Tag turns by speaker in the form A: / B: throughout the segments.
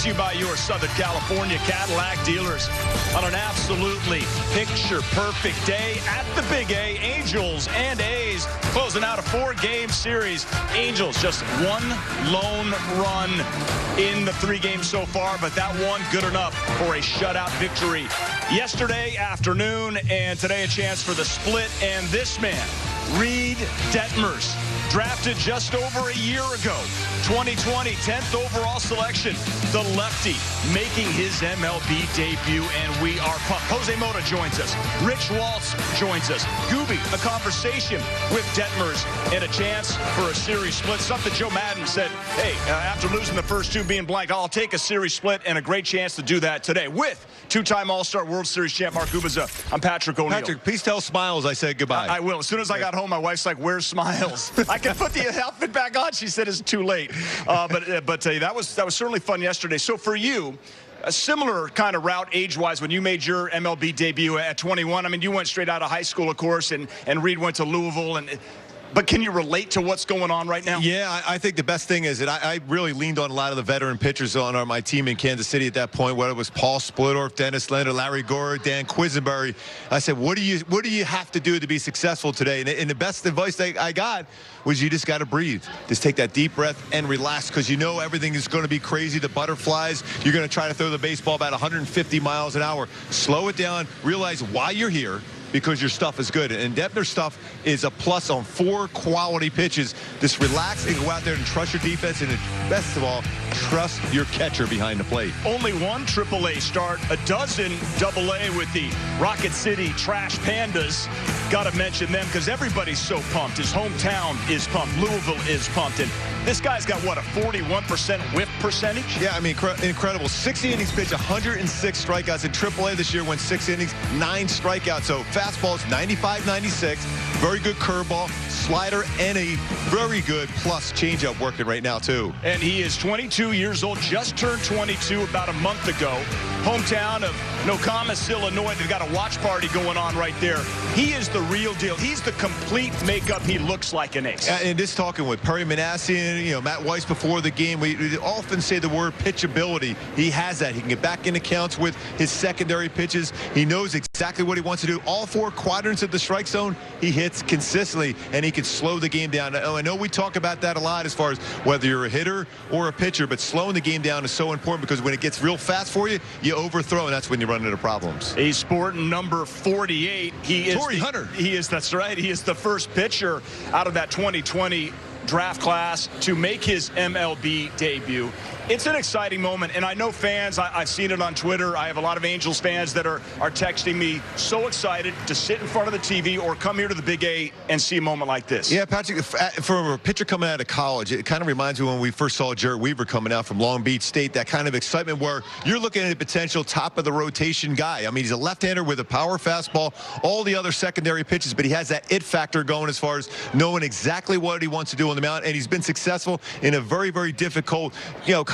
A: to you by your Southern California Cadillac dealers. On an absolutely picture-perfect day at the Big A, Angels and A's closing out a 4-game series. Angels just one lone run in the 3 games so far, but that one good enough for a shutout victory yesterday afternoon, and today a chance for the split. And this man, Reid Detmers, drafted just over a year ago, 2020, 10th overall selection, the lefty, making his MLB debut, and we are pumped. Jose Mota joins us. Rich Waltz joins us. Gooby, a conversation with Detmers, and a chance for a series split. Something Joe Madden said, hey, after losing the first 2 being blanked, I'll take a series split, and a great chance to do that today with 2-time All-Star World Series champ Mark Gubiza. I'm Patrick O'Neill.
B: Patrick, please tell Smiles I said goodbye.
A: I will. As soon as I got home, my wife's like, where's Smiles? I can put the outfit back on. She said it's too late. But that was certainly fun yesterday. So for you, a similar kind of route age-wise when you made your MLB debut at 21. I mean, you went straight out of high school, of course, and Reid went to Louisville. But can you relate to what's going on right now?
B: Yeah, I think the best thing is that I really leaned on a lot of the veteran pitchers on my team in Kansas City at that point, whether it was Paul Splittorff, Dennis Leonard, Larry Gore, Dan Quisenberry. I said, what do you have to do to be successful today? And the best advice I got was you just got to breathe. Just take that deep breath and relax, because you know everything is going to be crazy. The butterflies, you're going to try to throw the baseball about 150 miles an hour. Slow it down. Realize why you're here, because your stuff is good. And Detmer's stuff is a plus on 4 quality pitches. Just relax and go out there and trust your defense, and best of all, trust your catcher behind the plate.
A: Only 1 AAA start, a dozen AA with the Rocket City Trash Pandas. Got to mention them because everybody's so pumped. His hometown is pumped. Louisville is pumped. And this guy's got, what, a 41% whiff percentage?
B: Yeah, I mean, incredible. 60 innings pitched, 106 strikeouts. In AAA this year, went 6 innings, 9 strikeouts. So fastball is 95-96. Very good curveball, slider, and a very good plus changeup working right now, too.
A: And he is 22 years old, just turned 22 about a month ago. Hometown of Nokomis, Illinois. They've got a watch party going on right there. He is the real deal. He's the complete makeup. He looks like an ace.
B: And just talking with Perry Manassian, Matt Weiss before the game, we often say the word pitchability. He has that. He can get back into counts with his secondary pitches. He knows exactly what he wants to do. All 4 quadrants of the strike zone, he hits consistently, and he can slow the game down. I know we talk about that a lot as far as whether you're a hitter or a pitcher, but slowing the game down is so important, because when it gets real fast for you, you overthrow, and that's when you run into problems.
A: He's sporting number 48.
B: Torrey Hunter.
A: That's right. He is the first pitcher out of that 2020 draft class to make his MLB debut. It's an exciting moment, and I know fans, I've seen it on Twitter. I have a lot of Angels fans that are texting me, so excited to sit in front of the TV or come here to the Big A and see a moment like this.
B: Yeah, Patrick, for a pitcher coming out of college, it kind of reminds me when we first saw Jarrett Weaver coming out from Long Beach State, that kind of excitement where you're looking at a potential top-of-the-rotation guy. I mean, he's a left-hander with a power fastball, all the other secondary pitches, but he has that it factor going as far as knowing exactly what he wants to do on the mound, and he's been successful in a very, very difficult,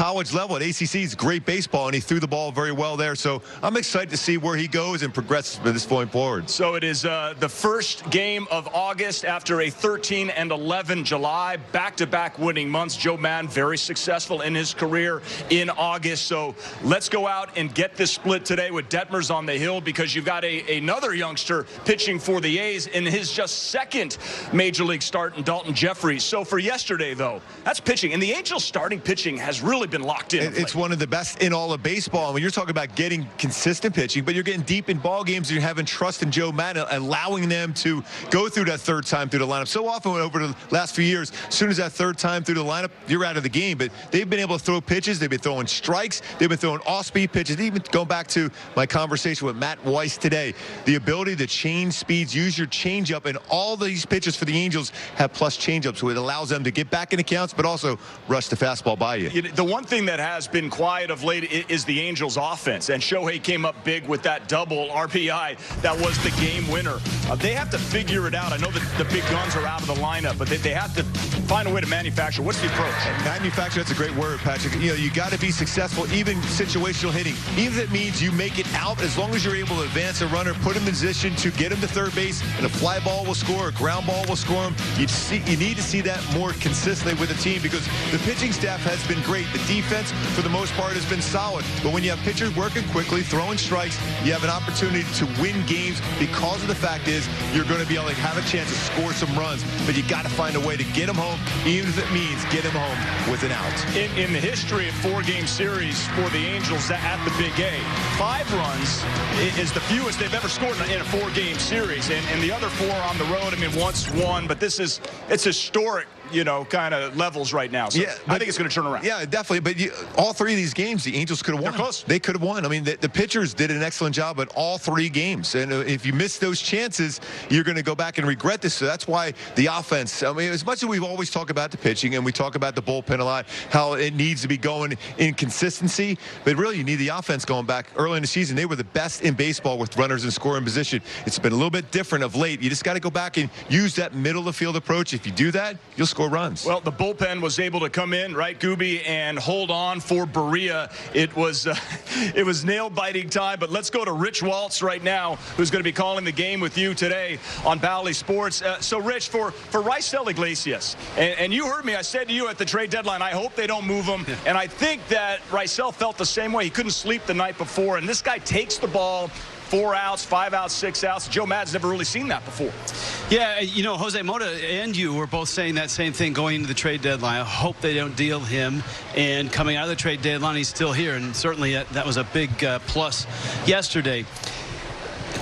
B: college level. At ACC, it's great baseball, and he threw the ball very well there. So I'm excited to see where he goes and progresses from this point forward.
A: So it is the first game of August after a 13 and 11 July, back-to-back winning months. Joe Madden, very successful in his career in August. So let's go out and get this split today with Detmers on the hill, because you've got another youngster pitching for the A's in his just 2nd Major League start in Daulton Jeffries. So for yesterday, though, that's pitching. And the Angels starting pitching has really been locked in.
B: It's one of the best in all of baseball. When you're talking about getting consistent pitching, but you're getting deep in ball games, and you're having trust in Joe Madden, allowing them to go through that 3rd time through the lineup. So often over the last few years, as soon as that 3rd time through the lineup, you're out of the game. But they've been able to throw pitches. They've been throwing strikes. They've been throwing off-speed pitches. Even going back to my conversation with Matt Weiss today, the ability to change speeds, use your changeup, and all these pitches for the Angels have plus changeups, so it allows them to get back into counts, but also rush the fastball by you.
A: The one thing that has been quiet of late is the Angels offense, and Shohei came up big with that double RBI that was the game winner. They have to figure it out. I know that the big guns are out of the lineup, but they have to find a way to manufacture. What's the approach?
B: Manufacture, that's a great word, Patrick. You got to be successful, even situational hitting. Even if it means you make it out, as long as you're able to advance a runner, put him in position to get him to third base, and a fly ball will score, a ground ball will score him. You need to see that more consistently with the team, because the pitching staff has been great. The defense, for the most part, has been solid. But when you have pitchers working quickly, throwing strikes, you have an opportunity to win games because of the fact is you're going to be able to have a chance to score some runs. But you got to find a way to get them home, even if it means get them home with an out.
A: In the history of 4-game series for the Angels at the Big A, 5 runs is the fewest they've ever scored in a 4-game series. And the other 4 on the road, I mean, once won, but it's historic, kind of levels right now. So yeah, I think it's going to turn around.
B: Yeah, definitely. But all 3 of these games, the Angels could have won.
A: They're close.
B: They could have won. I mean, the pitchers did an excellent job at all 3 games. And if you miss those chances, you're going to go back and regret this. So that's why the offense, I mean, as much as we've always talked about the pitching and we talk about the bullpen a lot, how it needs to be going in consistency, but really you need the offense going back. Early in the season, they were the best in baseball with runners in scoring position. It's been a little bit different of late. You just got to go back and use that middle of the field approach. If you do that, you'll score runs.
A: Well, the bullpen was able to come in, right, Gooby, and hold on for Berea. It was nail-biting time, but let's go to Rich Waltz right now, who's going to be calling the game with you today on Bally Sports. So, Rich, for Raisel Iglesias, and you heard me, I said to you at the trade deadline, I hope they don't move him, and I think that Raisel felt the same way. He couldn't sleep the night before, and this guy takes the ball, 4 outs, 5 outs, 6 outs. Joe Maddon's never really seen that before.
C: Yeah, Jose Mota and you were both saying that same thing going into the trade deadline. I hope they don't deal him. And coming out of the trade deadline, he's still here. And certainly that was a big plus yesterday.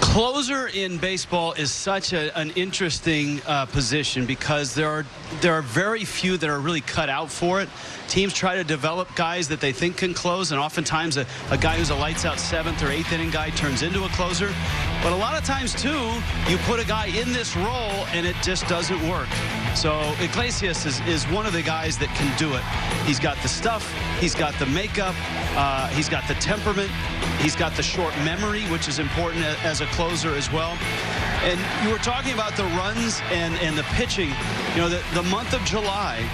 C: Closer in baseball is such an interesting position because there are very few that are really cut out for it. Teams try to develop guys that they think can close, and oftentimes a guy who's a lights-out 7th or 8th inning guy turns into a closer. But a lot of times, too, you put a guy in this role, and it just doesn't work. So Iglesias is one of the guys that can do it. He's got the stuff. He's got the makeup. He's got the temperament. He's got the short memory, which is important as a closer as well. And you were talking about the runs and the pitching. The month of July,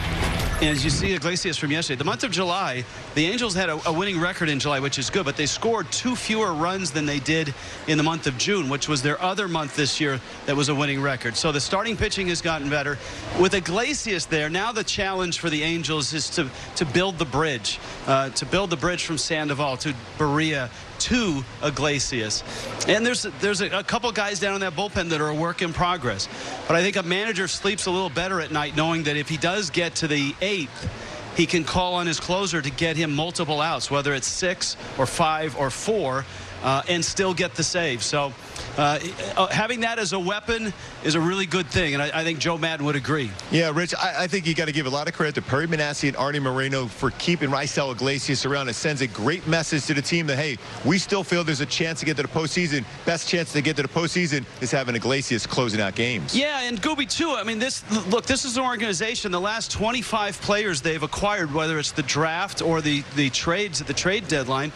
C: and as you see Iglesias from yesterday, the month of July, the Angels had a winning record in July, which is good, but they scored 2 fewer runs than they did in the month of June, which was their other month this year that was a winning record. So the starting pitching has gotten better. With Iglesias there, now the challenge for the Angels is to build the bridge, from Sandoval to Berea to Iglesias. And there's a couple guys down in that bullpen that are a work in progress. But I think a manager sleeps a little better at night knowing that if he does get to the 8th, he can call on his closer to get him multiple outs, whether it's 6 or 5 or 4, and still get the save. So having that as a weapon is a really good thing, and I think Joe Maddon would agree.
B: Yeah, Rich, I think you got to give a lot of credit to Perry Manassi and Arnie Moreno for keeping Raisel Iglesias around. It sends a great message to the team that, hey, we still feel there's a chance to get to the postseason. Best chance to get to the postseason is having Iglesias closing out games.
C: Yeah, and Gooby, too. I mean, this is an organization, the last 25 players they've acquired, whether it's the draft or the trades at the trade deadline,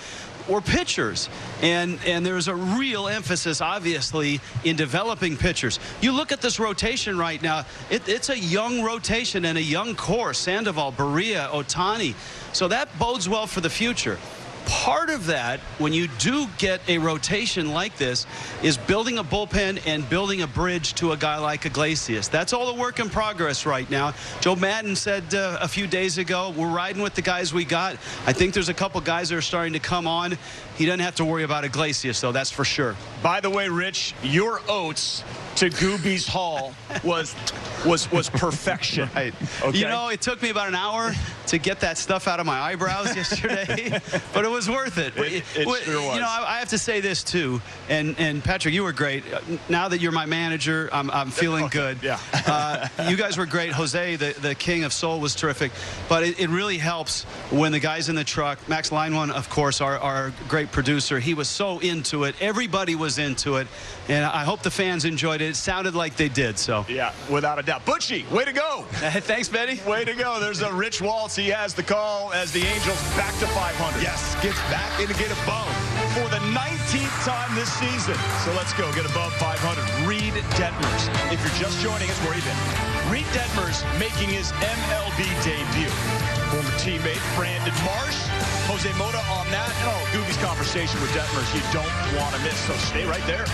C: or pitchers, and there's a real emphasis, obviously, in developing pitchers. You look at this rotation right now, it's a young rotation and a young core. Sandoval, Berea, Ohtani. So that bodes well for the future. Part of that, when you do get a rotation like this, is building a bullpen and building a bridge to a guy like Iglesias. That's all the work in progress right now. Joe Maddon said a few days ago, we're riding with the guys we got. I think there's a couple guys that are starting to come on. He doesn't have to worry about Iglesias, though, that's for sure.
A: By the way, Rich, your oats to Gooby's Hall was perfection.
C: Right.
A: Okay.
C: It took me about an hour to get that stuff out of my eyebrows yesterday, but it was worth it.
A: It sure was.
C: I have to say this too, and Patrick, you were great. Now that you're my manager, I'm feeling good.
A: Yeah.
C: You guys were great. Jose, the king of soul, was terrific. But it really helps when the guys in the truck, Max Linewan, of course, our great producer, he was so into it. Everybody was into it, and I hope the fans enjoyed it. It sounded like they did. So
A: yeah, without a doubt. Butchie, way to go.
C: Thanks, Betty.
A: Way to go. There's a Rich Waltz. He has the call as the Angels back to 500.
B: Yes, gets back in to get above
A: for the 19th time this season. So let's go get above 500. Reid Detmers. If you're just joining us, where you been? Reid Detmers making his MLB debut. Former teammate Brandon Marsh, Jose Mota on that, and Gooby's conversation with Detmers you don't want to miss. So stay right there.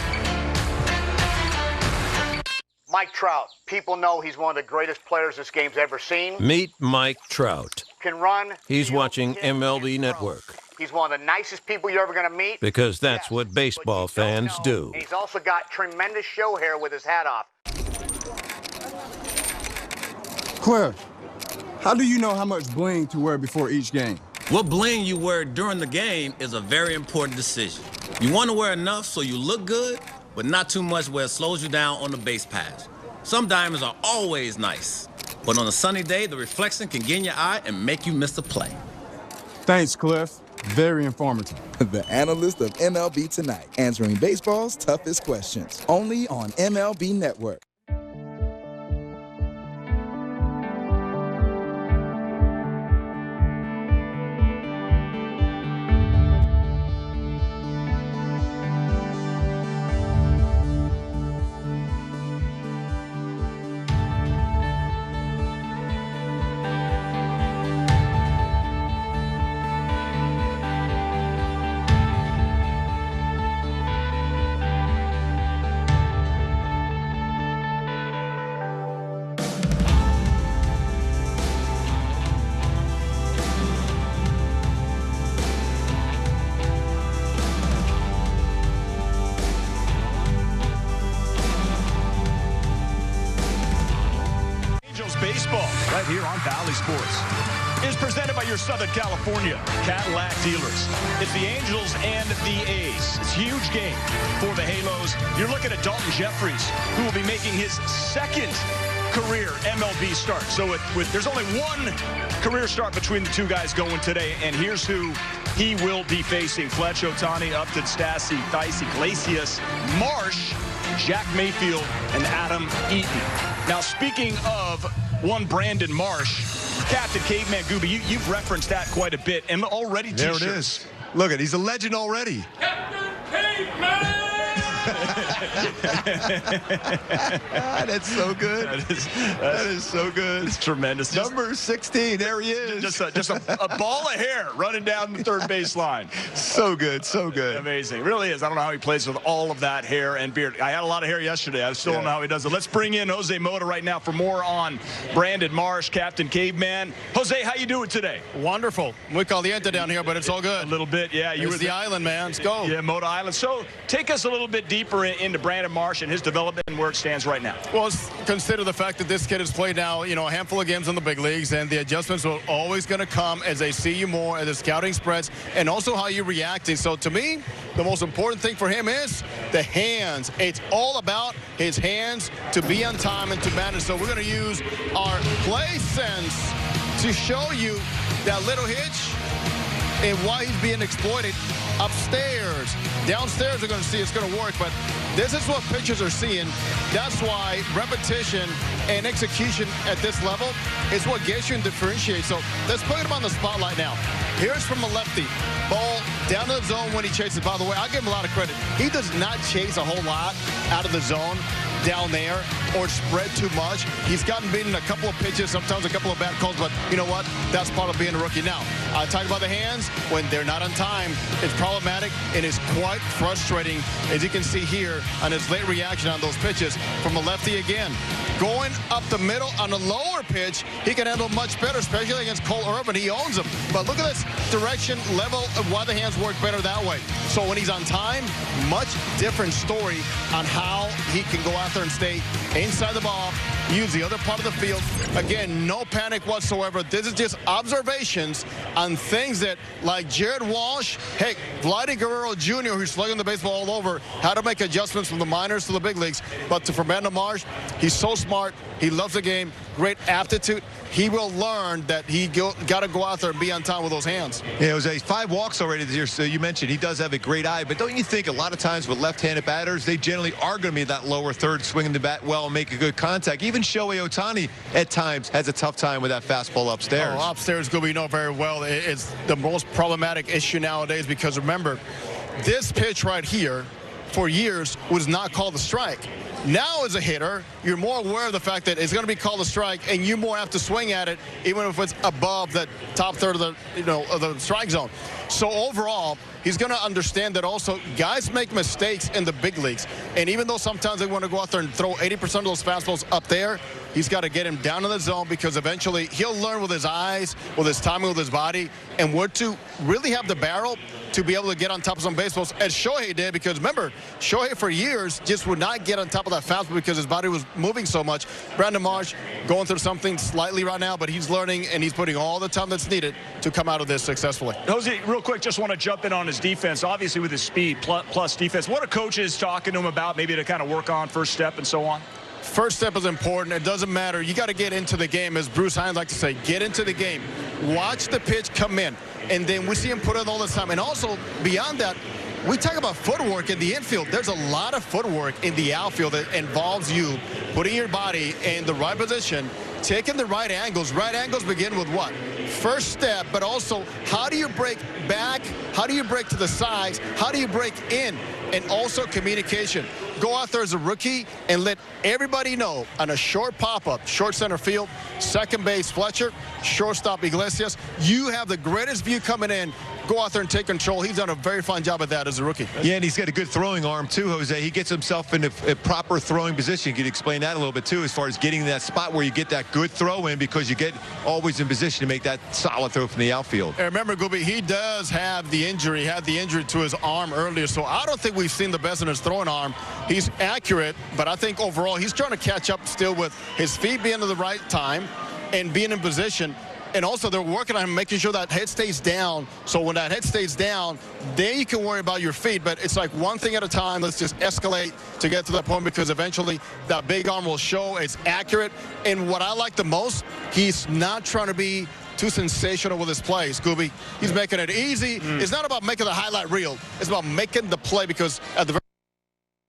D: Mike Trout. People know he's one of the greatest players this game's ever seen.
E: Meet Mike Trout.
D: can run.
E: He's watching MLB Network.
D: He's one of the nicest people you're ever going to meet.
E: Because that's what baseball fans do.
D: And he's also got tremendous show hair with his hat off.
F: Cliff, how do you know how much bling to wear before each game?
G: What bling you wear during the game is a very important decision. You want to wear enough so you look good, but not too much where it slows you down on the base pass. Some diamonds are always nice, but on a sunny day, the reflection can get in your eye and make you miss a play.
F: Thanks, Cliff. Very informative.
H: The analyst of MLB Tonight, answering baseball's toughest questions. Only on MLB Network.
A: Baseball right here on Valley Sports is presented by your Southern California Cadillac dealers. It's the Angels and the A's. It's a huge game for the Halos. You're looking at Daulton Jeffries, who will be making his second career MLB start. So there's only one career start between the two guys going today, and here's who he will be facing. Fletch, Ohtani, Upton, Stassi, Theis, Iglesias, Marsh, Jack Mayfield, and Adam Eaton. Now, speaking of one Brandon Marsh, Captain Caveman Gooby, you've referenced that quite a bit, and already
B: There
A: t-shirts.
B: it is. Look at, he's a legend already.
A: Captain Caveman!
B: That's so good. That is so good.
A: It's tremendous.
B: Number 16, there he is.
A: Just a ball of hair running down the third base line.
B: So good, so good.
A: Amazing. It really is. I don't know how he plays with all of that hair and beard. I had a lot of hair yesterday. I still don't know how he does it. Let's bring in Jose Mota right now for more on Brandon Marsh, Captain Caveman. Jose, how you doing today?
I: Wonderful. Muy caliente down here, but it's all good.
A: A little bit, yeah.
I: You were the island, man. Let's go.
A: Yeah, Mota Island. So take us a little bit deeper into Brandon Marsh and his development and where it stands right now.
I: Well, consider the fact that this kid has played now, a handful of games in the big leagues, and the adjustments are always going to come as they see you more, as the scouting spreads, and also how you're reacting. So to me, the most important thing for him is the hands. It's all about his hands to be on time and to manage. So we're going to use our play sense to show you that little hitch and why he's being exploited upstairs. Downstairs, they're going to see it's going to work, but this is what pitchers are seeing. That's why repetition and execution at this level is what gets you and differentiates. So let's put him on the spotlight now. Here's from a lefty. Ball down to the zone when he chases. By the way, I give him a lot of credit. He does not chase a whole lot out of the zone down there or spread too much. He's gotten beaten a couple of pitches, sometimes a couple of bad calls, but you know what? That's part of being a rookie. Now, talking about the hands, when they're not on time, it's problematic and it's quite frustrating, as you can see here on his late reaction on those pitches from a lefty again. Going up the middle on a lower pitch, he can handle much better, especially against Cole Urban. He owns him. But look at this direction, level of why the hands work better that way. So when he's on time, much different story on how he can go out there and stay inside the ball, use the other part of the field. Again, no panic whatsoever. This is just observations on things that, like Jared Walsh, heck, Vladdy Guerrero Jr., who's slugging the baseball all over, how to make adjustments from the minors to the big leagues. But to Brandon Marsh, he's so smart. He loves the game. Great aptitude. He will learn that he got to go out there and be on time with those hands.
B: Yeah, Jose, 5 walks already this year. So you mentioned he does have a great eye, but don't you think a lot of times with left-handed batters, they generally are going to be that lower third, swinging the bat well and make a good contact. Even Shohei Ohtani at times has a tough time with that fastball upstairs.
I: Oh, upstairs, we know very well. It's the most problematic issue nowadays because remember, this pitch right here for years was not called a strike. Now, as a hitter, you're more aware of the fact that it's going to be called a strike, and you more have to swing at it, even if it's above the top third of the, of the strike zone. So overall, he's going to understand that also guys make mistakes in the big leagues. And even though sometimes they want to go out there and throw 80% of those fastballs up there, he's got to get him down in the zone, because eventually he'll learn with his eyes, with his timing, with his body, and where to really have the barrel to be able to get on top of some baseballs, as Shohei did. Because remember, Shohei for years just would not get on top of that fastball because his body was moving so much. Brandon Marsh going through something slightly right now, but he's learning and he's putting all the time that's needed to come out of this successfully.
A: Jose, real quick, just want to jump in on his defense. Obviously with his speed plus defense, what are coaches talking to him about, maybe to kind of work on first step and so on?
I: First step is important. It doesn't matter. You got to get into the game, as Bruce Hines likes to say. Get into the game. Watch the pitch come in. And then we see him put it all the time. And also, beyond that, we talk about footwork in the infield. There's a lot of footwork in the outfield that involves you putting your body in the right position, taking the right angles. Right angles begin with what? First step, but also how do you break back? How do you break to the sides? How do you break in? And also communication. Go out there as a rookie and let everybody know on a short pop-up, short center field, second base Fletcher, shortstop Iglesias. You have the greatest view coming in. Go out there and take control. He's done a very fine job at that as a rookie.
B: Yeah, and he's got a good throwing arm too, Jose. He gets himself in a proper throwing position. You could explain that a little bit too, as far as getting that spot where you get that good throw in, because you get always in position to make that solid throw from the outfield.
I: And remember, Gooby, he does have the injury. He had the injury to his arm earlier, so I don't think we've seen the best in his throwing arm. He's accurate, but I think overall he's trying to catch up still with his feet being at the right time and being in position. And also they're working on making sure that head stays down. So when that head stays down, then you can worry about your feet. But it's like one thing at a time. Let's just escalate to get to that point, because eventually that big arm will show. It's accurate. And what I like the most, he's not trying to be too sensational with his play, Scooby. He's making it easy. It's not about making the highlight reel. It's about making the play, because at the very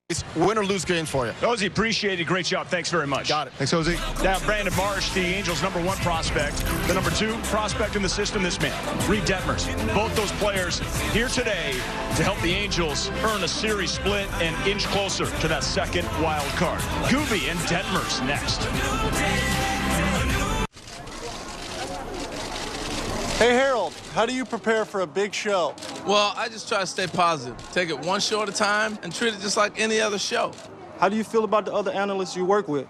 I: least, win or lose games for you.
A: Jose, appreciate it. Great job. Thanks very much.
I: Got it.
B: Thanks, Jose.
A: Now, Brandon Marsh, the Angels' #1 prospect. The #2 prospect in the system, this man, Reid Detmers. Both those players here today to help the Angels earn a series split and inch closer to that second wild card. Gooby and Detmers next.
J: Hey, Harold, how do you prepare for a big show?
K: Well, I just try to stay positive. Take it one show at a time and treat it just like any other show.
J: How do you feel about the other analysts you work with?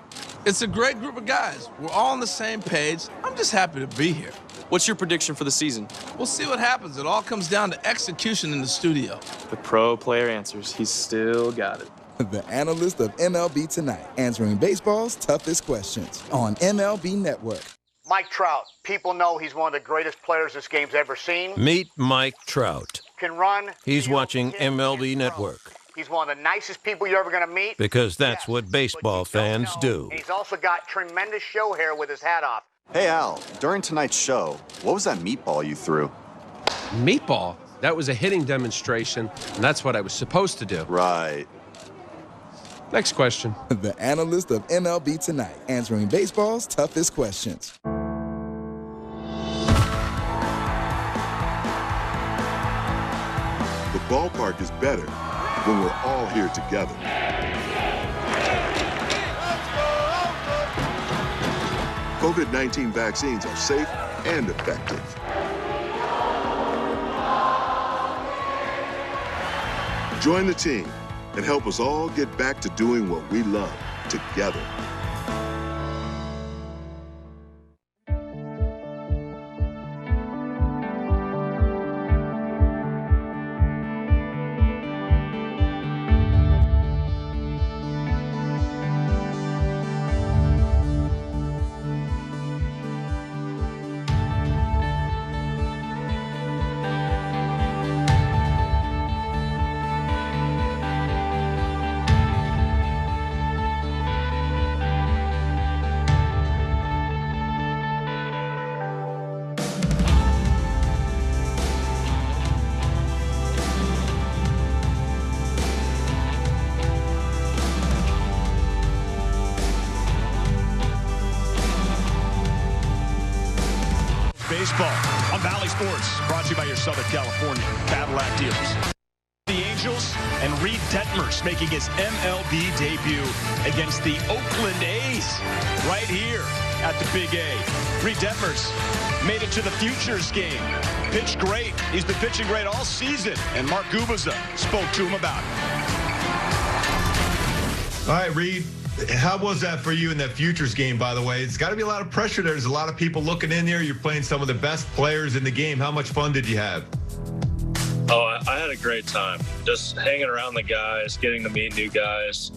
K: It's a great group of guys. We're all on the same page. I'm just happy to be here.
L: What's your prediction for the season?
K: We'll see what happens. It all comes down to execution in the studio.
L: The pro player answers. He's still got it.
H: The analyst of MLB Tonight, answering baseball's toughest questions on MLB Network.
D: Mike Trout. People know he's one of the greatest players this game's ever seen.
E: Meet Mike Trout.
D: Can run.
E: He's watching MLB Network.
D: He's one of the nicest people you're ever going to meet.
E: Because that's what baseball fans do.
D: And he's also got tremendous show hair with his hat off.
M: Hey, Al, during tonight's show, what was that meatball you threw?
N: Meatball? That was a hitting demonstration, and that's what I was supposed to do.
M: Right.
N: Next question.
H: The analyst of MLB Tonight, answering baseball's toughest questions.
O: The ballpark is better when we're all here together. COVID-19 vaccines are safe and effective. Join the team and help us all get back to doing what we love together.
A: Baseball on Valley Sports, brought to you by your Southern California Cadillac dealers. The Angels and Reid Detmers making his MLB debut against the Oakland A's right here at the Big A. Reid Detmers made it to the Futures game. Pitched great. He's been pitching great all season. And Mark Gubaza spoke to him about it.
B: All right, Reid. How was that for you in that Futures game, by the way? It's got to be a lot of pressure there. There's a lot of people looking in there. You're playing some of the best players in the game. How much fun did you have?
P: Oh, I had a great time. Just hanging around the guys, getting to meet new guys,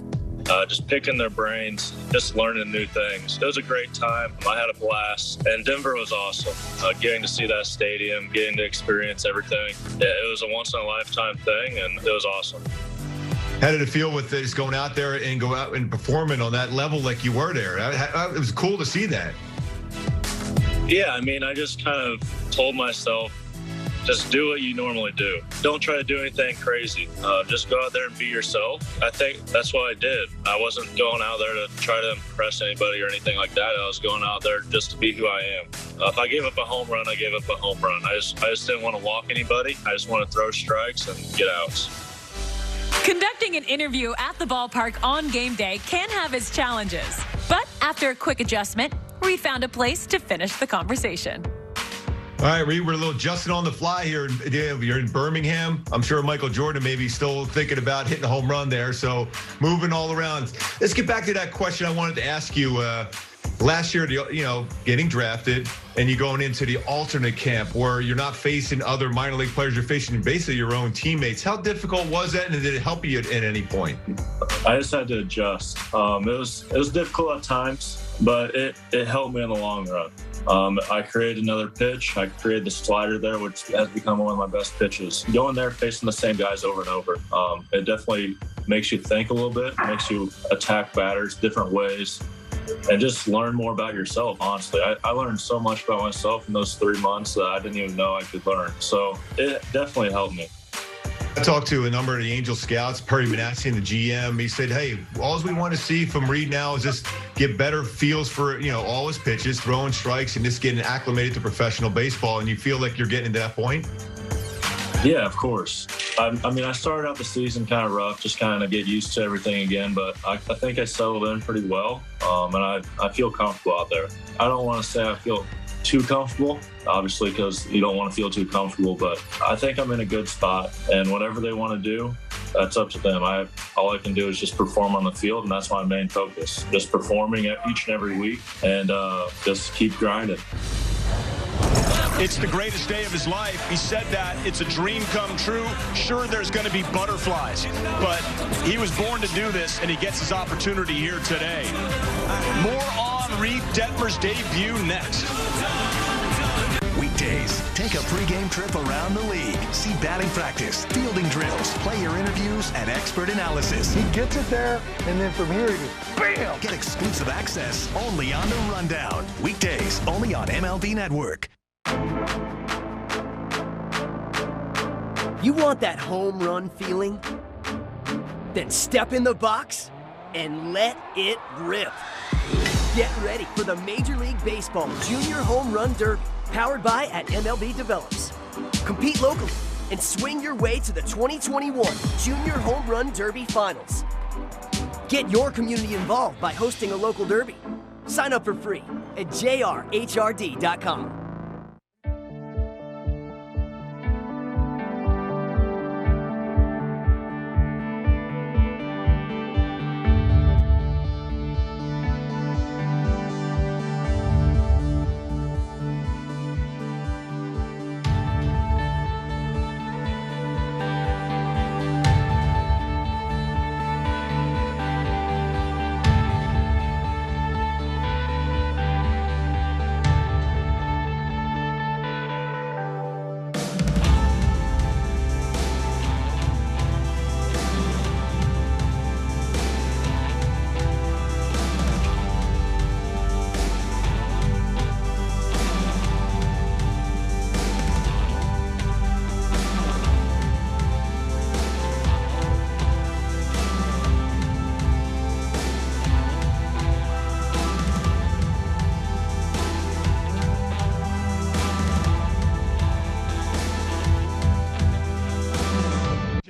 P: just picking their brains, just learning new things. It was a great time. I had a blast. And Denver was awesome. Getting to see that stadium, getting to experience everything. Yeah, it was a once-in-a-lifetime thing, and it was awesome.
B: How did it feel with just going out there and go out and performing on that level like you were there? It was cool to see that.
P: Yeah, I mean, I just kind of told myself, just do what you normally do. Don't try to do anything crazy. Just go out there and be yourself. I think that's what I did. I wasn't going out there to try to impress anybody or anything like that. I was going out there just to be who I am. If I gave up a home run, I gave up a home run. I just didn't want to walk anybody. I just want to throw strikes and get outs.
Q: Conducting an interview at the ballpark on game day can have its challenges. But after a quick adjustment, Reid found a place to finish the conversation.
B: All right, Reid, we're a little adjusting on the fly here. You're in Birmingham. I'm sure Michael Jordan may be still thinking about hitting a home run there. So moving all around. Let's get back to that question I wanted to ask you. Last year, getting drafted and you going into the alternate camp where you're not facing other minor league players, you're facing basically your own teammates. How difficult was that, and did it help you at any point?
P: I just had to adjust. It was difficult at times, but it helped me in the long run. I created another pitch. I created the slider there, which has become one of my best pitches. Going there, facing the same guys over and over, it definitely makes you think a little bit, makes you attack batters different ways, and just learn more about yourself, honestly. I learned so much about myself in those 3 months that I didn't even know I could learn. So it definitely helped me.
B: I talked to a number of the Angel scouts, Perry Manassi, and the GM. He said, hey, all we want to see from Reid now is just get better feels for, all his pitches, throwing strikes, and just getting acclimated to professional baseball. And you feel like you're getting to that point?
P: Yeah, of course. I mean, I started out the season kind of rough, just kind of get used to everything again, but I think I settled in pretty well, and I feel comfortable out there. I don't want to say I feel too comfortable, obviously, because you don't want to feel too comfortable, but I think I'm in a good spot, and whatever they want to do, that's up to them. All I can do is just perform on the field, and that's my main focus, just performing each and every week, and just keep grinding.
A: It's the greatest day of his life. He said that it's a dream come true. Sure, there's going to be butterflies, but he was born to do this, and he gets his opportunity here today. More on Reid Detmers' debut next.
R: Weekdays, take a pregame trip around the league. See batting practice, fielding drills, player interviews, and expert analysis.
J: He gets it there, and then from here, he goes, bam!
R: Get exclusive access only on The Rundown. Weekdays, only on MLB Network.
S: You want that home run feeling? Then step in the box and let it rip. Get ready for the Major League Baseball Junior Home Run Derby, powered by MLB Develops. Compete locally and swing your way to the 2021 Junior Home Run Derby Finals. Get your community involved by hosting a local derby. Sign up for free at jrhrd.com.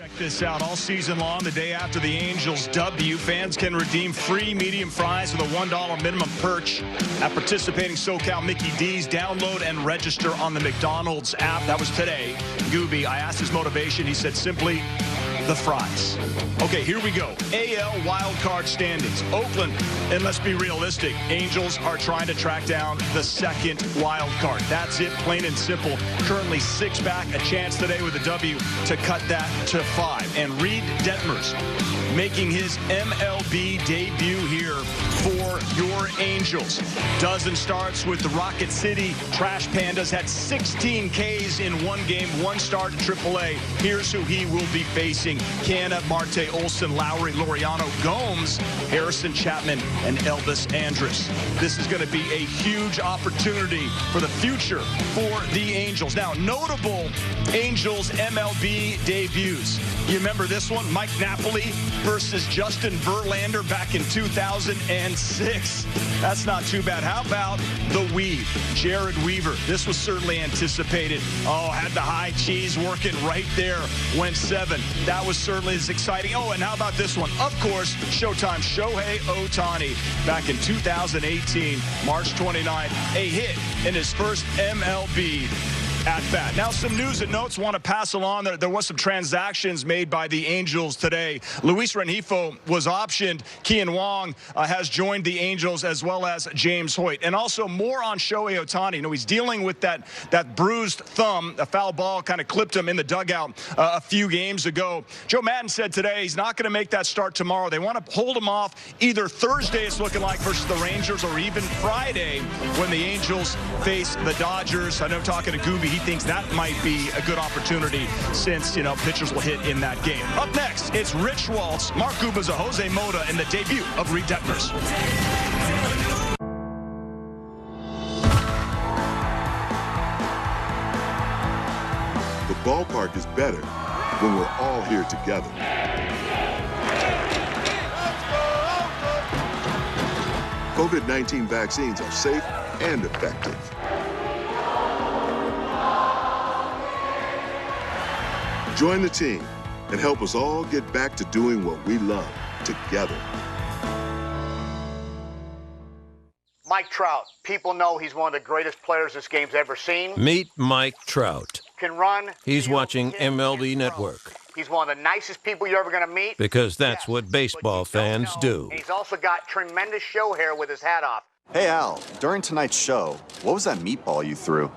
A: Check this out. All season long, the day after the Angels W, fans can redeem free medium fries with a $1 minimum perch at participating SoCal Mickey D's. Download and register on the McDonald's app. That was today. Gooby, I asked his motivation. He said simply, the fries. Okay, here we go. AL wildcard standings. Oakland, and let's be realistic, Angels are trying to track down the second wild card. That's it, plain and simple. Currently 6 back, a chance today with a W to cut that to 5. And Reid Detmers making his MLB debut here for your Angels. Dozen starts with the Rocket City Trash Pandas. Had 16 Ks in one game, 1 start in AAA. Here's who he will be facing. Canna, Marte, Olson, Lowry, Laureano, Gomes, Harrison Chapman, and Elvis Andrus. This is going to be a huge opportunity for the future for the Angels. Now, notable Angels MLB debuts. You remember this one? Mike Napoli versus Justin Verlander back in 2006. That's not too bad. How about the Weave? Jared Weaver. This was certainly anticipated. Oh, had the high cheese working right there. Went 7. That was certainly as exciting. Oh, and how about this one? Of course, Showtime Shohei Ohtani back in 2018, March 29th. A hit in his first MLB at-bat. Now, some news and notes want to pass along. There was some transactions made by the Angels today. Luis Rengifo was optioned. Kian Wong has joined the Angels, as well as James Hoyt. And also more on Shohei Ohtani. You know, he's dealing with that bruised thumb. A foul ball kind of clipped him in the dugout a few games ago. Joe Madden said today he's not going to make that start tomorrow. They want to hold him off either Thursday, it's looking like, versus the Rangers, or even Friday when the Angels face the Dodgers. I know, talking to Gooby, he thinks that might be a good opportunity since, you know, pitchers will hit in that game. Up next, it's Rich Waltz, Mark Kubaza, Jose Mota, and the debut of Reid Detmers.
O: The ballpark is better when we're all here together. COVID-19 vaccines are safe and effective. Join the team and help us all get back to doing what we love together.
D: Mike Trout. People know he's one of the greatest players this game's ever seen.
E: Meet Mike Trout.
D: Can run.
E: He's watching MLB Network.
D: He's one of the nicest people you're ever going to meet.
E: Because that's what baseball fans do.
D: And he's also got tremendous show hair with his hat off.
M: Hey, Al, during tonight's show, what was that meatball you threw?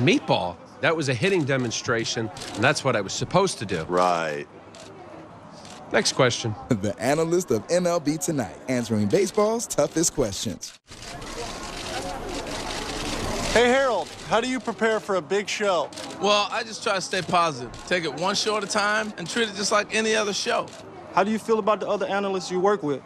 N: Meatball? That was a hitting demonstration, and that's what I was supposed to do.
M: Right.
N: Next question.
H: The analyst of MLB Tonight, answering baseball's toughest questions.
J: Hey, Harold, how do you prepare for a big show?
K: Well, I just try to stay positive. Take it one show at a time and treat it just like any other show.
J: How do you feel about the other analysts you work with?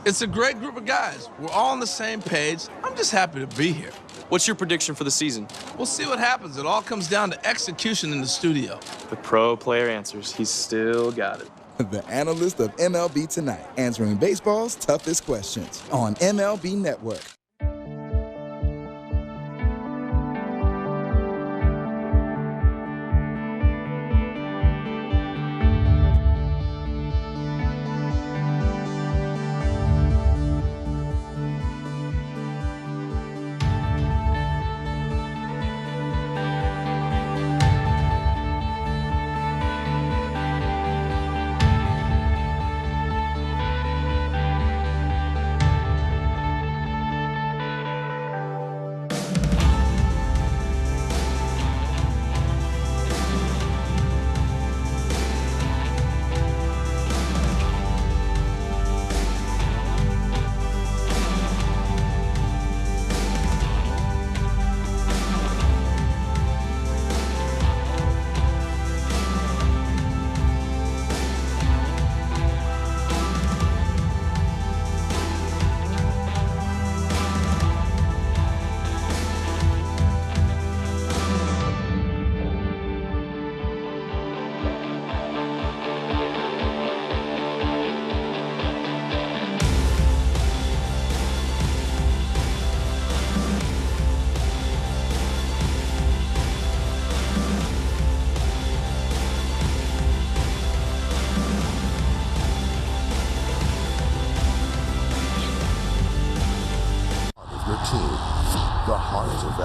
K: It's a great group of guys. We're all on the same page. I'm just happy to be here.
L: What's your prediction for the season?
K: We'll see what happens. It all comes down to execution in the studio.
L: The pro player answers. He's still got it.
H: The analyst of MLB Tonight, answering baseball's toughest questions on MLB Network.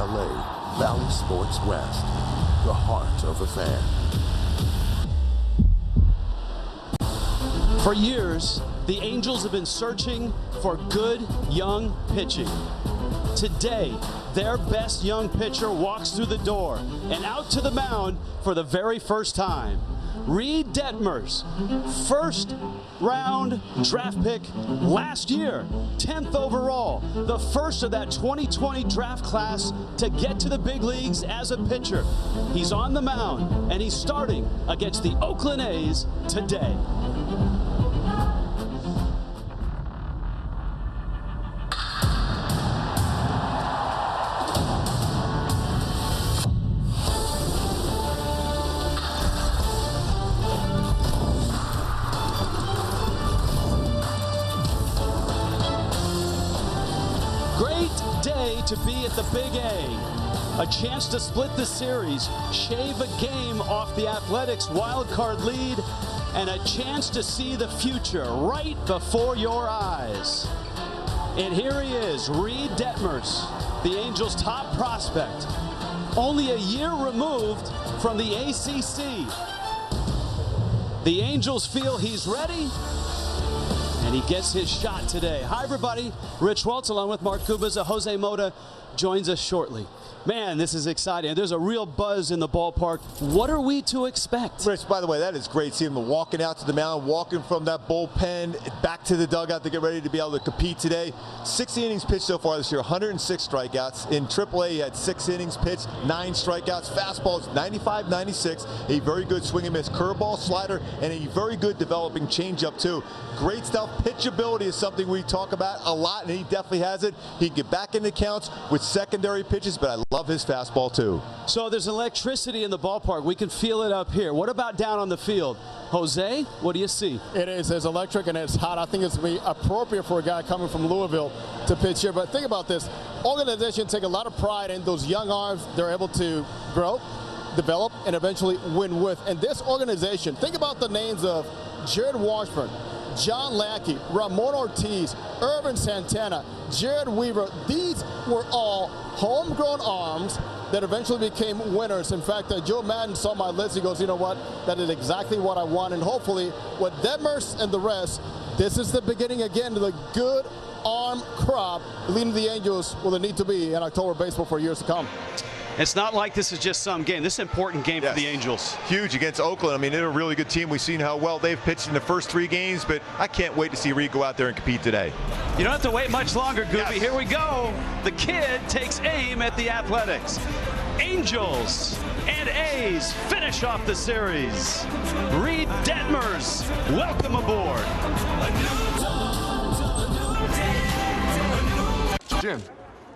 T: LA, Valley Sports West, the heart of the fan.
C: For years, the Angels have been searching for good young pitching. Today, their best young pitcher walks through the door and out to the mound for the very first time. Reid Detmers, first round draft pick last year, 10th overall, the first of that 2020 draft class to get to the big leagues as a pitcher. He's on the mound and he's starting against the Oakland A's today. To be at the Big A, a chance to split the series, shave a game off the Athletics wild-card lead, and a chance to see the future right before your eyes. And here he is, Reid Detmers, the Angels' top prospect, only a year removed from the ACC. The Angels feel he's ready, and he gets his shot today. Hi, everybody. Rich Waltz, along with Mark Kubica. Jose Mota joins us shortly. Man, this is exciting. There's a real buzz in the ballpark. What are we to expect?
B: Rich, by the way, that is great. Seeing them walking out to the mound, walking from that bullpen back to the dugout to get ready to be able to compete today. 60 innings pitched so far this year, 106 strikeouts. In AAA, he had 6 innings pitched, 9 strikeouts. Fastballs, 95, 96. A very good swing and miss curveball, slider, and a very good developing changeup, too. Great stuff. Pitchability is something we talk about a lot, and he definitely has it. He can get back into counts with secondary pitches, but I love his fastball, too.
C: So there's electricity in the ballpark. We can feel it up here. What about down on the field? Jose, what do you see?
I: It is. It's electric and it's hot. I think it's be appropriate for a guy coming from Louisville to pitch here. But think about this. Organizations take a lot of pride in those young arms they're able to grow, develop, and eventually win with. And this organization, think about the names of Jared Washburn, John Lackey, Ramon Ortiz, Irvin Santana, Jared Weaver. These were all homegrown arms that eventually became winners. In fact, Joe Madden saw my list. He goes, you know what? That is exactly what I want. And hopefully, with Detmers and the rest, this is the beginning again of the good arm crop leading the Angels where they need to be in October baseball for years to come.
C: It's not like this is just some game. This is an important game for the Angels.
B: Huge against Oakland. I mean, they're a really good team. We've seen how well they've pitched in the first 3 games, but I can't wait to see Reid go out there and compete today.
C: You don't have to wait much longer, Gooby. Yes. Here we go. The kid takes aim at the Athletics. Angels and A's finish off the series. Reid Detmers, welcome aboard.
U: Jim,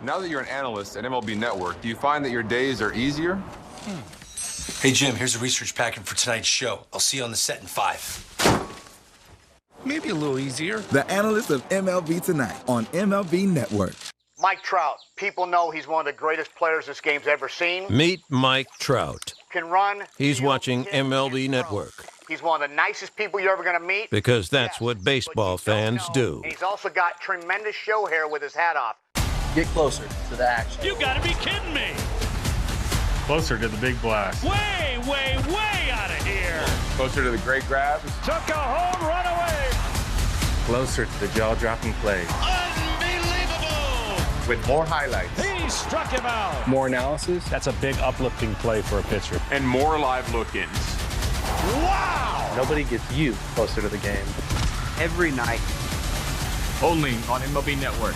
U: now that you're an analyst at MLB Network, do you find that your days are easier?
V: Hey, Jim, here's a research packet for tonight's show. I'll see you on the set in 5.
K: Maybe a little easier.
H: The analyst of MLB Tonight on MLB Network.
D: Mike Trout. People know he's one of the greatest players this game's ever seen.
E: Meet Mike Trout.
D: Can run.
E: He's watching MLB Network.
D: He's one of the nicest people you're ever going to meet.
E: Because that's what baseball fans do.
D: He's also got tremendous show hair with his hat off.
W: Get closer to the action.
A: You gotta be kidding me.
X: Closer to the big blast.
A: Way, way, way out of here.
U: Closer to the great grabs.
A: Took a home run away.
X: Closer to the jaw-dropping plays.
A: Unbelievable.
U: With more highlights.
A: He struck him out.
X: More analysis. That's a big uplifting play for a pitcher.
U: And more live look-ins.
A: Wow.
W: Nobody gets you closer to the game. Every night.
U: Only on MLB Network.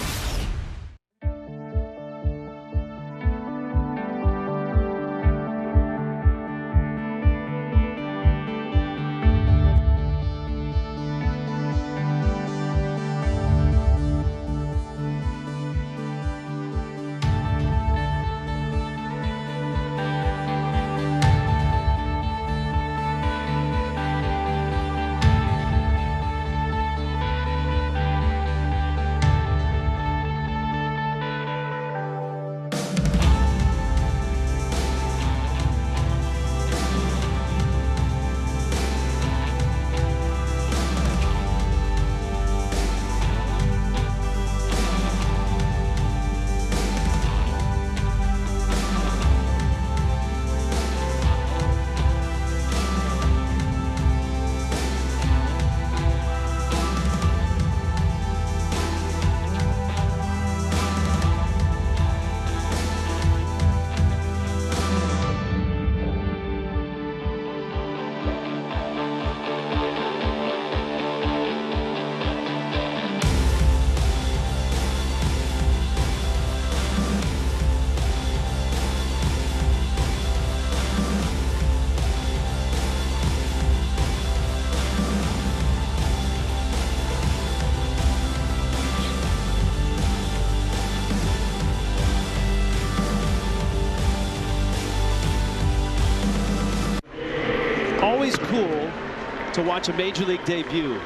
C: to watch a major league debut.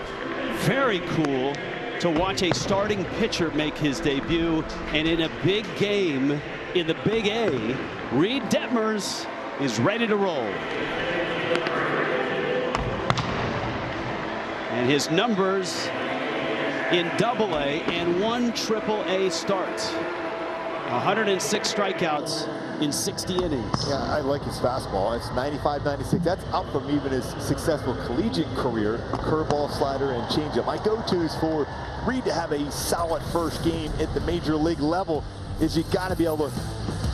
C: Very cool to watch a starting pitcher make his debut, and in a big game in the Big A, Reid Detmers is ready to roll. And his numbers in Double-A and 1 Triple-A start. 106 strikeouts in 60 innings.
B: Yeah, I like his fastball. It's 95, 96. That's up from even his successful collegiate career. Curveball, slider, and changeup. My go-tos for Reid to have a solid first game at the major league level is you got to be able to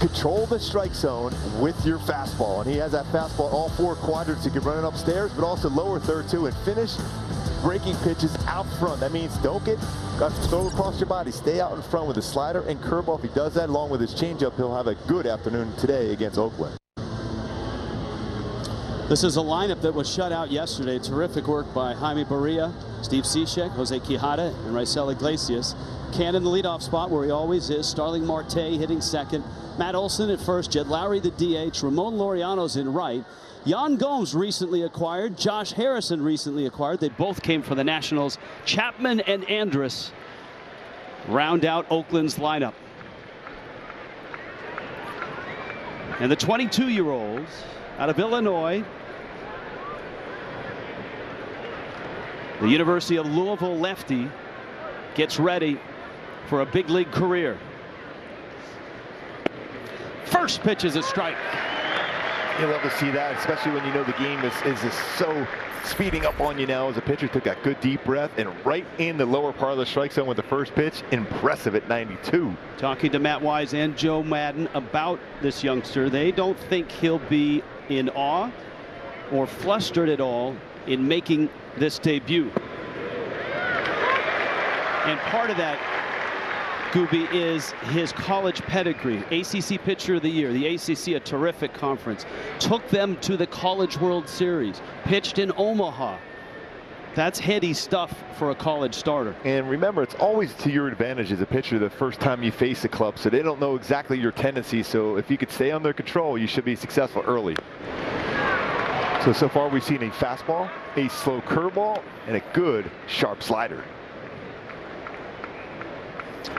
B: control the strike zone with your fastball. And he has that fastball all 4 quadrants. He can run it upstairs, but also lower third too, and finish breaking pitches out front. That means don't get throw across your body. Stay out in front with his slider and curveball. If he does that along with his changeup, he'll have a good afternoon today against Oakland.
C: This is a lineup that was shut out yesterday. Terrific work by Jaime Barria, Steve Cishek, Jose Quijada, and Raisel Iglesias. Can in the leadoff spot where he always is. Starling Marte hitting second. Matt Olson at first. Jed Lowry the DH. Ramon Laureano's in right. Yan Gomes recently acquired. Josh Harrison recently acquired. They both came from the Nationals. Chapman and Andrus round out Oakland's lineup. And the 22-year-olds out of Illinois, the University of Louisville lefty, gets ready for a big league career. First pitch is a strike.
B: You love to see that, especially when you know the game is just so speeding up on you now. As a pitcher took that good deep breath and right in the lower part of the strike zone with the first pitch. Impressive at 92.
C: Talking to Matt Wise and Joe Madden about this youngster, they don't think he'll be in awe or flustered at all in making this debut. And part of that, Gooby, is his college pedigree. ACC Pitcher of the Year. The ACC, a terrific conference. Took them to the College World Series. Pitched in Omaha. That's heady stuff for a college starter.
B: And remember, it's always to your advantage as a pitcher the first time you face a club, so they don't know exactly your tendencies. So if you could stay under control, you should be successful early. So far we've seen a fastball, a slow curveball, and a good sharp slider.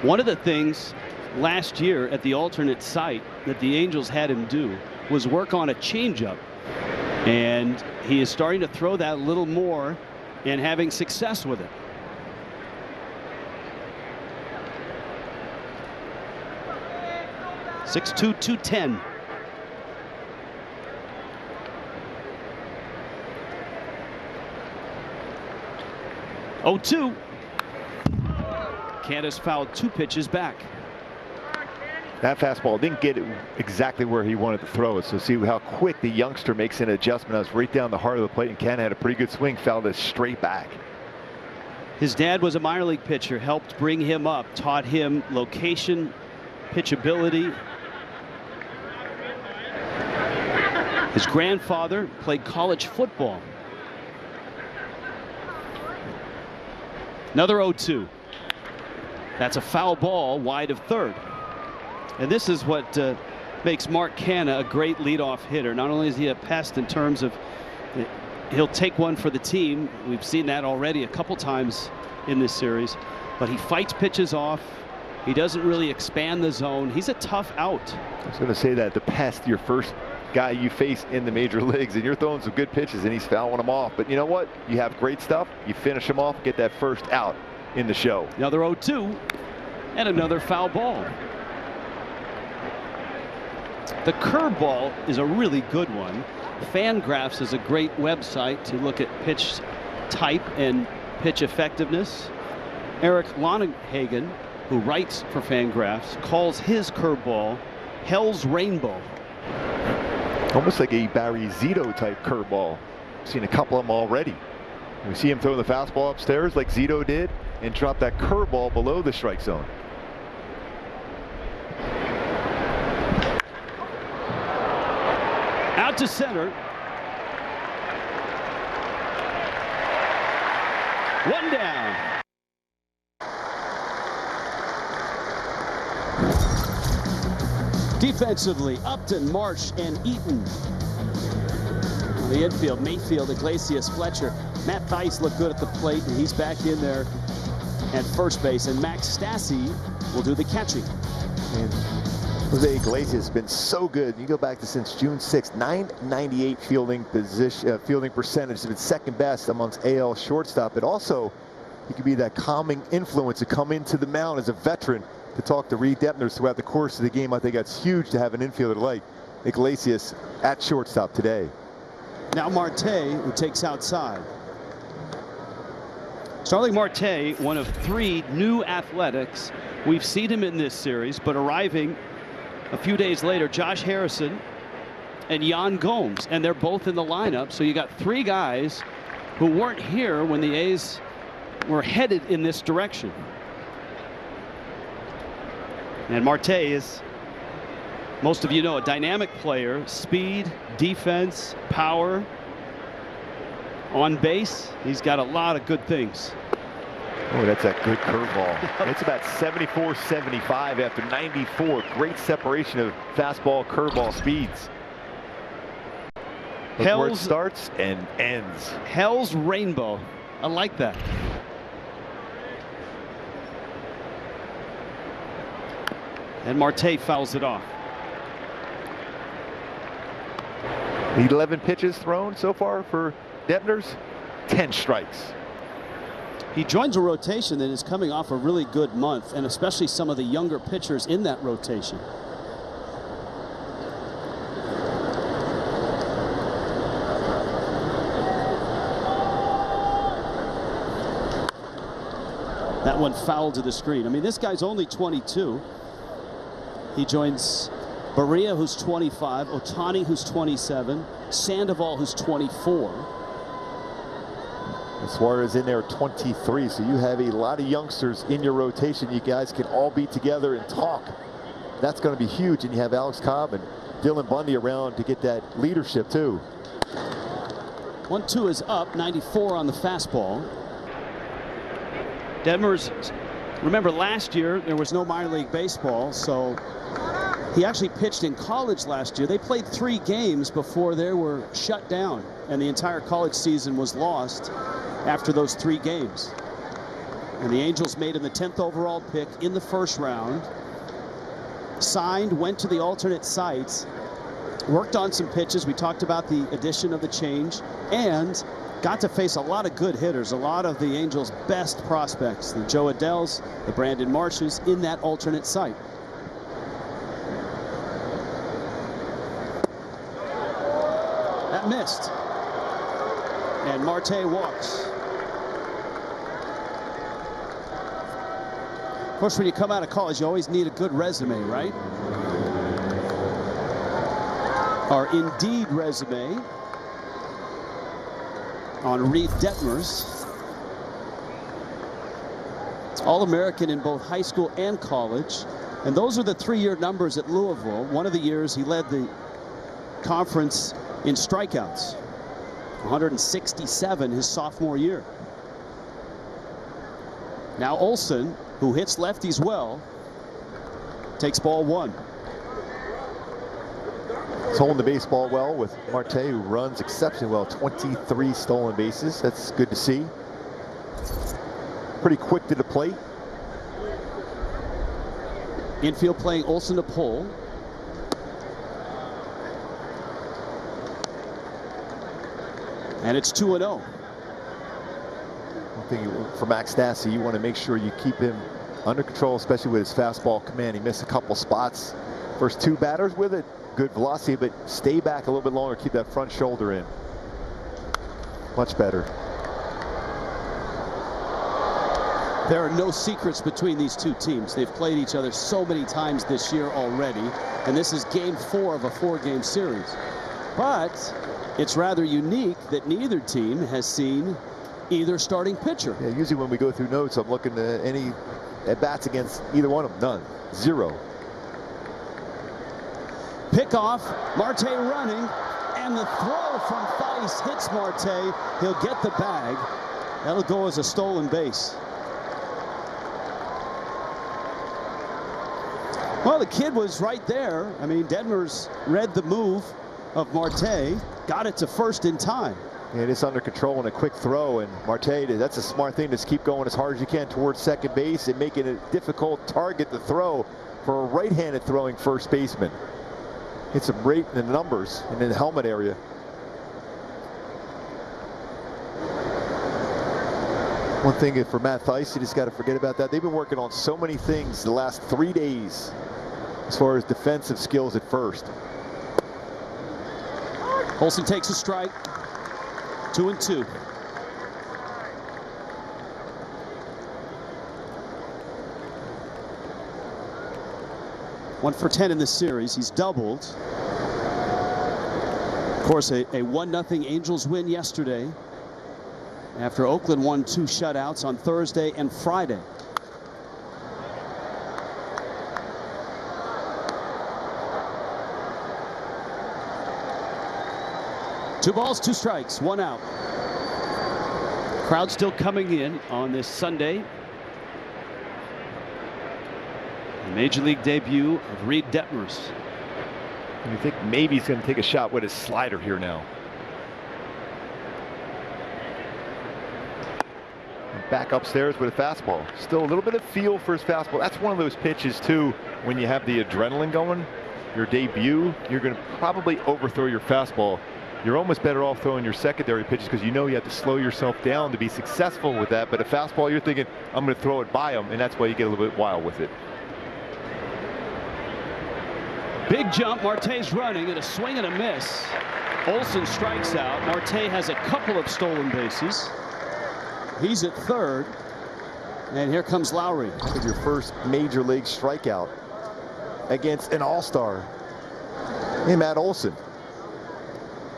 C: One of the things last year at the alternate site that the Angels had him do was work on a changeup. And he is starting to throw that a little more and having success with it. .6'2", 210. .02. Candace fouled 2 pitches back.
B: That fastball didn't get it exactly where he wanted to throw it. So see how quick the youngster makes an adjustment. I was right down the heart of the plate, and Ken had a pretty good swing, fouled it straight back.
C: His dad was a minor league pitcher, helped bring him up, taught him location, pitchability. His grandfather played college football. Another 0-2. That's a foul ball wide of third. And this is what makes Mark Canha a great leadoff hitter. Not only is he a pest in terms of he'll take one for the team. We've seen that already a couple times in this series. But he fights pitches off. He doesn't really expand the zone. He's a tough out.
B: I was going to say that the pest, your first guy you face in the major leagues, and you're throwing some good pitches and he's fouling them off. But you know what? You have great stuff. You finish them off, get that first out in the show.
C: Another 0-2 and another foul ball. The curveball is a really good one. Fangraphs is a great website to look at pitch type and pitch effectiveness. Eric Lonenhagen, who writes for Fangraphs, calls his curveball Hell's Rainbow.
B: Almost like a Barry Zito type curveball. Seen a couple of them already. We see him throw the fastball upstairs like Zito did and drop that curveball below the strike zone.
C: Out to center. One down. Defensively, Upton, Marsh, and Eaton. the infield, Mayfield, Iglesias, Fletcher. Matt Theis looked good at the plate, and he's back in there at first base. And Max Stassi will do the catching.
F: And Jose Iglesias has been so good. You go back to since June 6th, 998 fielding percentage. Has been second best amongst AL shortstop. But also, he could be that calming influence to come into the mound as a veteran to talk to Reid Detmers throughout the course of the game. I think that's huge to have an infielder like Iglesias at shortstop today.
C: Now Marte, who takes outside. Starling Marte, one of 3 new Athletics. We've seen him in this series, but arriving a few days later, Josh Harrison and Yan Gomes, and they're both in the lineup. So you got 3 guys who weren't here when the A's were headed in this direction. And Marte is, most of you know, a dynamic player. Speed, defense, power, on base. He's got a lot of good things.
F: Oh, that's a good curveball. It's about 74-75 after 94. Great separation of fastball, curveball speeds. Look where it starts and ends.
C: Hell's rainbow. I like that. And Marte fouls it off.
F: 11 pitches thrown so far for Detmers, 10 strikes.
C: He joins a rotation that is coming off a really good month, and especially some of the younger pitchers in that rotation. That one fouled to the screen. I mean, this guy's only 22. He joins Barria, who's 25, Ohtani, who's 27, Sandoval, who's 24.
F: Suarez in there at 23, so you have a lot of youngsters in your rotation. You guys can all be together and talk. That's going to be huge, and you have Alex Cobb and Dylan Bundy around to get that leadership too.
C: 1-2 is up, 94 on the fastball. Detmers, remember last year there was no minor league baseball, so he actually pitched in college last year. They played 3 games before they were shut down, and the entire college season was lost after those 3 games. And the Angels made him the 10th overall pick in the first round. Signed, went to the alternate sites, worked on some pitches. We talked about the addition of the change, and got to face a lot of good hitters, a lot of the Angels' best prospects, the Joe Adells, the Brandon Marshes, in that alternate site. That missed. And Marte walks. Of course, when you come out of college, you always need a good resume, right? Our Indeed resume on Reid Detmers. All-American in both high school and college. And those are the 3-year numbers at Louisville. One of the years he led the conference in strikeouts. 167 his sophomore year. Now Olsen, who hits lefties well, takes ball 1.
F: He's holding the baseball well with Marte, who runs exceptionally well. 23 stolen bases. That's good to see. Pretty quick to the plate.
C: Infield playing Olsen to pull. And it's 2-0.
F: I think for Max Stassi, you want to make sure you keep him under control, especially with his fastball command. He missed a couple spots. First 2 batters with it, good velocity, but stay back a little bit longer, keep that front shoulder in. Much better.
C: There are no secrets between these 2 teams. They've played each other so many times this year already, and this is game 4 of a 4-game series. But it's rather unique that neither team has seen either starting pitcher.
F: Yeah, usually when we go through notes, I'm looking at any at-bats against either one of them. None. 0.
C: Pickoff, Marte running, and the throw from Theis hits Marte. He'll get the bag. That'll go as a stolen base. Well, the kid was right there. I mean, Detmers read the move,
G: of Marte. Got it to first in time.
F: And it's under control and a quick throw, and Marte, that's a smart thing, to keep going as hard as you can towards second base and making it a difficult target to throw for a right-handed throwing first baseman. Hits him right in the numbers and in the helmet area. One thing for Matt Theis, you just got to forget about that. They've been working on so many things the last 3 days as far as defensive skills at first.
G: Olsen takes a strike. 2-2. One for 10 in this series. He's doubled. Of course, a 1-0 Angels win yesterday after Oakland won 2 shutouts on Thursday and Friday. Two balls, 2 strikes, 1 out. Crowd still coming in on this Sunday. The Major League debut of Reid Detmers.
F: And you think maybe he's going to take a shot with his slider here now. And back upstairs with a fastball. Still a little bit of feel for his fastball. That's one of those pitches too, when you have the adrenaline going, your debut, you're going to probably overthrow your fastball. You're almost better off throwing your secondary pitches because you know you have to slow yourself down to be successful with that. But a fastball, you're thinking, I'm going to throw it by him, and that's why you get a little bit wild with it.
G: Big jump. Marte's running, and a swing and a miss. Olsen strikes out. Marte has a couple of stolen bases. He's at third. And here comes Lowry.
F: With your first major league strikeout against an all-star. Hey, Matt Olsen.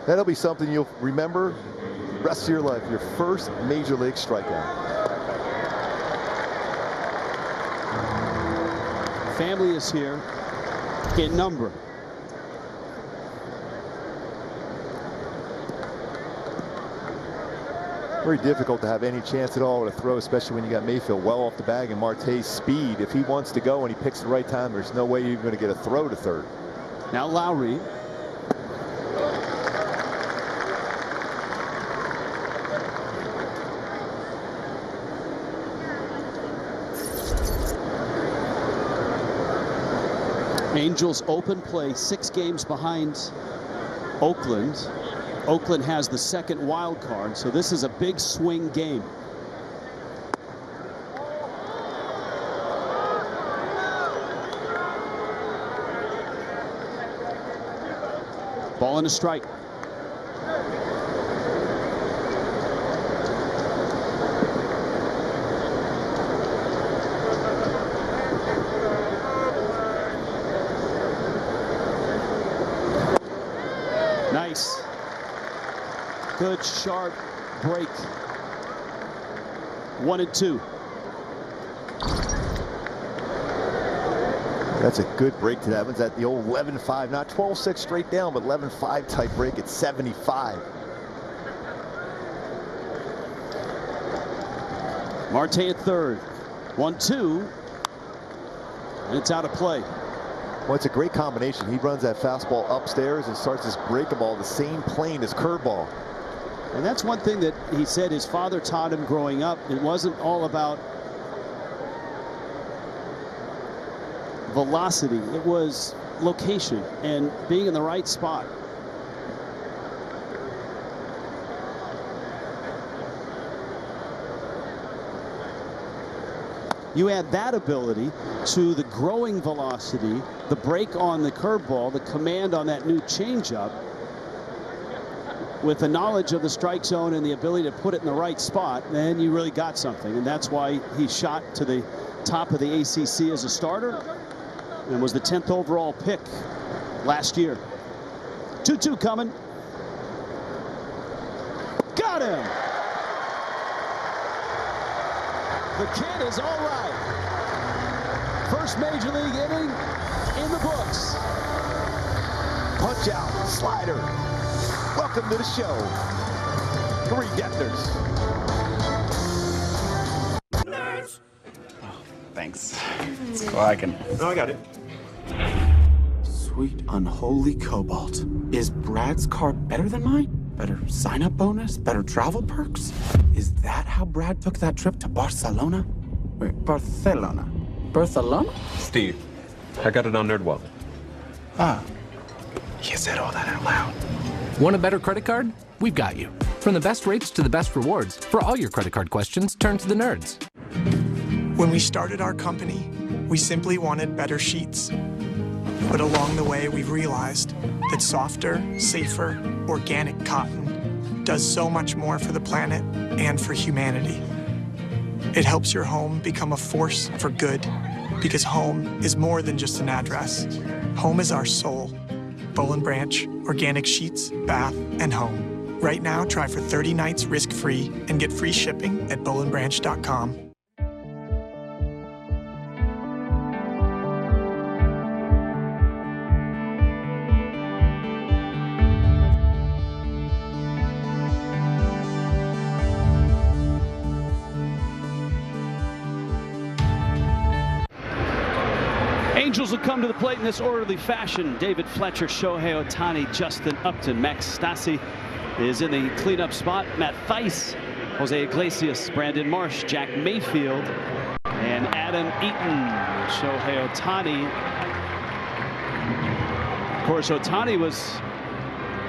F: That'll be something you'll remember the rest of your life. Your first major league strikeout.
G: Family is here in number.
F: Very difficult to have any chance at all to throw, especially when you got Mayfield well off the bag, and Marte's speed. If he wants to go and he picks the right time, there's no way you're going to get a throw to third.
G: Now Lowry. Angels open play 6 games behind Oakland. Oakland has the second wild card, so this is a big swing game. Ball and a strike. Nice. Good sharp break. 1-2.
F: That's a good break to that. One's at the old 11-5, not 12-6 straight down, but 11-5 type break at 75.
G: Marte at third. 1-2. And it's out of play.
F: Well, it's a great combination. He runs that fastball upstairs and starts this breaking ball the same plane as curveball.
G: And that's one thing that he said his father taught him growing up. It wasn't all about velocity. It was location and being in the right spot. You add that ability to the growing velocity, the break on the curveball, the command on that new changeup, with the knowledge of the strike zone and the ability to put it in the right spot, then you really got something. And that's why he shot to the top of the ACC as a starter and was the 10th overall pick last year. 2-2 coming. Got him. The kid is all right. First major league inning in the books.
F: Punch out, slider. Welcome to the show, Reid Detmers.
W: Oh, thanks. Well, I can.
U: No, I got it.
P: Sweet unholy cobalt. Is Brad's card better than mine? Better sign-up bonus? Better travel perks? Is that how Brad took that trip to Barcelona? Wait, Barcelona? Barcelona?
X: Steve, I got it on NerdWallet.
P: Ah. You said all that out loud.
Q: Want a better credit card? We've got you. From the best rates to the best rewards, for all your credit card questions, turn to the nerds.
R: When we started our company, we simply wanted better sheets. But along the way, we've realized that softer, safer, organic cotton does so much more for the planet and for humanity. It helps your home become a force for good, because home is more than just an address. Home is our soul. Boll & Branch, organic sheets, bath, and home. Right now, try for 30 nights risk-free and get free shipping at bollandbranch.com.
G: Angels will come to the plate in this orderly fashion. David Fletcher, Shohei Ohtani, Justin Upton, Max Stassi is in the cleanup spot. Matt Thaiss, Jose Iglesias, Brandon Marsh, Jack Mayfield, and Adam Eaton. Shohei Ohtani. Of course, Ohtani was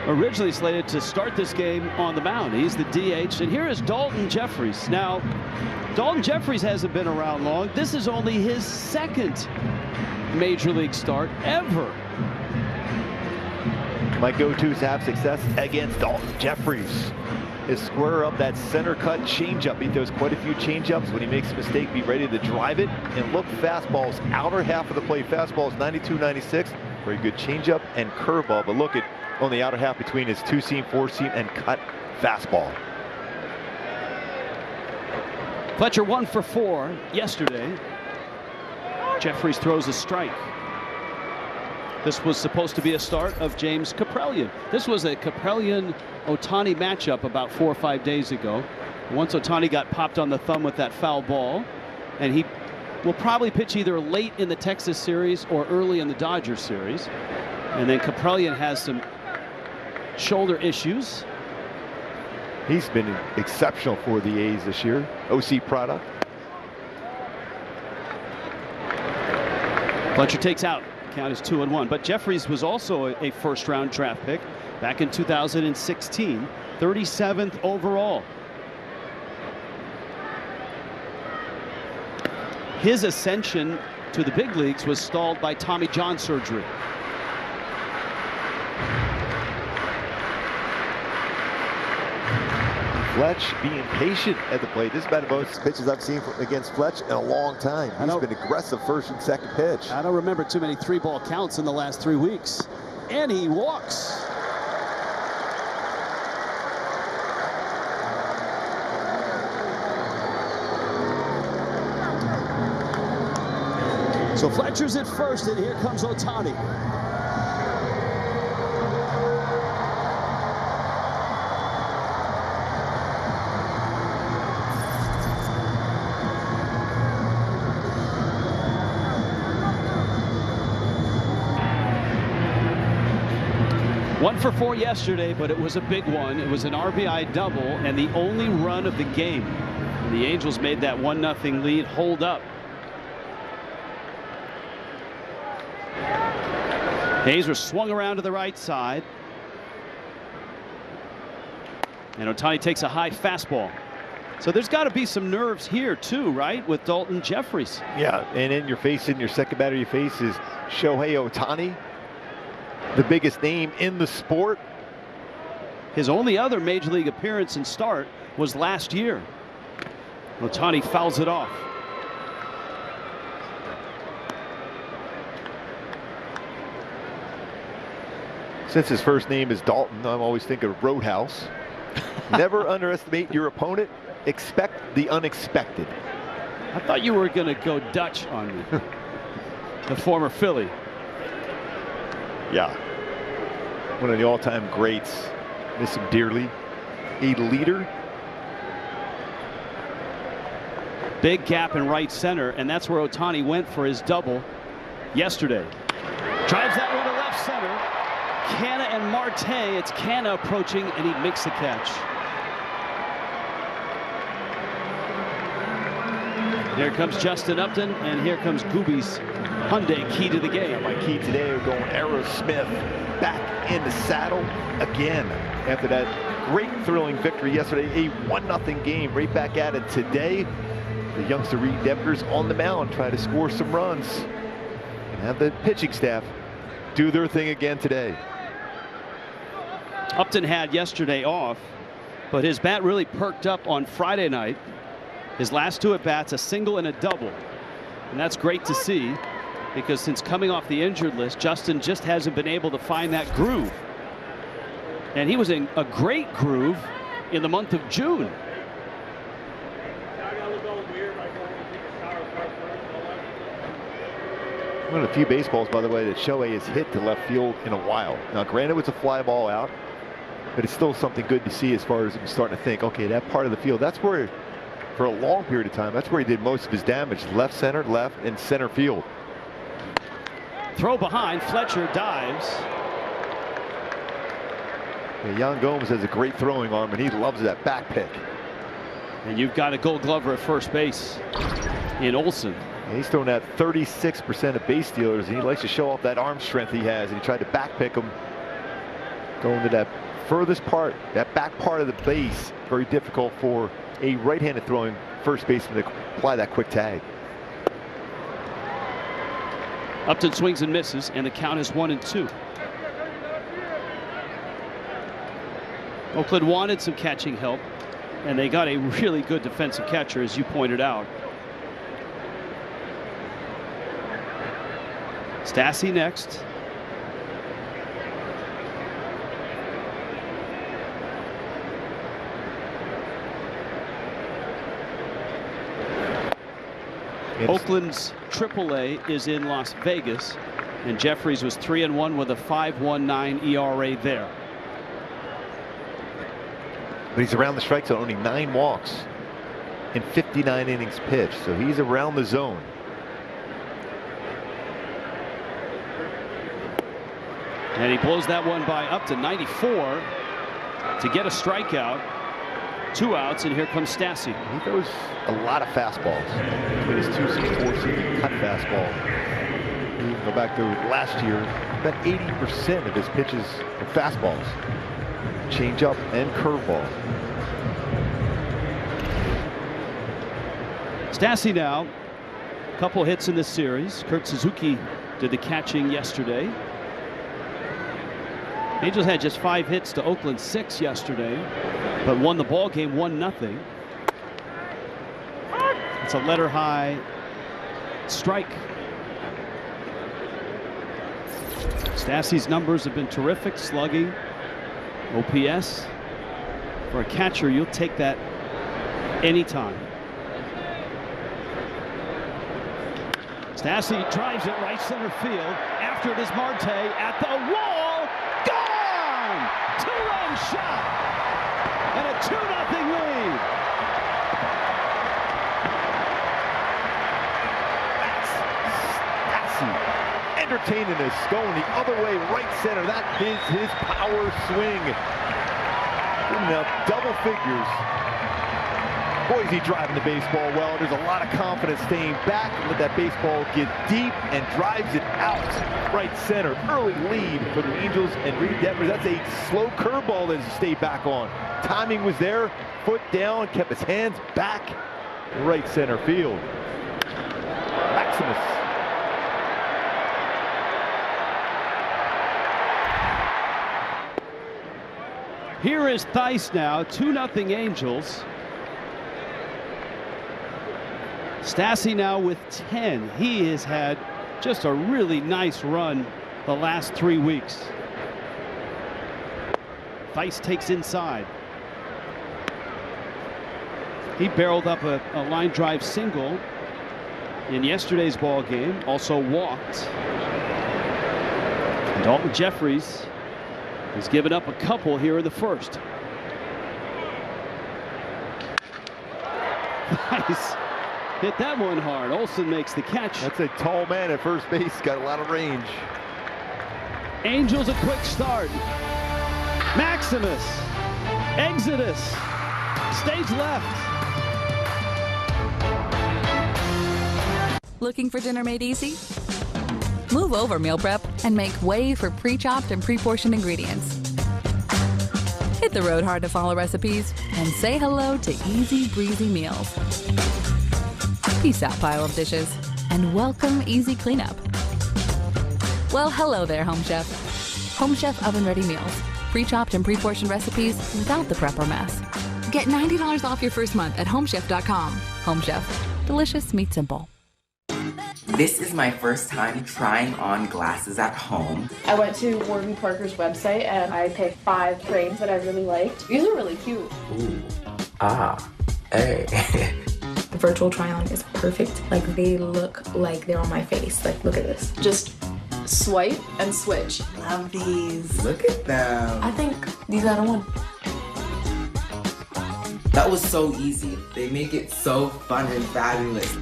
G: originally slated to start this game on the mound. He's the DH, and here is Daulton Jeffries. Now, Daulton Jeffries hasn't been around long. This is only his second Major League start ever.
F: My go-to is to have success against Daulton Jeffries is square up that center cut changeup. He throws quite a few changeups. When he makes a mistake, be ready to drive it and look fastballs outer half of the plate. Fastballs 92, 96. Very good changeup and curveball, but look at on the outer half between his two-seam, four-seam, and cut fastball.
G: Fletcher 1 for 4 yesterday. Jeffries throws a strike. This was supposed to be a start of James Kaprielian. This was a Kaprielian-Ohtani matchup about 4 or 5 days ago. Once Ohtani got popped on the thumb with that foul ball, and he will probably pitch either late in the Texas series or early in the Dodgers series. And then Kaprielian has some shoulder issues.
F: He's been exceptional for the A's this year. OC product.
G: Fletcher takes out. Count is 2-1. But Jeffries was also a first-round draft pick back in 2016, 37th overall. His ascension to the big leagues was stalled by Tommy John surgery.
F: Fletch being patient at the plate. This is about the most pitches I've seen against Fletch in a long time. He's been aggressive first and second pitch.
G: I don't remember too many 3-ball counts in the last 3 weeks. And he walks. So Fletcher's at first, and here comes Ohtani. One for 4 yesterday, but it was a big one. It was an RBI double and the only run of the game. And the Angels made that 1-0 lead hold up. A's were swung around to the right side. And Ohtani takes a high fastball. So there's got to be some nerves here too, right, with Daulton Jeffries.
F: Yeah, and in your face, in your second batter, your face is Shohei Ohtani, the biggest name in the sport.
G: His only other major league appearance and start was last year. Ohtani fouls it off.
F: Since his first name is Daulton, I'm always thinking of Roadhouse. Never underestimate your opponent. Expect the unexpected.
G: I thought you were going to go Dutch on me. The former Philly.
F: Yeah. One of the all-time greats. Miss him dearly. A leader.
G: Big gap in right center, and that's where Ohtani went for his double yesterday. Drives that one to left left center. Canna and Marte. It's Canna approaching, and he makes the catch. Here comes Justin Upton, and here comes Gooby's Hyundai key to the game.
F: My key today are going Aerosmith back in the saddle again after that great thrilling victory yesterday. A 1-0 game, right back at it today. The youngster Reid Detmers on the mound trying to score some runs and have the pitching staff do their thing again today.
G: Upton had yesterday off, but his bat really perked up on Friday night. His last 2 at-bats, a single and a double. And that's great to see, because since coming off the injured list, Justin just hasn't been able to find that groove. And he was in a great groove in the month of June.
F: One of the few baseballs, by the way, that Shohei has hit to left field in a while. Now, granted, it was a fly ball out, but it's still something good to see as far as him starting to think, okay, that part of the field, that's where, for a long period of time, that's where he did most of his damage. Left center, left, and center field.
G: Throw behind, Fletcher dives.
F: Yeah, Yan Gomes has a great throwing arm, and he loves that back pick.
G: And you've got a Gold Glover at first base in Olsen.
F: Yeah, he's thrown at 36% of base stealers, and he likes to show off that arm strength he has, and he tried to back pick him. Going to that furthest part, that back part of the base, very difficult for a right-handed throwing first baseman to apply that quick tag.
G: Upton swings and misses, and the count is 1-2. Oakland wanted some catching help, and they got a really good defensive catcher, as you pointed out. Stassi next. Oakland's AAA is in Las Vegas, and Jeffries was 3-1 with a 5.19 ERA there.
F: But he's around the strike zone, only 9 walks in 59 innings pitched, so he's around the zone.
G: And he blows that one by up to 94 to get a strikeout. 2 outs, and here comes Stassi.
F: He throws a lot of fastballs. Between his 2-seam, 4-seam cut fastball. You can go back to last year, about 80% of his pitches are fastballs. Changeup and curveball.
G: Stassi now, a couple hits in this series. Kurt Suzuki did the catching yesterday. Angels had just 5 hits to Oakland 6 yesterday, but won the ball game 1-0. It's a letter high strike. Stassi's numbers have been terrific. Slugging, OPS. For a catcher, you'll take that anytime. Stassi drives it right center field. After it is Marte at the wall. Gone! 2-run shot. And a 2-0 lead.
F: Stassi entertaining this, going the other way, right center. That is his power swing. Now double figures. Boy, is he driving the baseball well. There's a lot of confidence staying back. Let that baseball get deep and drives it out. Right center. Early lead for the Angels and Reid Detmers. That's a slow curveball that he stayed back on. Timing was there. Foot down. Kept his hands back. Right center field. Maximus.
G: Here is Theis now. 2-0 Angels. Stassi now with 10. He has had just a really nice run the last 3 weeks. Theis takes inside. He barreled up a line drive single in yesterday's ball game. Also walked. Daulton Jeffries has given up a couple here in the first. Theis hit that one hard. Olsen makes the catch.
F: That's a tall man at first base. Got a lot of range.
G: Angels a quick start. Maximus. Exodus. Stage left.
M: Looking for dinner made easy? Move over meal prep and make way for pre-chopped and pre-portioned ingredients. Hit the road hard to follow recipes and say hello to easy breezy meals. Peace out, pile of dishes, and welcome easy cleanup. Well, hello there, Home Chef. Home Chef oven-ready meals, pre-chopped and pre-portioned recipes without the prep or mess. Get $90 off your first month at homechef.com. Home Chef, delicious meat simple.
N: This is my first time trying on glasses at home.
O: I went to Warby Parker's website and I picked 5 frames that I really liked. These are really cute.
N: Ooh. Ah. Hey.
O: The virtual try-on is perfect. Like, they look like they're on my face. Like, look at this. Just swipe and switch.
N: Love these. Look at them.
O: I think these out of one.
N: That was so easy. They make it so fun and fabulous.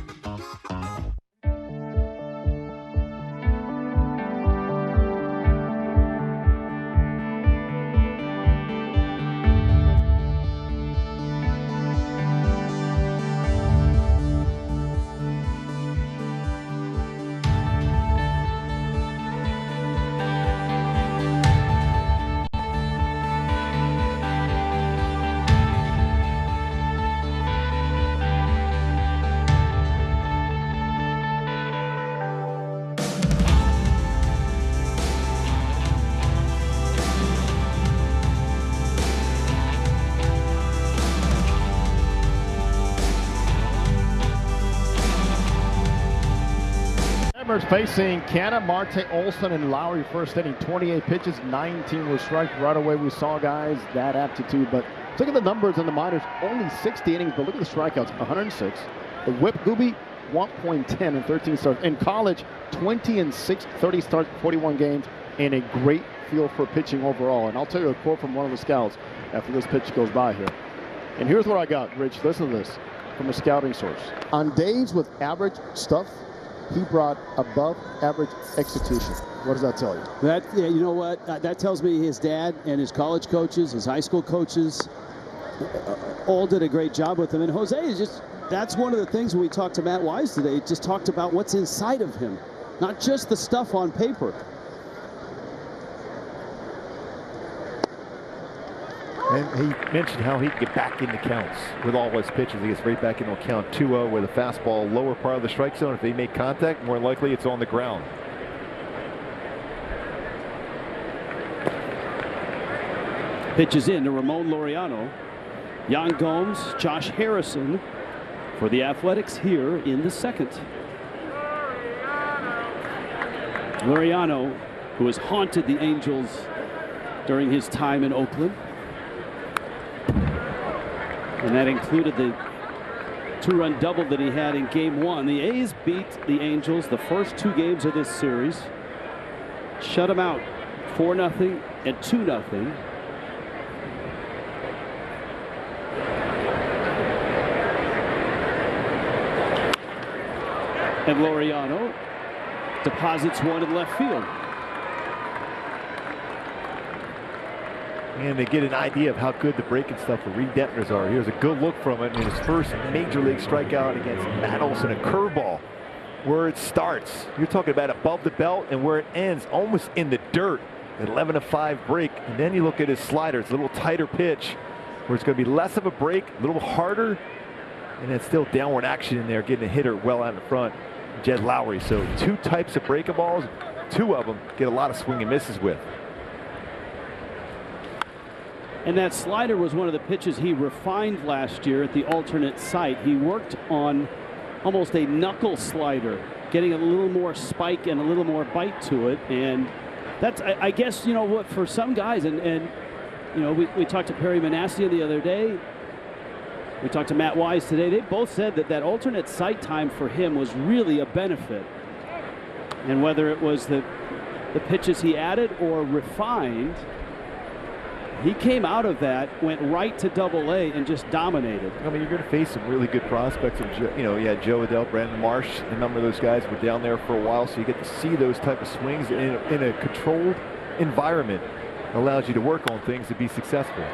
S: Facing Canna, Marte, Olson, and Lowry first inning. 28 pitches, 19 were striked. Right away we saw guys that aptitude, but look at the numbers in the minors. Only 60 innings, but look at the strikeouts, 106. The whip, Gooby, 1.10 in 13 starts. In college, 20 and 6, 30 starts, 41 games, and a great feel for pitching overall. And I'll tell you a quote from one of the scouts after this pitch goes by here. And here's what I got, Rich. Listen to this from a scouting source. On days with average stuff, he brought above average execution. What does that tell you?
G: Yeah, you know what? That tells me his dad and his college coaches, his high school coaches, all did a great job with him. And Jose is just, that's one of the things when we talked to Matt Wise today, just talked about what's inside of him, not just the stuff on paper.
Y: And he mentioned how he can get back into counts with all his pitches. He gets right back into a count 2-0 with a fastball lower part of the strike zone. If they make contact, more likely it's on the ground.
G: Pitches in to Ramon Laureano. Yan Gomes, Josh Harrison for the Athletics here in the second. Laureano, who has haunted the Angels during his time in Oakland. And that included the 2-run double that he had in Game 1. The A's beat the Angels the first 2 games of this series. Shut them out 4-0 and 2-0. And Laureano deposits one in left field.
Y: And they get an idea of how good the breaking stuff for Reid Detmers are. Here's a good look from it in his first major league strikeout against Matt Olson. A curveball where it starts. You're talking about above the belt and where it ends, almost in the dirt. 11-5 break. And then you look at his slider. It's a little tighter pitch where it's going to be less of a break, a little harder, and then still downward action in there, getting a hitter well out in front. Jed Lowry. So 2 types of breaking balls. 2 of them get a lot of swing and misses with.
G: And that slider was one of the pitches he refined last year at the alternate site. He worked on almost a knuckle slider, getting a little more spike and a little more bite to it. And that's, I guess, you know what, for some guys, and you know, we talked to Perry Manasseh the other day. We talked to Matt Wise today. They both said that alternate site time for him was really a benefit. And whether it was the pitches he added or refined, he came out of that, went right to Double-A, and just dominated.
Y: I mean, you're going to face some really good prospects. You know, you had Joe Adell, Brandon Marsh, a number of those guys were down there for a while, so you get to see those type of swings in a controlled environment allows you to work on things to be successful.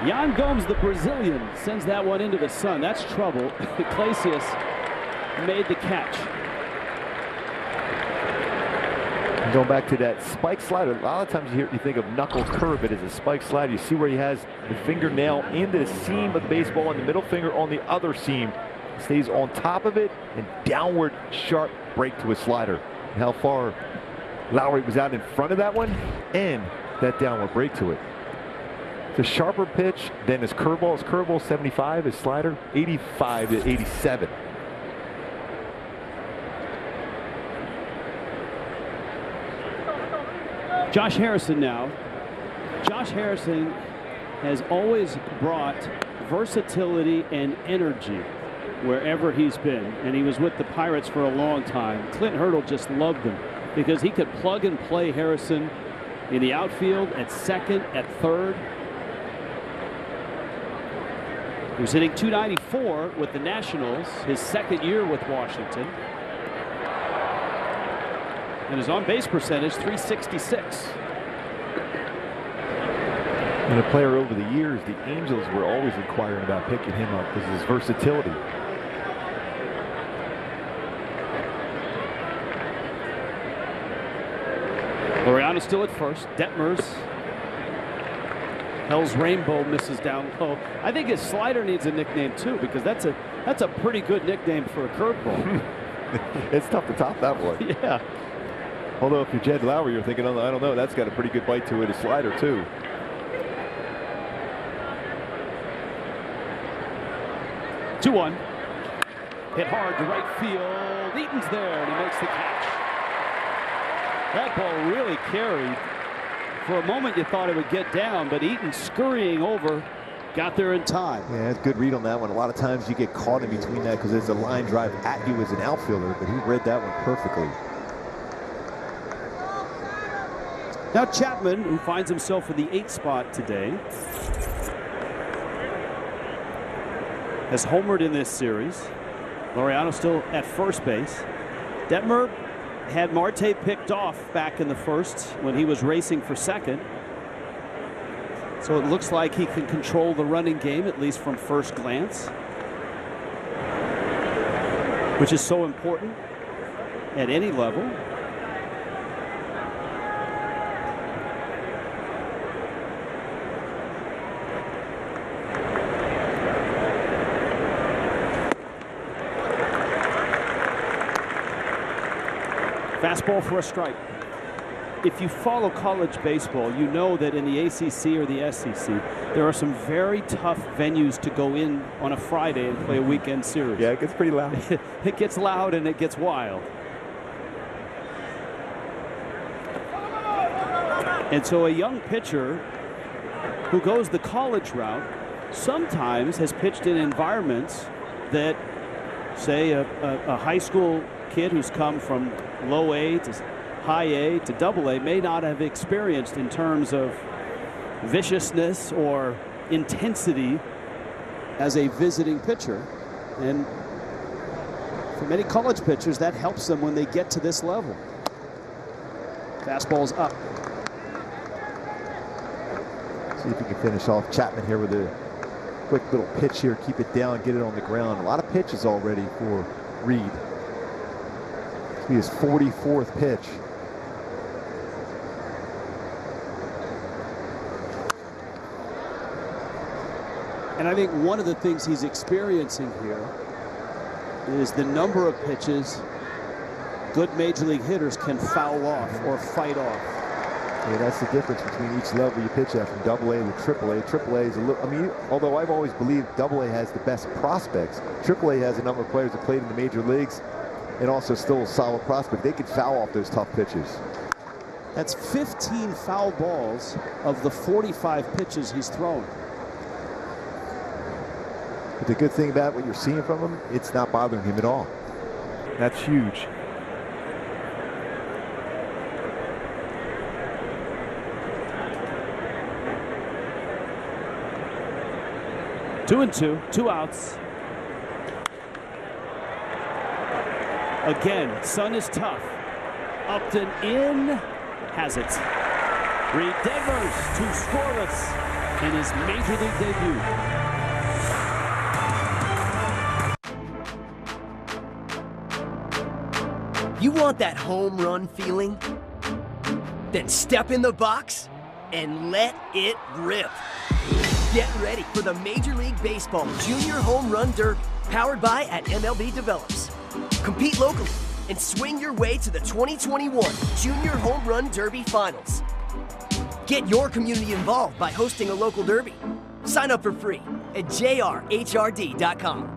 G: Yan Gomes, the Brazilian, sends that one into the sun. That's trouble. Iglesias made the catch.
Y: Going back to that spike slider, a lot of times you think of knuckle curve, it is a spike slider. You see where he has the fingernail into the seam of the baseball and the middle finger on the other seam. Stays on top of it and downward sharp break to his slider. And how far Lowry was out in front of that one and that downward break to it. It's a sharper pitch than his curveball. His curveball 75, his slider 85 to 87.
G: Josh Harrison now. Josh Harrison has always brought versatility and energy wherever he's been, and he was with the Pirates for a long time. Clint Hurdle just loved him because he could plug and play Harrison in the outfield, at second, at third. He was hitting .294 with the Nationals, his second year with Washington. And his on-base percentage, .366.
Y: And a player over the years, the Angels were always inquiring about picking him up because of his versatility.
G: Laureano still at first. Detmers. Hell's Rainbow misses down low. I think his slider needs a nickname too, because that's a pretty good nickname for a curveball.
Y: It's tough to top that one.
G: Yeah.
Y: Although if you're Jed Lowry, you're thinking, oh, I don't know, that's got a pretty good bite to it, a slider too.
G: Two-one. Hit hard to right field. Eaton's there, and he makes the catch. That ball really carried. For a moment, you thought it would get down, but Eaton scurrying over, got there in time.
F: Yeah, it's a good read on that one. A lot of times you get caught in between that because there's a line drive at you as an outfielder, but he read that one perfectly.
G: Now Chapman, who finds himself in the 8th spot today, has homered in this series. Laureano still at first base. Detmer had Marte picked off back in the first when he was racing for second. So it looks like he can control the running game, at least from first glance, which is so important at any level. Fastball for a strike. If you follow college baseball, you know that in the ACC or the SEC, there are some very tough venues to go in on a Friday and play a weekend series.
Y: Yeah, it gets pretty loud.
G: It gets loud and it gets wild. And so a young pitcher who goes the college route sometimes has pitched in environments that, say, a high school kid who's come from low A to high A to double A may not have experienced in terms of viciousness or intensity as a visiting pitcher. And for many college pitchers, that helps them when they get to this level. Fastball's up.
F: See if we can finish off Chapman here with a quick little pitch here. Keep it down, get it on the ground. A lot of pitches already for Reid. This will be his 44th pitch.
G: And I think one of the things he's experiencing here is the number of pitches good major league hitters can foul off or fight off.
F: Yeah, that's the difference between each level you pitch at, from AA to AAA. AAA is a little, I mean, although I've always believed AA has the best prospects, AAA has a number of players that played in the major leagues and also still a solid prospect. They could foul off those tough pitches.
G: That's 15 foul balls of the 45 pitches he's thrown.
F: But the good thing about what you're seeing from him, it's not bothering him at all.
Y: That's huge.
G: Two and two, 2 outs. Again, Sun is tough. Upton in, has it. Reid Detmers, 2 scoreless in his Major League debut.
I: You want that home run feeling? Then step in the box and let it rip. Get ready for the Major League Baseball Junior Home Run Derby, powered by at MLB Develops. Compete locally and swing your way to the 2021 Junior Home Run Derby Finals. Get your community involved by hosting a local derby. Sign up for free at jrhrd.com.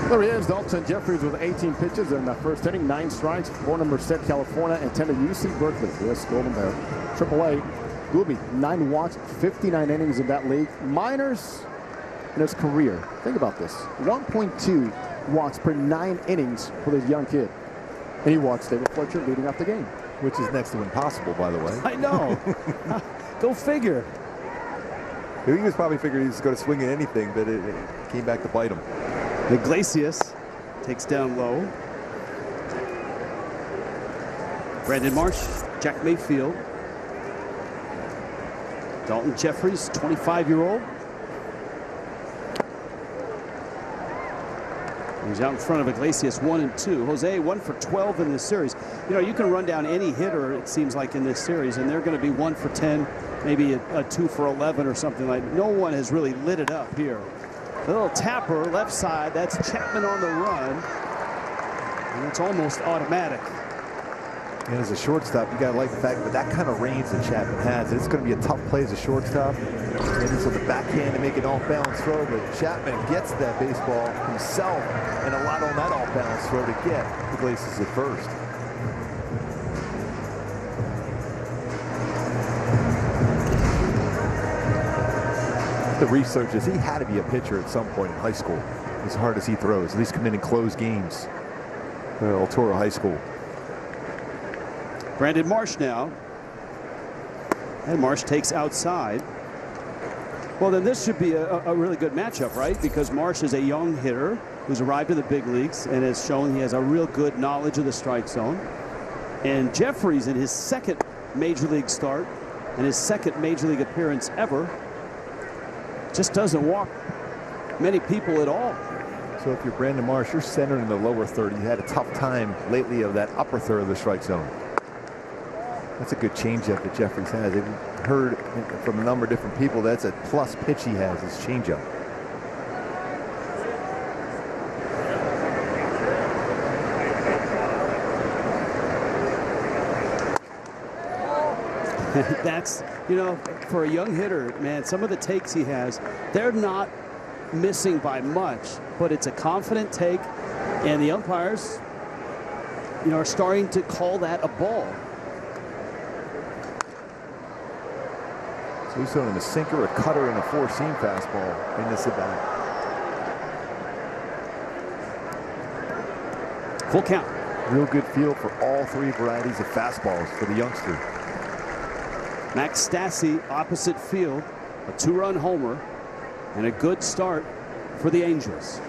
S: There he is, Daulton Jeffries with 18 pitches in the first inning, 9 strikes, 4 numbers set California, and 10 to UC Berkeley. Yes, Golden Bear. AAA, Gooby, 9 walks, 59 innings in that league. Minors in his career. Think about this. 1.2 walks per 9 innings for this young kid. And he walks David Fletcher leading off the game.
B: Which is next to impossible, by the way.
G: I know. Go figure.
B: He was probably figuring he was going to swing at anything, but it came back to bite him.
G: Iglesias takes down low. Brandon Marsh, Jack Mayfield. Daulton Jeffries, 25-year-old. He's out in front of Iglesias, 1-2. Jose, 1 for 12 in this series. You know, you can run down any hitter, it seems like, in this series, and they're going to be 1 for 10, maybe a 2 for 11 or something like that. No one has really lit it up here. A little tapper, left side. That's Chapman on the run. And it's almost automatic.
B: And as a shortstop, you got to like the fact that that kind of range that Chapman has. It's going to be a tough play as a shortstop. And he's on the backhand to make an off-balance throw, but Chapman gets that baseball himself, and a lot on that off-balance throw to get Iglesias at first. The research is he had to be a pitcher at some point in high school, as hard as he throws. At least come in and close games at El Toro High School.
G: Brandon Marsh now. And Marsh takes outside. Well, then this should be a really good matchup, right? Because Marsh is a young hitter who's arrived in the big leagues and has shown he has a real good knowledge of the strike zone. And Jeffries, in his second major league start and his second major league appearance ever, just doesn't walk many people at all.
B: So if you're Brandon Marsh, you're centered in the lower third. You had a tough time lately of that upper third of the strike zone. That's a good changeup that Jeffries has. I've heard from a number of different people that's a plus pitch he has, his changeup.
G: That's, you know, for a young hitter, man, some of the takes he has, they're not missing by much, but it's a confident take, and the umpires, you know, are starting to call that a ball.
B: So he's throwing a sinker, a cutter, and a four-seam fastball in this at-bat.
G: Full count.
B: Real good feel for all 3 varieties of fastballs for the youngster.
G: Max Stassi, opposite field, a 2-run homer, and a good start for the Angels.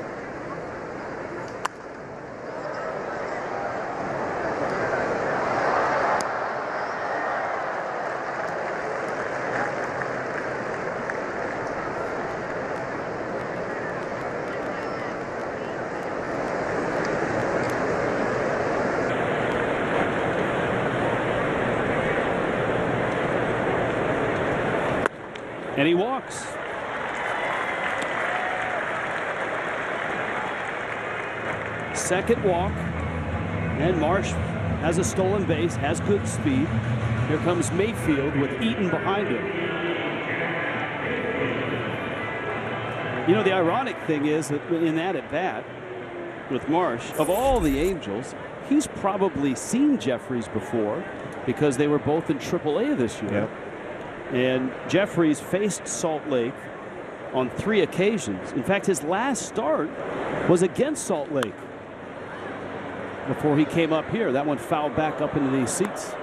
G: And he walks. Second walk. And Marsh has a stolen base, has good speed. Here comes Mayfield with Eaton behind him. You know, the ironic thing is that in that at-bat with Marsh, of all the Angels, he's probably seen Jeffries before because they were both in AAA this year.
Y: Yep.
G: And Jeffries faced Salt Lake on 3 occasions. In fact, his last start was against Salt Lake before he came up here. That one fouled back up into these seats.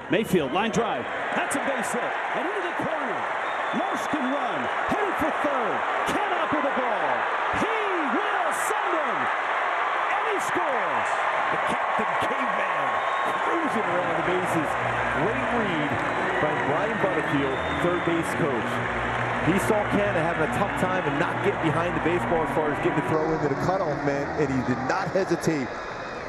G: Mayfield, line drive. That's a base hit. And into the corner. Marsh can run. Heading for third. Cannot with the ball. He will send him. And he scores.
Y: The Captain Caveman cruising around the bases. Great read by Brian Butterfield, third base coach. He saw Canada having a tough time and not getting behind the baseball as far as getting the throw into the cutoff man, and he did not hesitate.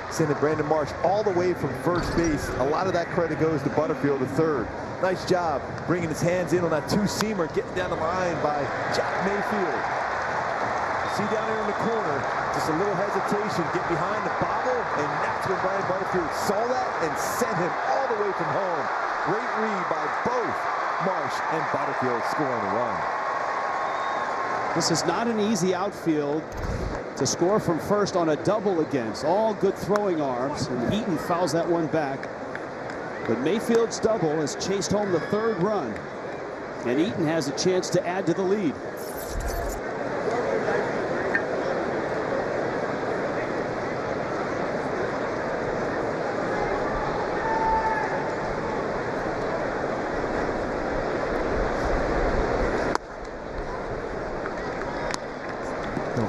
Y: Sending Brandon Marsh all the way from first base. A lot of that credit goes to Butterfield, the third. Nice job bringing his hands in on that two-seamer, getting down the line by Jack Mayfield. See down there in the corner, just a little hesitation, get behind the bobble, and that's when Brian Butterfield saw that and sent him all the way from home. Great read by both Marsh and Butterfield, scoring the run.
G: This is not an easy outfield to score from first on a double against. All good throwing arms, and Eaton fouls that one back. But Mayfield's double has chased home the third run, and Eaton has a chance to add to the lead.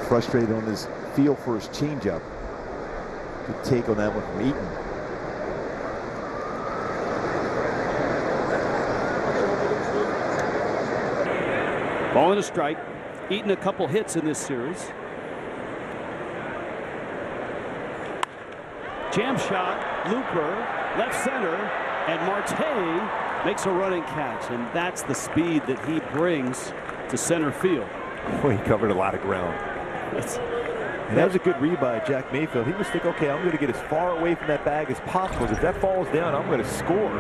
F: Frustrated on his feel for his changeup. Good take on that one from Eaton.
G: Ball and a strike. Eaton a couple hits in this series. Jam shot, looper, left center, and Marte makes a running catch, and that's the speed that he brings to center field.
Y: Boy, he covered a lot of ground. And that was a good read by Jack Mayfield. He was thinking, okay, I'm going to get as far away from that bag as possible. If that falls down, I'm going to score.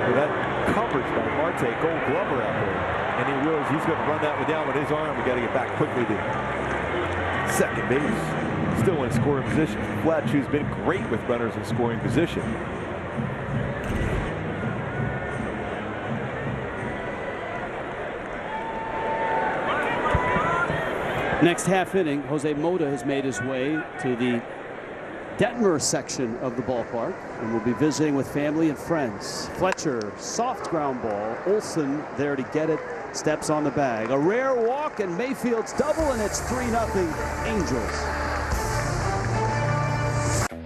Y: With that coverage by Marte, Gold Glover out there. And he realized he's going to run that one down with his arm. We got to get back quickly to second base. Still in scoring position. Flatshoe's been great with runners in scoring position.
G: Next half inning, Jose Mota has made his way to the Detmers section of the ballpark and will be visiting with family and friends. Fletcher, soft ground ball. Olsen there to get it, steps on the bag. A rare walk, and Mayfield's double, and it's 3-0 Angels.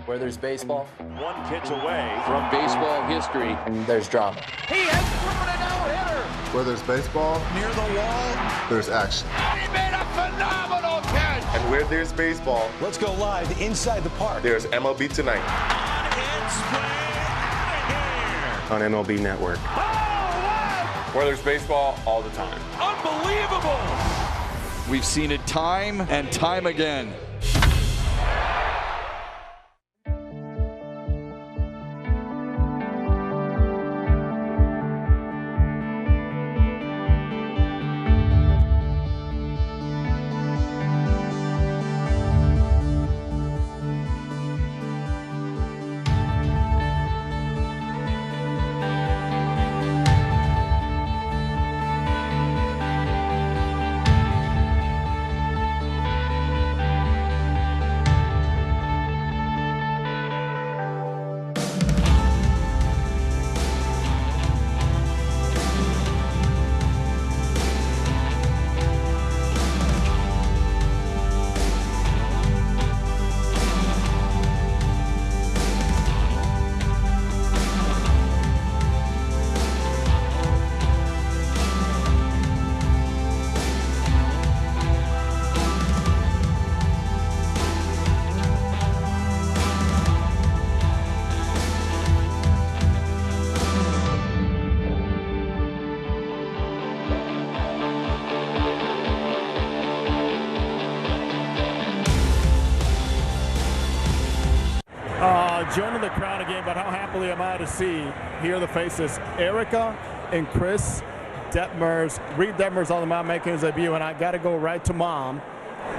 J: Where there's baseball,
Y: one pitch away
J: from baseball history, there's drama.
K: He has thrown a no-hitter.
U: Where there's baseball,
K: Near the wall,
U: there's action.
K: he made a phenomenal catch.
U: And where there's baseball,
K: Let's go live inside the park.
U: there's MLB Tonight. On MLB Network.
K: Oh, wow!
U: Where there's baseball all the time.
K: Unbelievable. We've seen it time and time again.
E: joining the crowd again, but how happily am I to hear the faces. Erica and Chris Detmers, Reid Detmers on the mound making his debut, and I got to go right to Mom.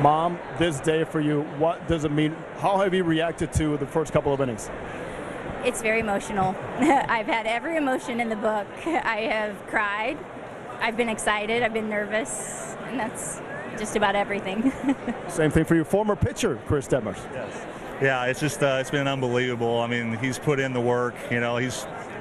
E: Mom, this day for you, what does it mean? How have you reacted to the first couple of innings?
H: It's very emotional. I've had every emotion in the book. I have cried, I've been excited, I've been nervous, and that's just about everything.
E: Same thing for you, former pitcher Chris Detmers.
L: Yes. Yeah, it's just it's been unbelievable. I mean, he's put in the work. You know,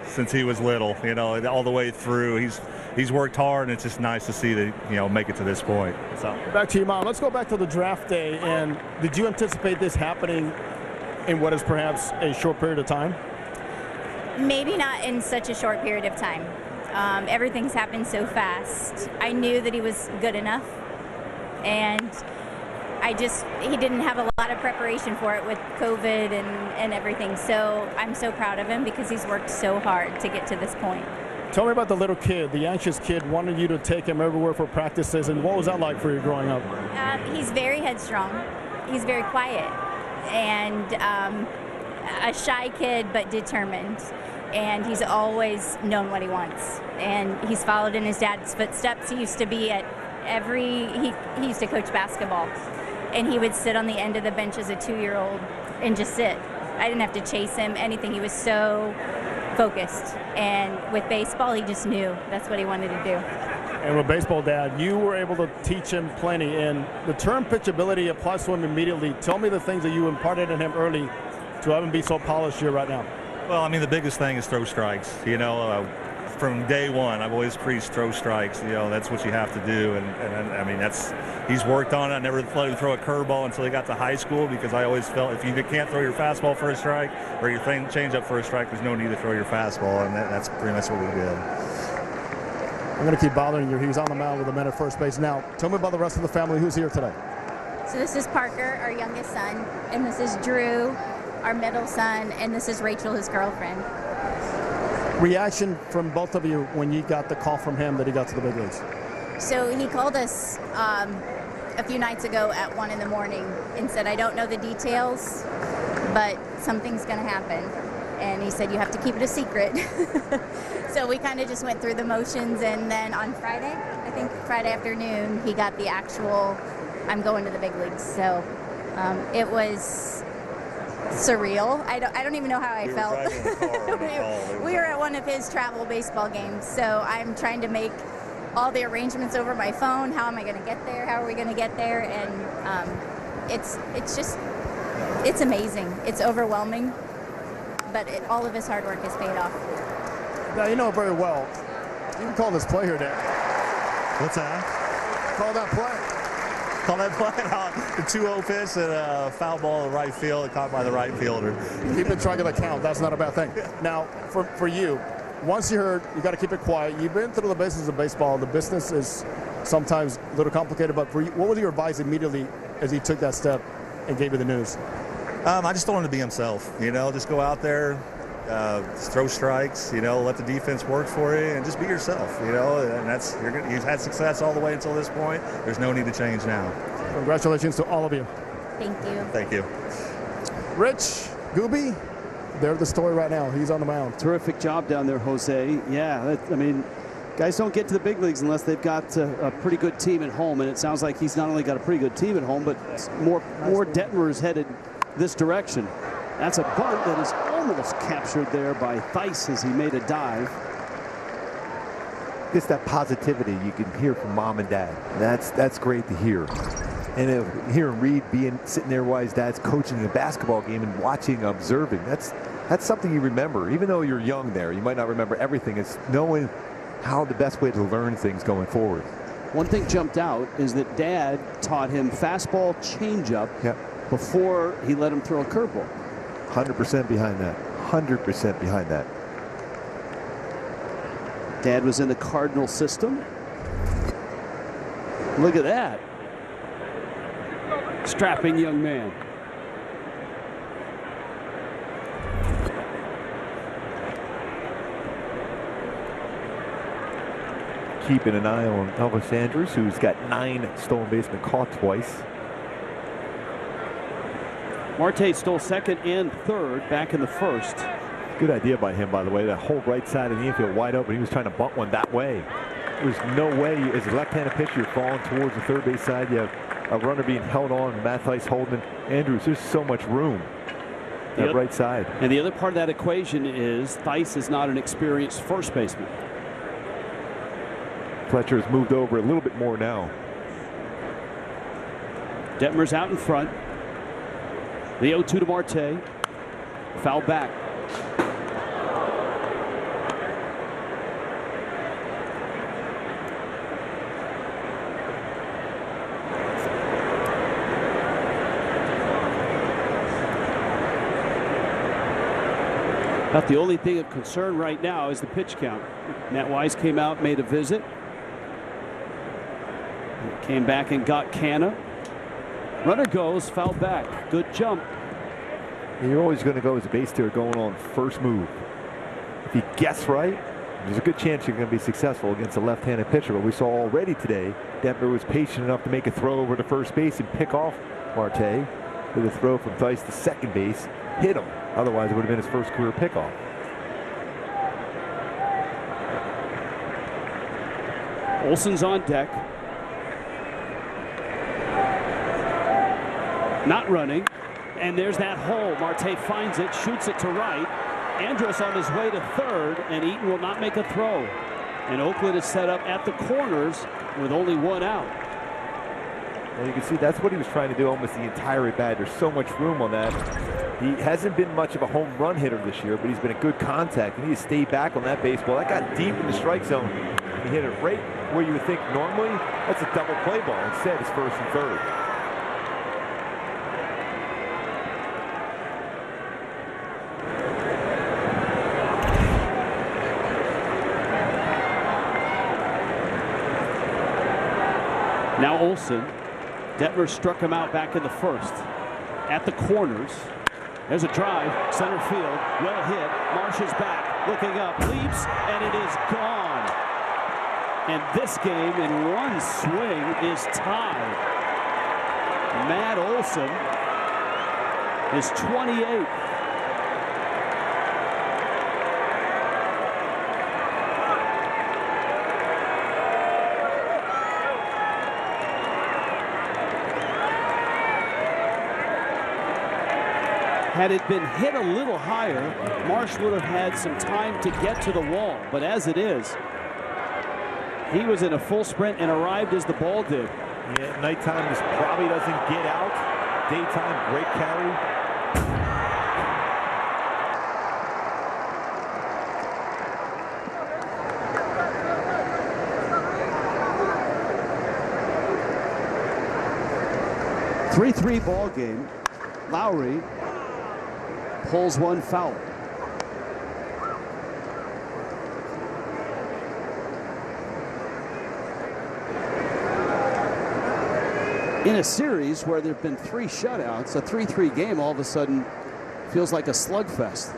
L: since he was little. You know, all the way through. He's worked hard, and it's just nice to see that make it to this point. So
E: back to you, Mom. Let's go back to the draft day. And did you anticipate this happening in what is perhaps a short period of time?
H: Maybe not in such a short period of time. Everything's happened so fast. I knew that he was good enough, and he didn't have a lot of preparation for it with COVID and everything. So I'm so proud of him because he's worked so hard to get to this point.
E: Tell me about the little kid, the anxious kid, wanted you to take him everywhere for practices, and what was that like for you growing up?
H: He's very headstrong. He's very quiet and a shy kid, but determined. And he's always known what he wants. And he's followed in his dad's footsteps. He used to be at he used to coach basketball. And he would sit on the end of the bench as a 2-year-old and just sit. I didn't have to chase him, anything. He was so focused. And with baseball, he just knew that's what he wanted to do.
E: And with baseball, Dad, you were able to teach him plenty. And the term pitchability applies to him immediately. Tell me the things that you imparted in him early to have him be so polished here right now.
L: Well, I mean, the biggest thing is throw strikes. From day one, I've always preached throw strikes. That's what you have to do. And I mean, he's worked on it. I never let him throw a curveball until he got to high school because I always felt if you can't throw your fastball for a strike or your changeup for a strike, there's no need to throw your fastball. And that's pretty much what we did.
E: I'm going to keep bothering you. He's on the mound with a man at first base. Now, tell me about the rest of the family. Who's here today?
H: So this is Parker, our youngest son, and this is Drew, our middle son, and this is Rachel, his girlfriend.
E: Reaction from both of you when you got the call from him that he got to the big leagues?
H: So he called us a few nights ago at 1 in the morning and said, I don't know the details, but something's going to happen. And he said, you have to keep it a secret. So we kind of just went through the motions, and then on Friday, I think Friday afternoon, he got the actual, I'm going to the big leagues. So it was surreal. I don't even know how I felt. We were at one of his travel baseball games, so I'm trying to make all the arrangements over my phone. How am I going to get there? How are we going to get there? And it's amazing. It's overwhelming, but all of his hard work has paid off.
E: Now, you know very well. You can call this play here, Dan.
L: What's that?
E: Call that play.
L: Call that play. The 2-0 pitch and a foul ball in right field caught by the right fielder.
E: Keep it trying to count. That's not a bad thing. Now, for you, once you heard, you got to keep it quiet. You've been through the business of baseball. The business is sometimes a little complicated, but for you, what was your advice immediately as he took that step and gave you the news?
L: I just told him to be himself. Just go out there, throw strikes. Let the defense work for you, and just be yourself. And you've had success all the way until this point. There's no need to change now.
E: Congratulations to all of you.
H: Thank you.
L: Thank you.
E: Rich, Gooby, they're the story right now. He's on the mound.
G: Terrific job down there, Jose. Yeah, I mean, guys don't get to the big leagues unless they've got a pretty good team at home, and it sounds like he's not only got a pretty good team at home, but more Detmers headed this direction. That's a bunt that is almost captured there by Theis as he made a dive.
F: It's that positivity you can hear from Mom and Dad. That's great to hear. And hearing Reid sitting there while his dad's coaching a basketball game and watching, observing, that's something you remember. Even though you're young there, you might not remember everything. It's knowing how the best way to learn things going forward.
G: One thing jumped out is that Dad taught him fastball changeup before he let him throw a curveball.
F: 100% behind that. 100% behind that.
G: Dad was in the Cardinal system. Look at that. Strapping young man.
F: Keeping an eye on Elvis Andrus, who's got 9 stolen basemen caught twice.
G: Marte stole second and third back in the first.
Y: Good idea by him, by the way. That whole right side of the infield wide open. He was trying to bunt one that way. There's no way, as a left-handed pitcher, you're falling towards the third base side. You have a runner being held on, Mathias, Holden, Andrews. There's so much room. That right side.
G: And the other part of that equation is Theis is not an experienced first baseman.
Y: Fletcher has moved over a little bit more now.
G: Detmers out in front. The 0-2 to Marte. Foul back. About the only thing of concern right now is the pitch count. Matt Wise came out, made a visit. Came back and got Canna. Runner goes, foul back. Good jump.
Y: You're always going to go as a base stealer going on first move. If you guess right, there's a good chance you're going to be successful against a left-handed pitcher. But we saw already today, Detmer was patient enough to make a throw over to first base and pick off Marte with a throw from Theis to second base. Hit him. Otherwise, it would have been his first career pickoff.
G: Olson's on deck. Not running. And there's that hole. Marte finds it, shoots it to right. Andrus on his way to third, and Eaton will not make a throw. And Oakland is set up at the corners with only one out.
Y: Well, you can see that's what he was trying to do almost the entire at bat. There's so much room on that. He hasn't been much of a home run hitter this year, but he's been a good contact. He needs to stay back on that baseball. That got deep in the strike zone. He hit it right where you would think normally that's a double play ball. Instead, it's first and third.
G: Now Olson. Detmers struck him out back in the first. At the corners. There's a drive. Center field. Well hit. Marsh is back. Looking up. Leaps. And it is gone. And this game in one swing is tied. Matt Olson is 28th. Had it been hit a little higher, Marsh would have had some time to get to the wall. But as it is, he was in a full sprint and arrived as the ball did.
Y: Yeah, nighttime this probably doesn't get out. Daytime, great carry.
G: Three ball game. Lowry pulls one foul. In a series where there have been 3 shutouts, a 3-3 game all of a sudden feels like a slugfest.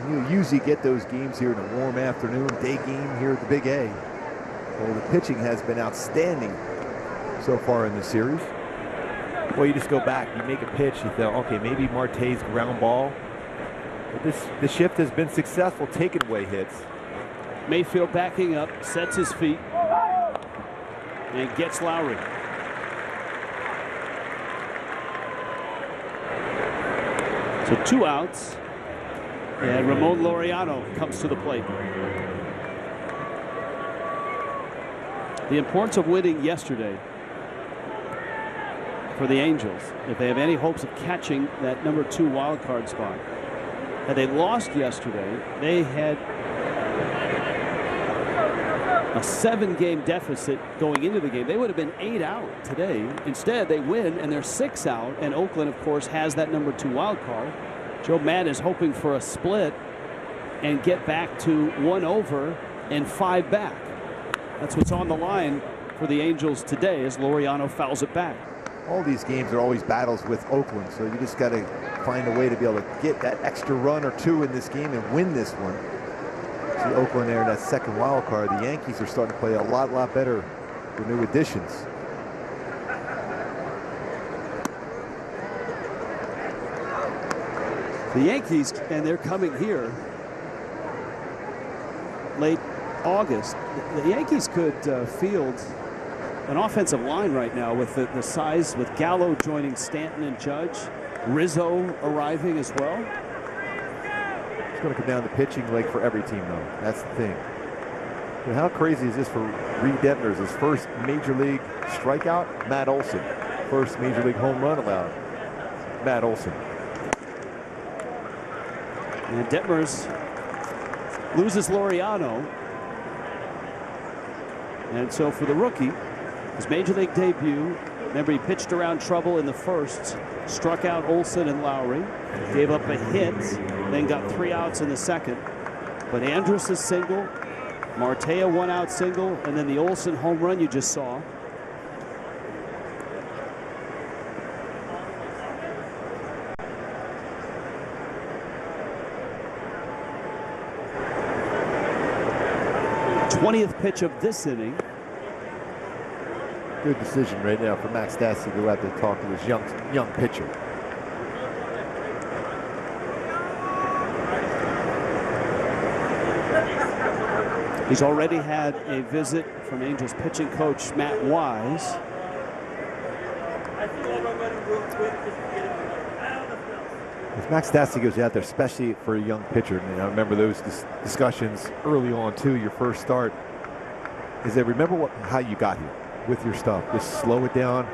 Y: You usually get those games here in a warm afternoon, day game here at the Big A. Well, the pitching has been outstanding so far in the series. Well, you just go back, you make a pitch, you think, okay, maybe Marte's ground ball. But the shift has been successful, taking away hits.
G: Mayfield backing up, sets his feet, and gets Lowry. So 2 outs, and Ramon Laureano comes to the plate. The importance of winning yesterday for the Angels, if they have any hopes of catching that number 2 wild card spot. Had they lost yesterday, they had a 7-game deficit going into the game. They would have been 8 out today. Instead, they win and they're 6 out, and Oakland, of course, has that number 2 wild card. Joe Matt is hoping for a split and get back to 1 over and 5 back. That's what's on the line for the Angels today as Laureano fouls it back.
Y: All these games are always battles with Oakland, so you just got to find a way to be able to get that extra run or 2 in this game and win this one. See Oakland there in that second wild card. The Yankees are starting to play a lot better for new additions.
G: The Yankees, and they're coming here late August. The Yankees could field an offensive line right now with the size, with Gallo joining Stanton and Judge, Rizzo arriving as well.
Y: It's going to come down to pitching leg for every team, though. That's the thing. And how crazy is this for Reid Detmers? His first major league strikeout, Matt Olson. First major league home run allowed, Matt Olson.
G: And Detmers loses Laureano. And so for the rookie, his major league debut, remember he pitched around trouble in the first, struck out Olson and Lowry, gave up a hit, then got 3 outs in the second. But Andrus is single, Marte a 1-out single, and then the Olson home run you just saw. The 20th pitch of this inning.
Y: Good decision right now for Max Stassi to go out there and talk to this young pitcher.
G: He's already had a visit from Angels pitching coach Matt Wise.
Y: If Max Stassi goes out there, especially for a young pitcher, and I remember those discussions early on too, your first start, is that remember how you got here with your stuff. Just slow it down,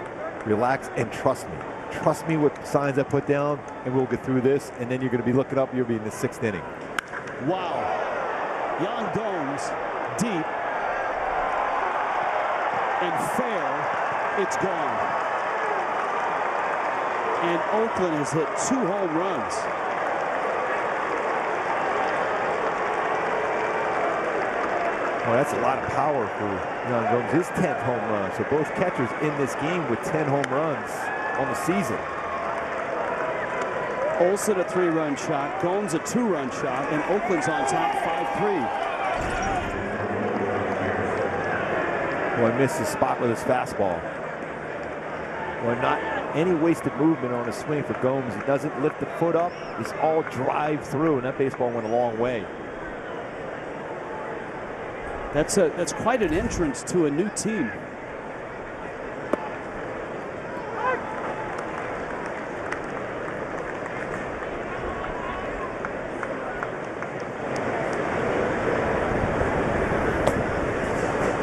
Y: relax, and trust me. Trust me with signs I put down, and we'll get through this, and then you're going to be looking up, you'll be in the 6th inning.
G: Wow. Yan Gomes deep and fair. It's gone. And Oakland has hit 2 home runs.
Y: Well, that's a lot of power for Yan Gomes. His 10th home run. So both catchers in this game with 10 home runs on the season.
G: Olson a 3-run shot, Gomes a 2-run shot, and Oakland's on top 5-3.
Y: Well, he missed his spot with his fastball. Well, not any wasted movement on his swing for Gomes. He doesn't lift the foot up. It's all drive through, and that baseball went a long way.
G: That's quite an entrance to a new team.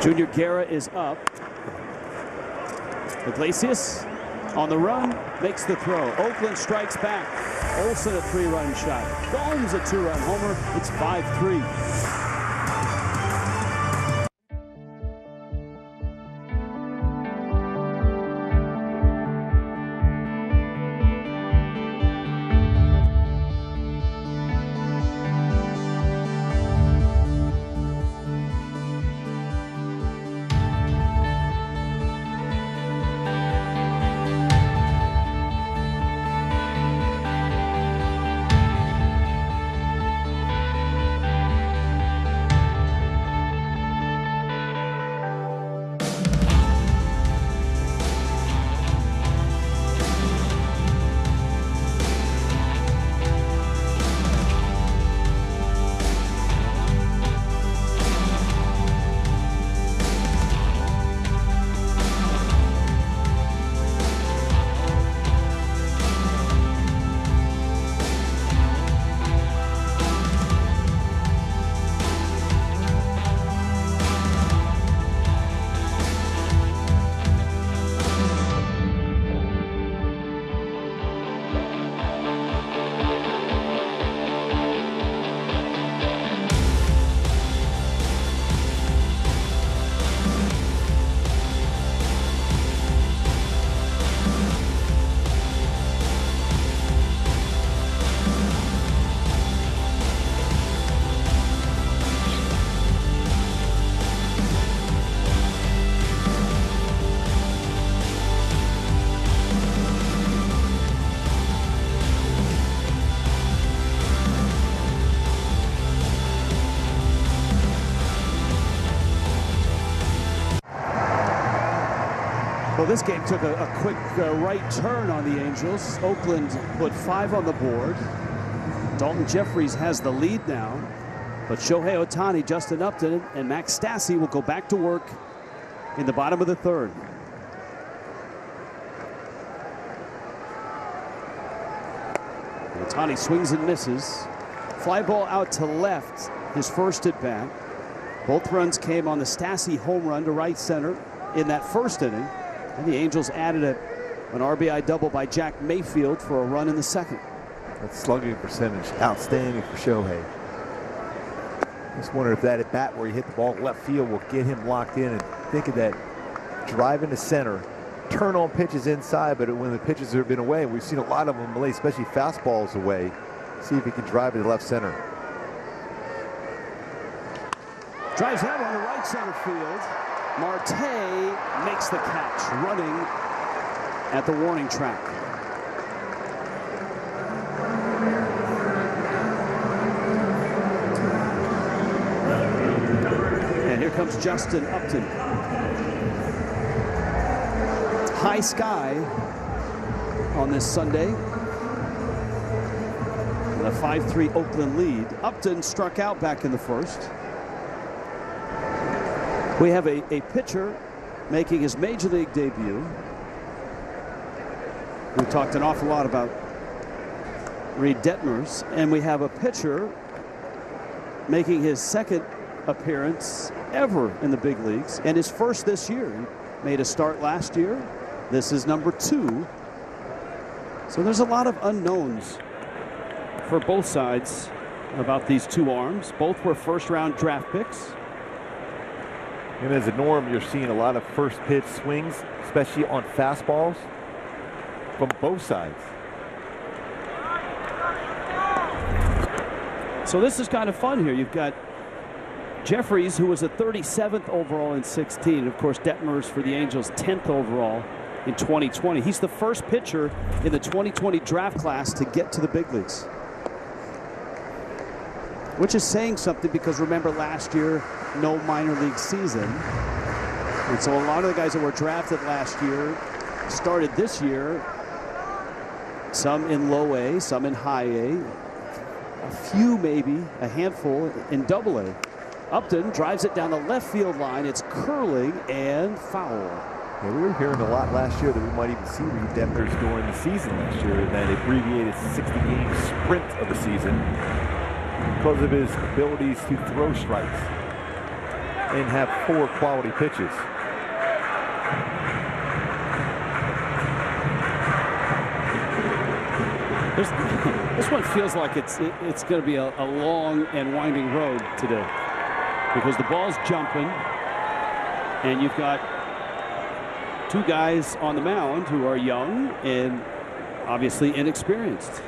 G: Junior Guerra is up. Iglesias on the run, makes the throw. Oakland strikes back. Olson a 3-run shot. Gomes a 2-run homer. It's 5-3. Well, this game took a quick right turn on the Angels. Oakland put 5 on the board. Daulton Jeffries has the lead now. But Shohei Ohtani, Justin Upton, and Max Stassi will go back to work in the bottom of the 3rd. Ohtani swings and misses. Fly ball out to left, his first at bat. Both runs came on the Stassi home run to right center in that first inning. And the Angels added an RBI double by Jack Mayfield for a run in the 2nd.
F: That slugging percentage, outstanding for Shohei. Just wonder if that at bat where he hit the ball left field will get him locked in, and think of that drive into center, turn on pitches inside, but when the pitches have been away, we've seen a lot of them late, especially fastballs away. See if he can drive it to left center.
G: Drives that one to right center field. Marte makes the catch, running at the warning track. And here comes Justin Upton. High sky on this Sunday. And a 5-3 Oakland lead. Upton struck out back in the 1st. We have a pitcher making his major league debut. We talked an awful lot about Reid Detmers, and we have a pitcher making his 2nd appearance ever in the big leagues and his 1st this year. He made a start last year. This is number 2. So there's a lot of unknowns for both sides about these 2 arms. Both were 1st-round draft picks.
F: And as a norm, you're seeing a lot of first pitch swings, especially on fastballs from both sides.
G: So this is kind of fun here. You've got Jeffries, who was a 37th overall in 16. Of course, Detmers for the Angels, 10th overall in 2020. He's the first pitcher in the 2020 draft class to get to the big leagues, which is saying something, because remember last year, no minor league season. And so a lot of the guys that were drafted last year started this year, some in low A, some in high A, a few maybe, a handful in double A. Upton drives it down the left field line. It's curling and foul.
F: Yeah, we were hearing a lot last year that we might even see Reid Detmers during the season last year, in that abbreviated 60-game sprint of the season, because of his abilities to throw strikes and have 4 quality pitches.
G: This one feels like it's going to be a long and winding road today, because the ball's jumping and you've got 2 guys on the mound who are young and obviously inexperienced.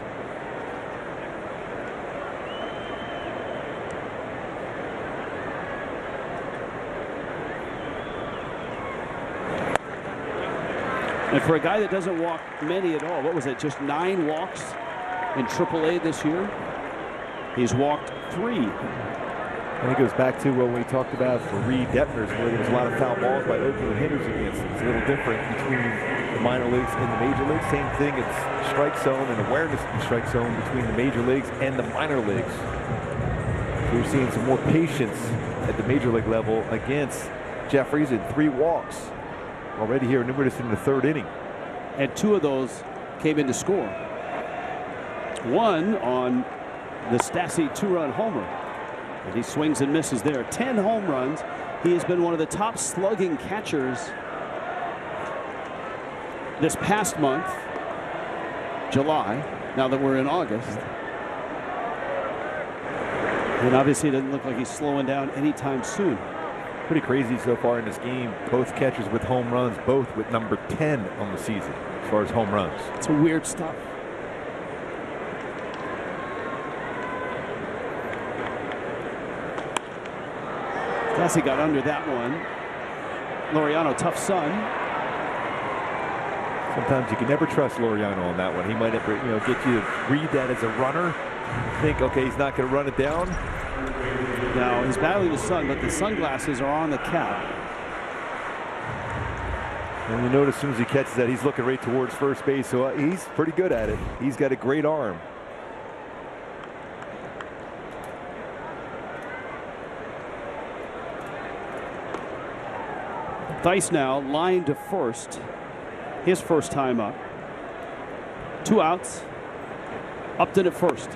G: And for a guy that doesn't walk many at all, what was it, just 9 walks in AAA this year? He's walked 3.
F: And it goes back to what we talked about for Reid Detmers, where there was a lot of foul balls by Oakland hitters against him. It's a little different between the minor leagues and the major leagues. Same thing, it's strike zone and awareness in strike zone between the major leagues and the minor leagues. So we're seeing some more patience at the major league level against Jeffries, and 3 walks already here in the 3rd inning.
G: And 2 of those came in to score. 1 on the Stassi 2-run homer. And he swings and misses there. 10 home runs. He has been one of the top slugging catchers this past month, July, now that we're in August. And obviously it doesn't look like he's slowing down anytime soon.
F: Pretty crazy so far in this game. Both catchers with home runs, both with number 10 on the season as far as home runs.
G: It's weird stuff. Stassi got under that one. Laureano, tough son.
F: Sometimes you can never trust Laureano on that one. He might have, get you to read that as a runner. Think, okay, he's not going to run it down.
G: Now he's battling the sun, but the sunglasses are on the cap.
Y: And you notice as soon as he catches that, he's looking right towards first base. So he's pretty good at it. He's got a great arm.
G: Dice now lined to first. His first time up. 2 outs. Upton at first.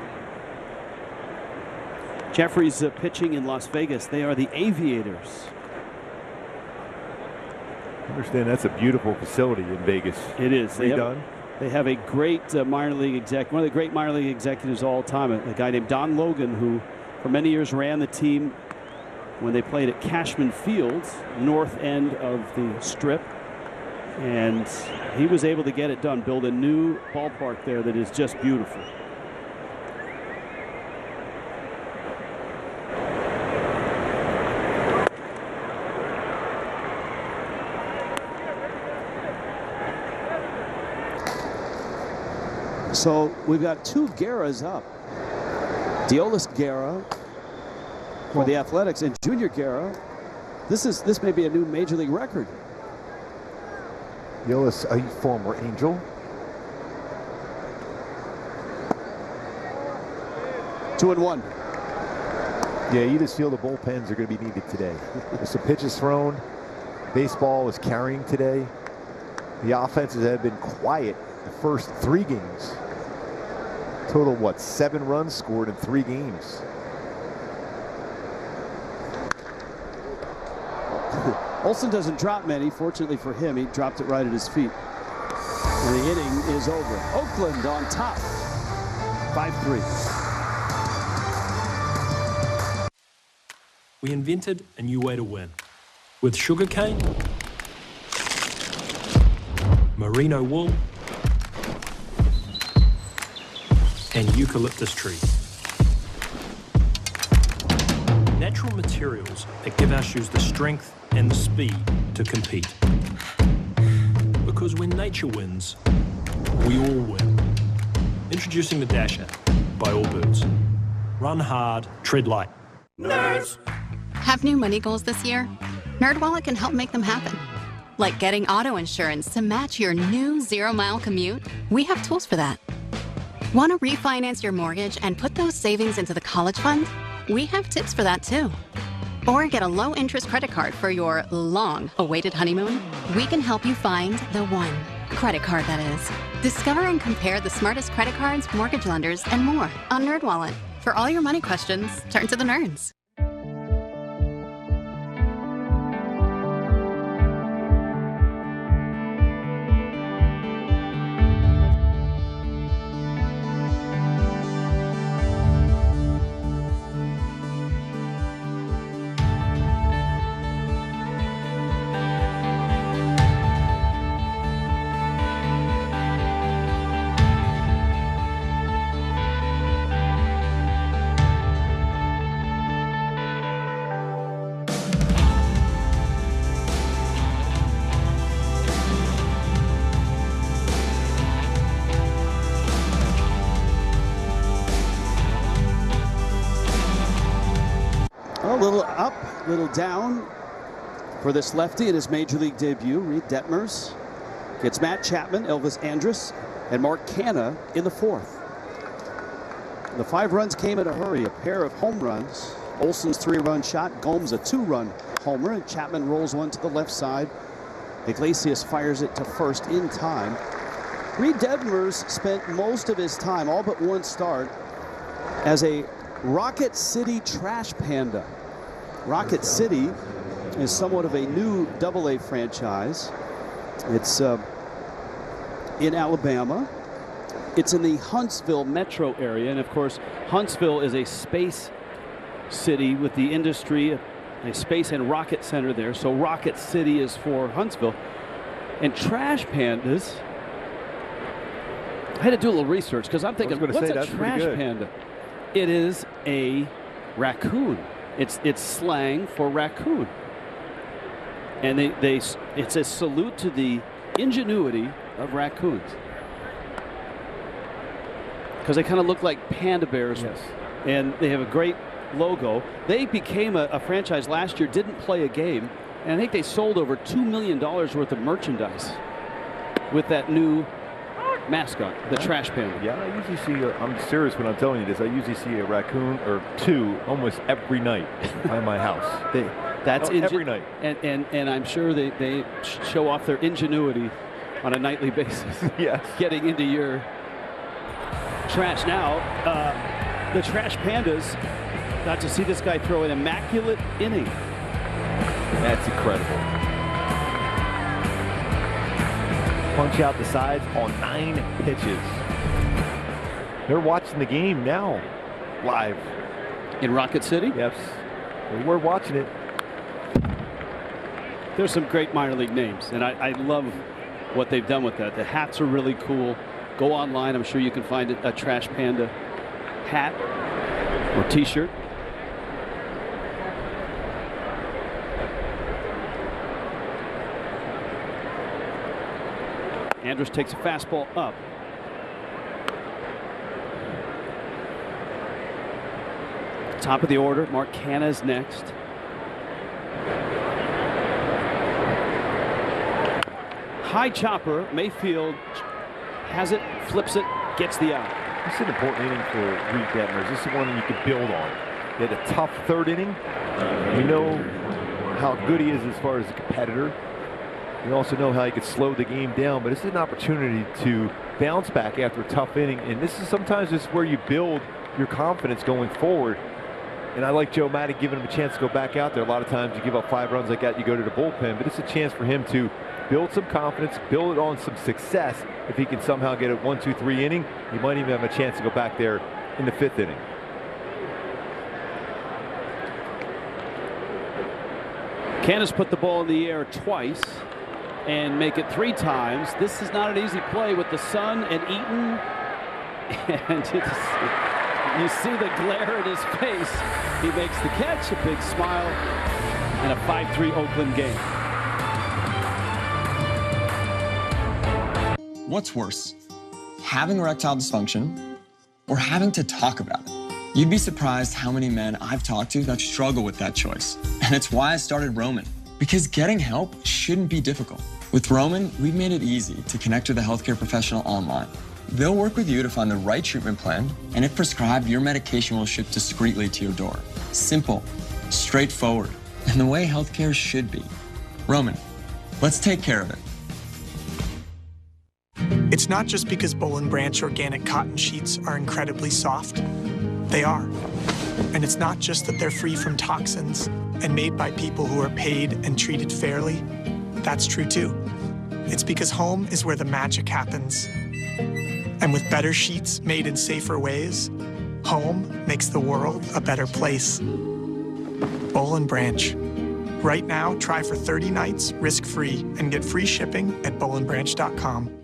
G: Jeffries pitching in Las Vegas. They are the Aviators.
Y: I understand that's a beautiful facility in Vegas.
G: It is.
Y: Redone.
G: They have a great minor league exec, one of the great minor league executives of all time, a guy named Don Logan, who for many years ran the team when they played at Cashman Fields, north end of the Strip. And he was able to get it done, build a new ballpark there that is just beautiful. So we've got 2 Guerras up. Daulton Guerra for the Athletics and Junior Guerra. This may be a new major league record.
F: Yolis, a former Angel.
G: 2-1.
F: Yeah, you just feel the bullpens are going to be needed today. There's some pitches thrown. Baseball is carrying today. The offenses have been quiet the first 3 games. Total, what, 7 runs scored in 3 games.
G: Olson doesn't drop many. Fortunately for him, he dropped it right at his feet. And the inning is over. Oakland on top. 5-3.
A: We invented a new way to win. With sugarcane, merino wool, and eucalyptus trees. Natural materials that give our shoes the strength and the speed to compete. Because when nature wins, we all win. Introducing the Dasher by Allbirds. Run hard, tread light.
C: Nerds! Have new money goals this year? NerdWallet can help make them happen. Like getting auto insurance to match your new 0-mile commute? We have tools for that. Want to refinance your mortgage and put those savings into the college fund? We have tips for that too. Or get a low-interest credit card for your long-awaited honeymoon? We can help you find the one. Credit card, that is. Discover and compare the smartest credit cards, mortgage lenders, and more on NerdWallet. For all your money questions, turn to the nerds.
G: Little up, little down for this lefty in his major league debut. Reid Detmers gets Matt Chapman, Elvis Andrus, and Mark Canha in the 4th. The 5 runs came in a hurry, a pair of home runs. Olson's 3-run shot, Gomes a 2-run homer, and Chapman rolls one to the left side. Iglesias fires it to first in time. Reid Detmers spent most of his time, all but one start, as a Rocket City trash panda. Rocket City is somewhat of a new AA franchise. It's in Alabama. It's in the Huntsville metro area. And of course, Huntsville is a space city with the industry, a space and rocket center there. So Rocket City is for Huntsville. And trash pandas, I had to do a little research because I'm thinking, what's a trash panda? It is a raccoon. It's slang for raccoon. And it's a salute to the ingenuity of raccoons. Because they kind of look like panda bears. Yes. And they have a great logo. They became a franchise last year, didn't play a game,
D: And I think they sold over $2 million worth of merchandise with that new mascot, the trash panda.
Y: Yeah, I usually see, I'm serious when I'm telling you this, I usually see a raccoon or two almost every night by my house.
D: That's
Y: every night.
D: And I'm sure they show off their ingenuity on a nightly basis.
Y: Yes.
D: Getting into your trash now. The trash pandas got to see this guy throw an immaculate inning.
Y: That's incredible. Punch out the sides on 9 pitches. They're watching the game now, live.
D: In Rocket City?
Y: Yes. We're watching it.
D: There's some great minor league names, and I love what they've done with that. The hats are really cool. Go online. I'm sure you can find a Trash Panda hat or t-shirt. Andrus takes a fastball up. Top of the order, Mark Canha is next. High chopper, Mayfield has it, flips it, gets the out.
Y: This is an important inning for Reid Detmers. This is one you can build on. He had a tough 3rd inning. We know how good he is as far as a competitor. We also know how he could slow the game down, but it's an opportunity to bounce back after a tough inning. And this is sometimes just where you build your confidence going forward. And I like Joe Maddon giving him a chance to go back out there. A lot of times you give up 5 runs like that, you go to the bullpen, but it's a chance for him to build some confidence, build it on some success. If he can somehow get a 1-2-3 inning, he might even have a chance to go back there in the 5th inning.
D: Canha's put the ball in the air twice and make it 3 times. This is not an easy play with the sun and Eaton. And you see the glare in his face. He makes the catch, a big smile, and a 5-3 Oakland game.
T: What's worse, having erectile dysfunction or having to talk about it? You'd be surprised how many men I've talked to that struggle with that choice. And it's why I started Roman, because getting help shouldn't be difficult. With Roman, we've made it easy to connect with a healthcare professional online. They'll work with you to find the right treatment plan, and if prescribed, your medication will ship discreetly to your door. Simple, straightforward, and the way healthcare should be. Roman, let's take care of it.
R: It's not just because Boll & Branch organic cotton sheets are incredibly soft. They are. And it's not just that they're free from toxins and made by people who are paid and treated fairly. That's true too. It's because home is where the magic happens. And with better sheets made in safer ways, home makes the world a better place. Boll & Branch. Right now, try for 30 nights risk-free and get free shipping at bollandbranch.com.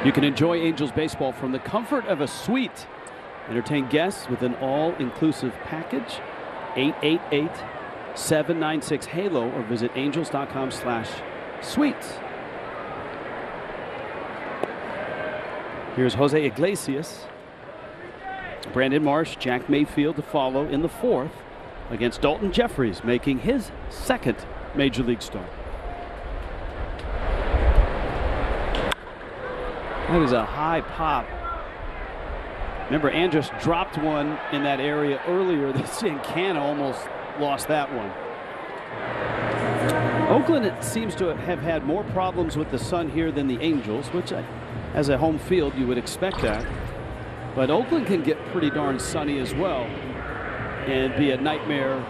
D: You can enjoy Angels baseball from the comfort of a suite. Entertain guests with an all-inclusive package. 888-796-HALO or visit angels.com/suites. Here's Jose Iglesias. Brandon Marsh, Jack Mayfield to follow in the 4th against Daulton Jeffries, making his 2nd Major League start. That is a high pop. Remember, Andrus dropped one in that area earlier this year, and Canha almost lost that one. Oakland, it seems to have had more problems with the sun here than the Angels, which as a home field you would expect that. But Oakland can get pretty darn sunny as well and be a nightmare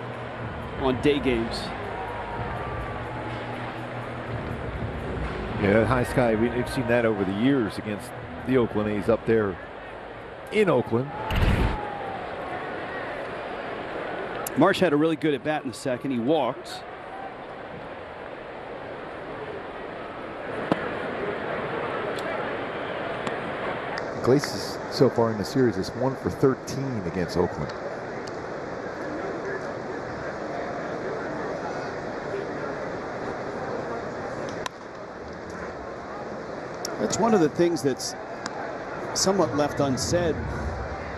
D: on day games.
Y: Yeah, that high sky, we've seen that over the years against the Oakland A's up there in Oakland.
G: Marsh had a really good at bat in the second. He walked.
F: Iglesias so far in the series is 1 for 13 against Oakland.
G: That's one of the things that's somewhat left unsaid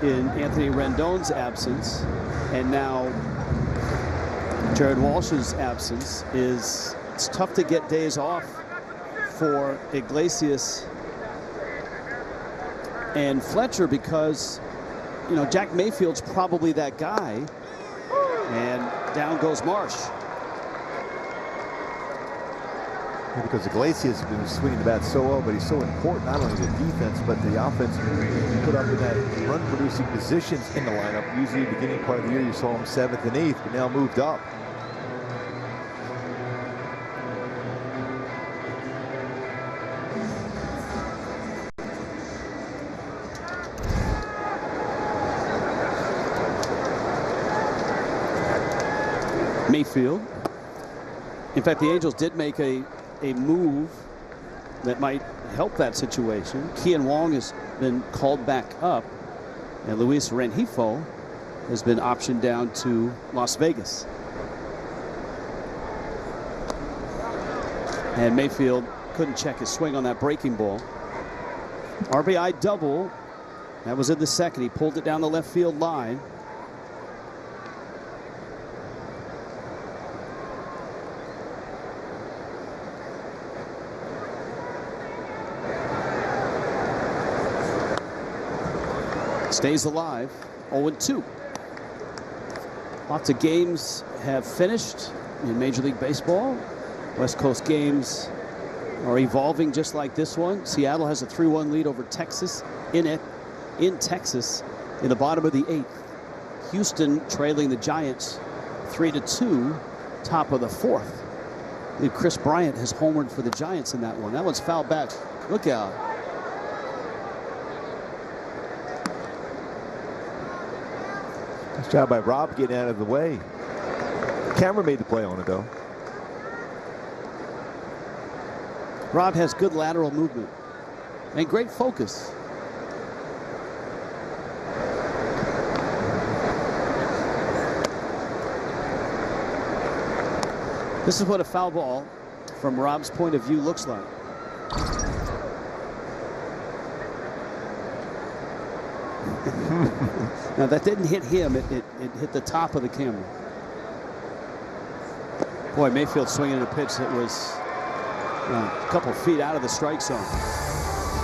G: in Anthony Rendon's absence, and now Jared Walsh's absence, is it's tough to get days off for Iglesias and Fletcher because, you know, Jack Mayfield's probably that guy, and down goes Marsh.
F: Because Iglesias has been swinging the bat so well, but he's so important, not only the defense, but the offense. He put up in that run-producing positions in the lineup. Usually, beginning part of the year, you saw him 7th and 8th, but now moved up.
G: Mayfield. In fact, the Angels did make a move that might help that situation. Kian Wong has been called back up, and Luis Rengifo has been optioned down to Las Vegas. And Mayfield couldn't check his swing on that breaking ball. RBI double. That was in the second. He pulled it down the left field line. Stays alive, 0-2. Lots of games have finished in Major League Baseball. West Coast games are evolving just like this one. Seattle has a 3-1 lead over Texas in Texas in the bottom of the 8th. Houston trailing the Giants 3-2, top of the 4th. I believe Chris Bryant has homered for the Giants in that one. That one's fouled back. Look out.
F: Nice job by Rob getting out of the way. Camera made the play on it, though.
G: Rob has good lateral movement and great focus. This is what a foul ball from Rob's point of view looks like. Now that didn't hit him, it hit the top of the camera. Boy, Mayfield swinging at a pitch that was a couple feet out of the strike zone.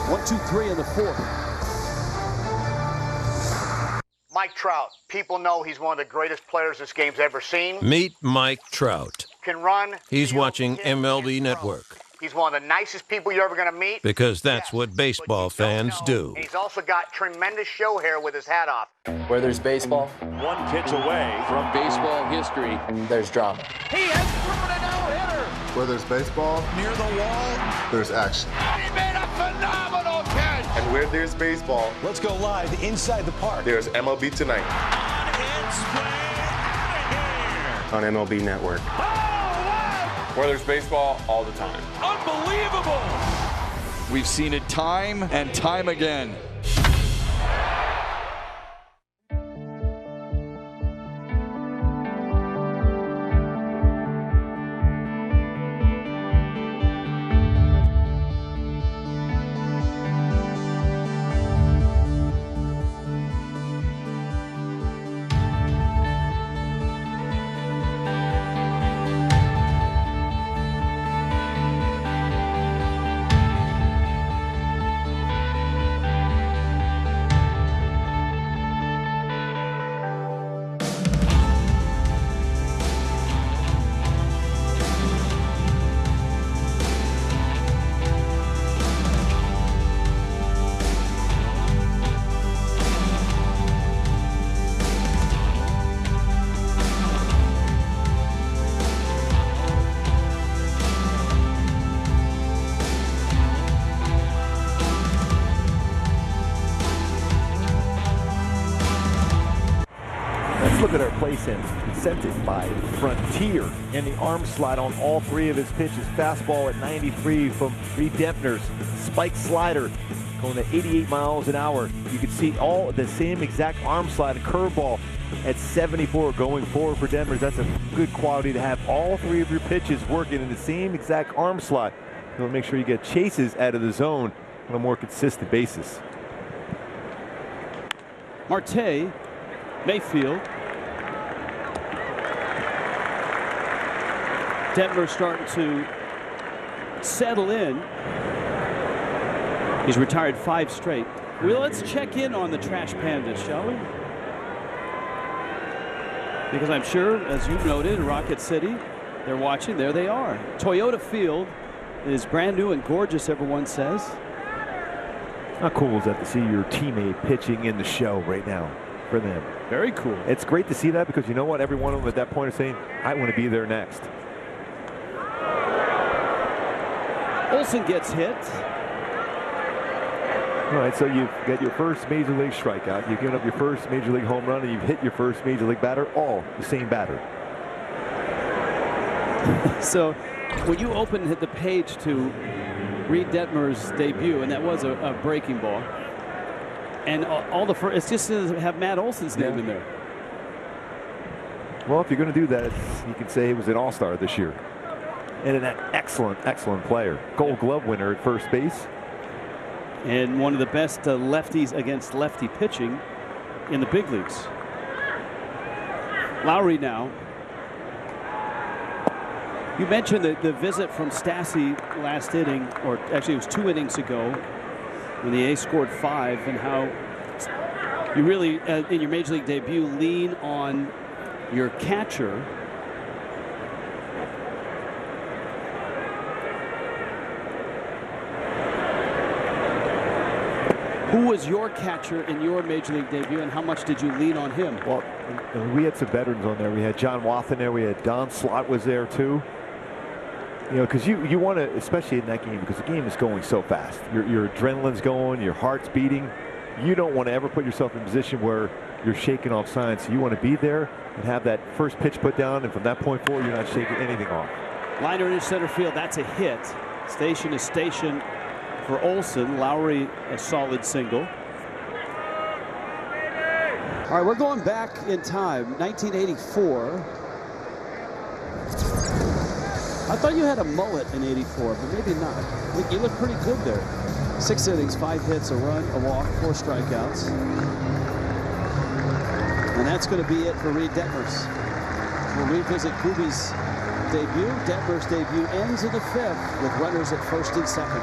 G: 1, 2, 3 in the 4th.
P: Mike Trout. People know he's one of the greatest players this game's ever seen.
Q: Meet Mike Trout.
P: Can run.
Q: He's watching MLB Network.
P: He's one of the nicest people you're ever going to meet.
Q: Because that's what baseball fans do.
P: And he's also got tremendous show hair with his hat off.
J: Where there's baseball,
V: one pitch away
J: from baseball history, there's drama.
V: He has thrown a no-hitter.
W: Where there's baseball,
V: near the wall,
W: there's action.
V: He made a phenomenal catch.
W: And where there's baseball,
V: let's go live inside the park.
W: There's MLB Tonight. On MLB Network.
U: Where there's baseball, all the time.
V: Unbelievable!
K: We've seen it time and time again.
Y: incented by Frontier. And the arm slide on all three of his pitches. Fastball at 93 from Reid Detmers. Spike slider going at 88 miles an hour. You can see all the same exact arm slide and curveball at 74 going forward for Detmers. That's a good quality to have all three of your pitches working in the same exact arm slot. You'll make sure you get chases out of the zone on a more consistent basis.
D: Marte, Mayfield. Detmers starting to settle in. He's retired 5 straight. Well, let's check in on the Trash Pandas, shall we? Because I'm sure, as you noted, Rocket City, they're watching. There they are. Toyota Field is brand new and gorgeous, everyone says.
Y: How cool is that to see your teammate pitching in the show right now for them?
D: Very cool.
Y: It's great to see that because you know what? Every one of them at that point is saying, I want to be there next.
D: Olsen gets hit.
Y: All right, so you've got your first Major League strikeout. You've given up your first Major League home run, and you've hit your first Major League batter, all the same batter.
D: So when you open the page to Reid Detmers' debut, and that was a breaking ball, and all the first, it's just to have Matt Olson's name in there.
Y: Well, if you're going to do that, you can say he was an all-star this year. And an excellent, excellent player. Gold Glove winner at first base.
D: And one of the best lefties against lefty pitching in the big leagues. Lowry now. You mentioned the visit from Stassi last inning, or actually it was 2 innings ago, when the A's scored 5, and how you really, in your Major League debut, lean on your catcher. Who was your catcher in your Major League debut, and how much did you lean on him?
Y: Well, we had some veterans on there. We had John Wathen there. We had Don Slott was there too. You know, because you want to, especially in that game, because the game is going so fast. Your adrenaline's going, your heart's beating. You don't want to ever put yourself in a position where you're shaking off signs. So you want to be there and have that first pitch put down, and from that point forward, you're not shaking anything off.
D: Liner in center field. That's a hit. Station is station for Olsen. Lowry a solid single. All right, we're going back in time, 1984. I thought you had a mullet in '84, but maybe not. I think you look pretty good there. 6 innings, 5 hits, a run, a walk, 4 strikeouts. And that's going to be it for Reid Detmers. We'll revisit Kubi's debut. Detmers' debut ends in the 5th with runners at first and second.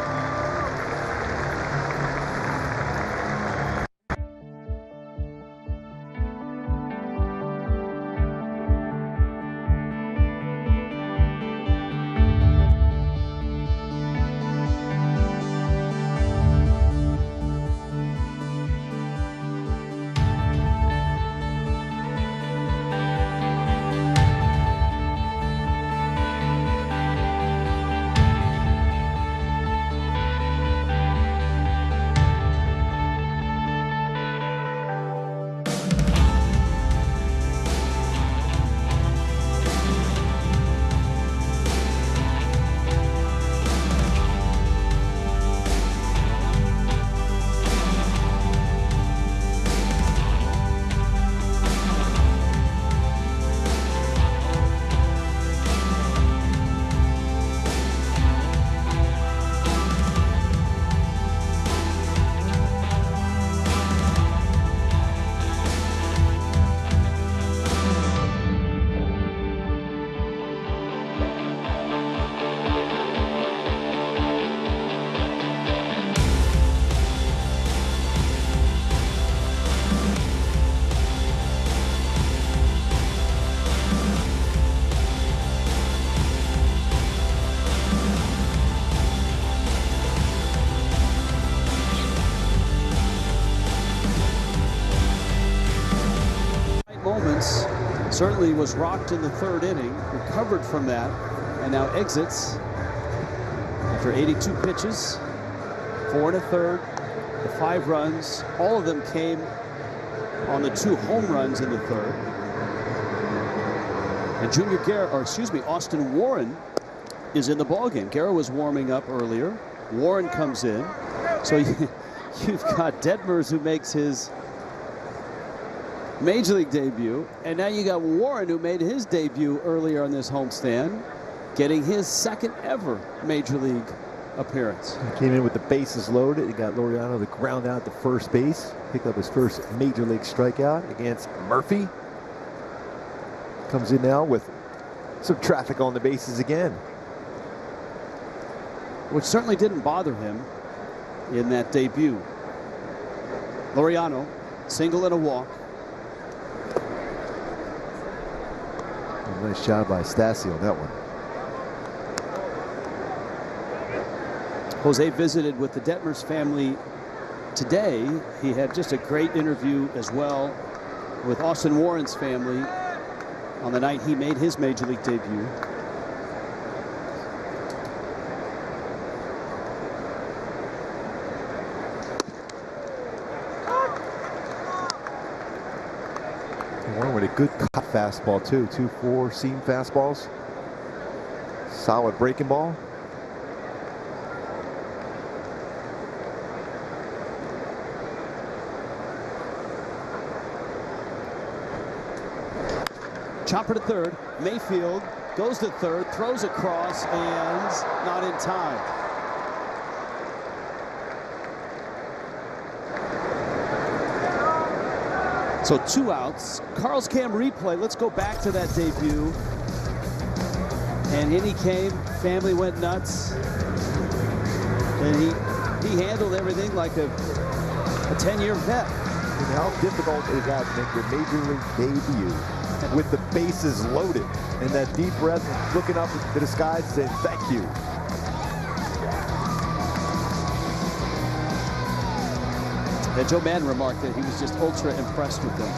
D: Certainly was rocked in the 3rd inning, recovered from that, and now exits after 82 pitches, 4 1/3, the 5 runs. All of them came on the 2 home runs in the 3rd.
G: And Austin Warren is in the ballgame. Guerra was warming up earlier. Warren comes in. So you've got Detmers, who makes his Major League debut, and now you got Warren, who made his debut earlier on this homestand, getting his second ever Major League appearance.
Y: He came in with the bases loaded. He got Laureano the ground out to first base. Picked up his first Major League strikeout against Murphy. Comes in now with some traffic on the bases again,
G: which certainly didn't bother him in that debut. Laureano, single and a walk.
Y: Nice job by Stassi on that one.
G: Jose visited with the Detmers family today. He had just a great interview as well with Austin Warren's family on the night he made his Major League debut.
Y: Warren with a good cut fastball too. 2-4 seam fastballs. Solid breaking ball.
G: Chopper to third. Mayfield goes to third, throws across, and not in time. So 2 outs. Carl's Cam replay. Let's go back to that debut. And in he came. Family went nuts. And he handled everything like a 10-year vet.
Y: And how difficult is that to make your Major League debut with the bases loaded and that deep breath, looking up to the skies saying thank you.
G: And Joe Madden remarked that he was just ultra impressed with them.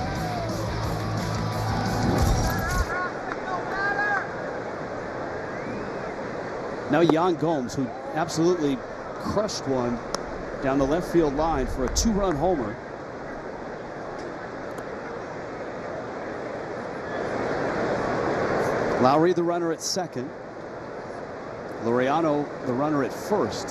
G: Now Yan Gomes, who absolutely crushed one down the left field line for a 2-run homer. Lowry, the runner at second. Laureano, the runner at first.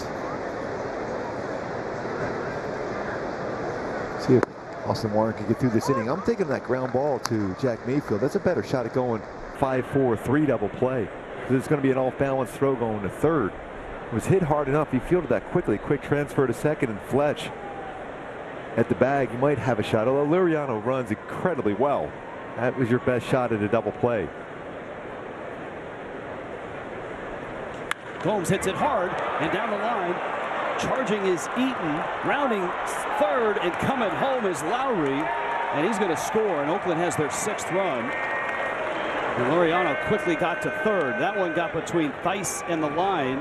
Y: See if Austin Warren can get through this inning. I'm taking that ground ball to Jack Mayfield. That's a better shot at going 5-4-3 double play. It's going to be an off-balance throw going to third. It was hit hard enough. He fielded that quickly. Quick transfer to second, and Fletch at the bag. You might have a shot. Although Laureano runs incredibly well. That was your best shot at a double play.
G: Gomes hits it hard and down the line. Charging is Eaton, rounding third, and coming home is Lowry, and he's going to score, and Oakland has their 6th run. And Laureano quickly got to third. That one got between Theis and the line,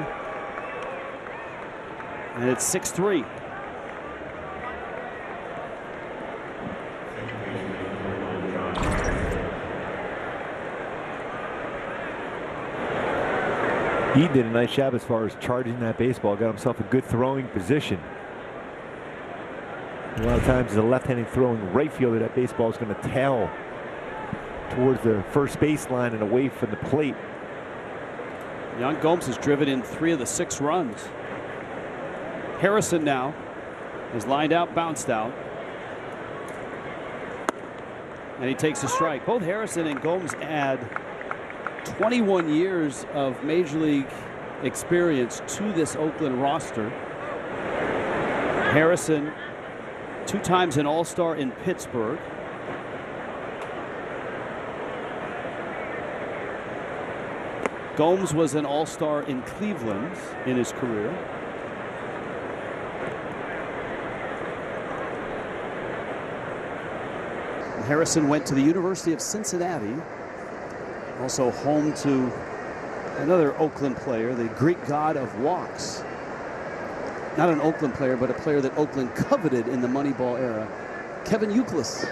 G: and it's 6-3.
Y: He did a nice job as far as charging that baseball. Got himself a good throwing position. A lot of times, as a left-handed throwing right fielder, that baseball is going to tail towards the first baseline and away from the plate.
G: Yan Gomes has driven in 3 of the 6 runs. Harrison now is lined out, bounced out, and he takes a strike. Both Harrison and Gomes add 21 years of Major League experience to this Oakland roster. Harrison, 2 times an All-Star in Pittsburgh. Gomes was an All-Star in Cleveland in his career. Harrison went to the University of Cincinnati. Also home to another Oakland player, the Greek god of walks. Not an Oakland player, but a player that Oakland coveted in the Moneyball era, Kevin Youkilis.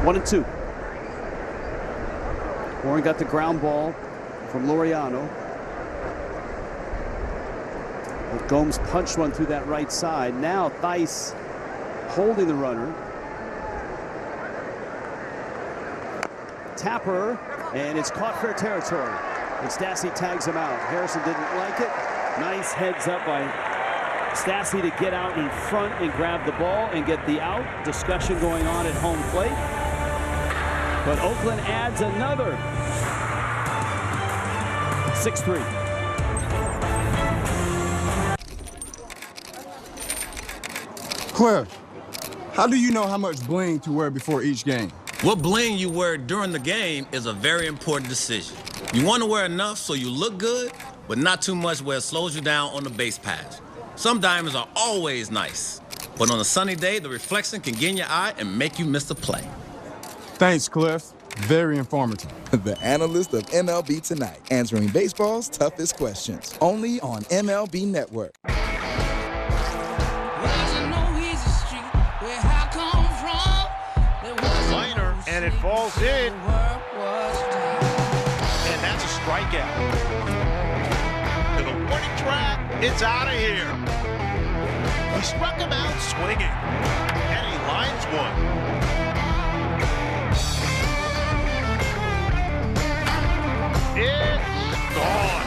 G: One and two. Warren got the ground ball from Laureano. But Gomes punched one through that right side. Now Theis holding the runner. Tapper, and it's caught fair territory. And Stassi tags him out. Harrison didn't like it. Nice heads up by Stassi to get out in front and grab the ball and get the out. Discussion going on at home plate. But Oakland adds another. 6-3.
I: Cliff, how do you know how much bling to wear before each game?
Q: What bling you wear during the game is a very important decision. You want to wear enough so you look good, but not too much where it slows you down on the base pass. Some diamonds are always nice, but on a sunny day, the reflection can get in your eye and make you miss a play.
I: Thanks, Cliff. Very informative.
M: The analyst of MLB Tonight, answering baseball's toughest questions, only on MLB Network.
N: Liner, and it falls in. And that's a strikeout. To the warning track, it's out of here. He struck him out swinging, and he lines one. It's gone.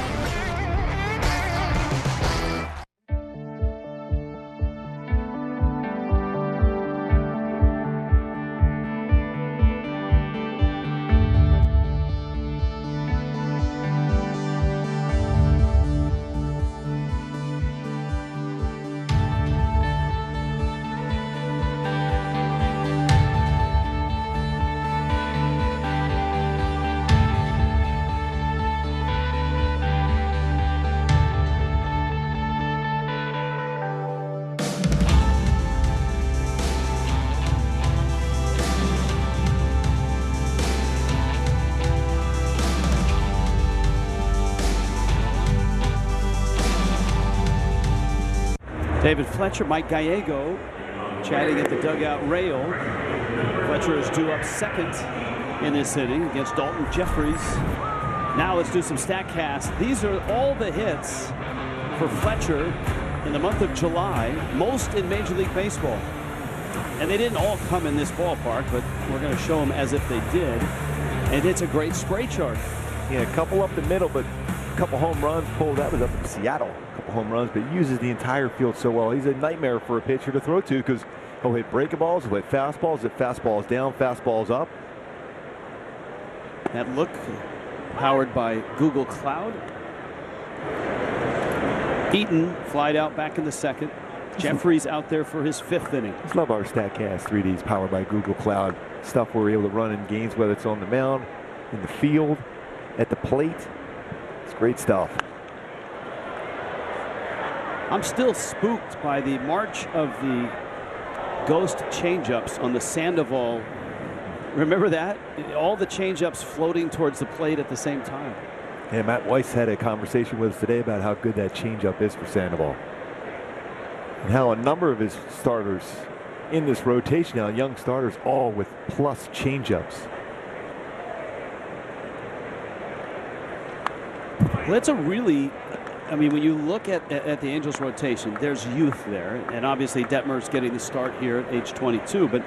G: David Fletcher, Mike Gallego chatting at the dugout rail. Fletcher is due up second in this inning against Daulton Jeffries. Now let's do some StatCast. These are all the hits for Fletcher in the month of July, most in Major League Baseball. And they didn't all come in this ballpark, but we're going to show them as if they did. And it's a great spray chart.
Y: Yeah, a couple up the middle, but a couple home runs pulled. That was up in Seattle. A couple home runs, but he uses the entire field so well. He's a nightmare for a pitcher to throw to because he'll hit breaking balls, he'll hit fastballs, hit fastballs down, fastballs up.
G: That look powered by Google Cloud. Eaton flied out back in the second. Jeffries out there for his fifth inning.
Y: I love our StatCast 3Ds powered by Google Cloud. Stuff we're able to run in games, whether it's on the mound, in the field, at the plate. It's great stuff.
G: I'm still spooked by the march of the ghost changeups on the Sandoval. Remember that? All the changeups floating towards the plate at the same time.
Y: Yeah, Matt Weiss had a conversation with us today about how good that changeup is for Sandoval. And how a number of his starters in this rotation now, young starters, all with plus changeups.
G: Well, that's a really, I mean, when you look at the Angels rotation, there's youth there. And obviously Detmers getting the start here at age 22. But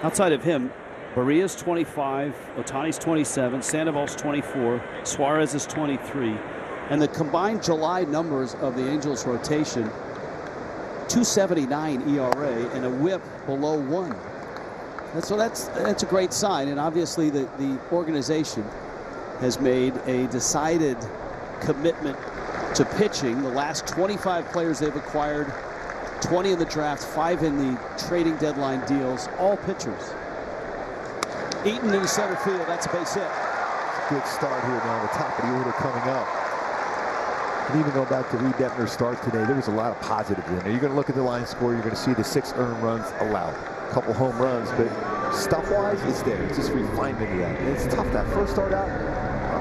G: outside of him, Barria's 25, Ohtani's 27, Sandoval's 24, Suarez is 23. And the combined July numbers of the Angels rotation, 2.79 ERA and a whip below 1. So that's a great sign. And obviously the organization has made a decided commitment to pitching. The last 25 players they've acquired, 20 in the draft, 5 in the trading deadline deals, all pitchers. Eaton in center field, that's a base hit.
F: Good start here now, the top of the order coming up. And even going back to Reid Detmers' start today, there was a lot of positives in there. You're going to look at the line score, you're going to see the 6 earned runs allowed. A couple home runs, but stuff-wise, it's there. It's just refinement of that. And it's tough, that first start out.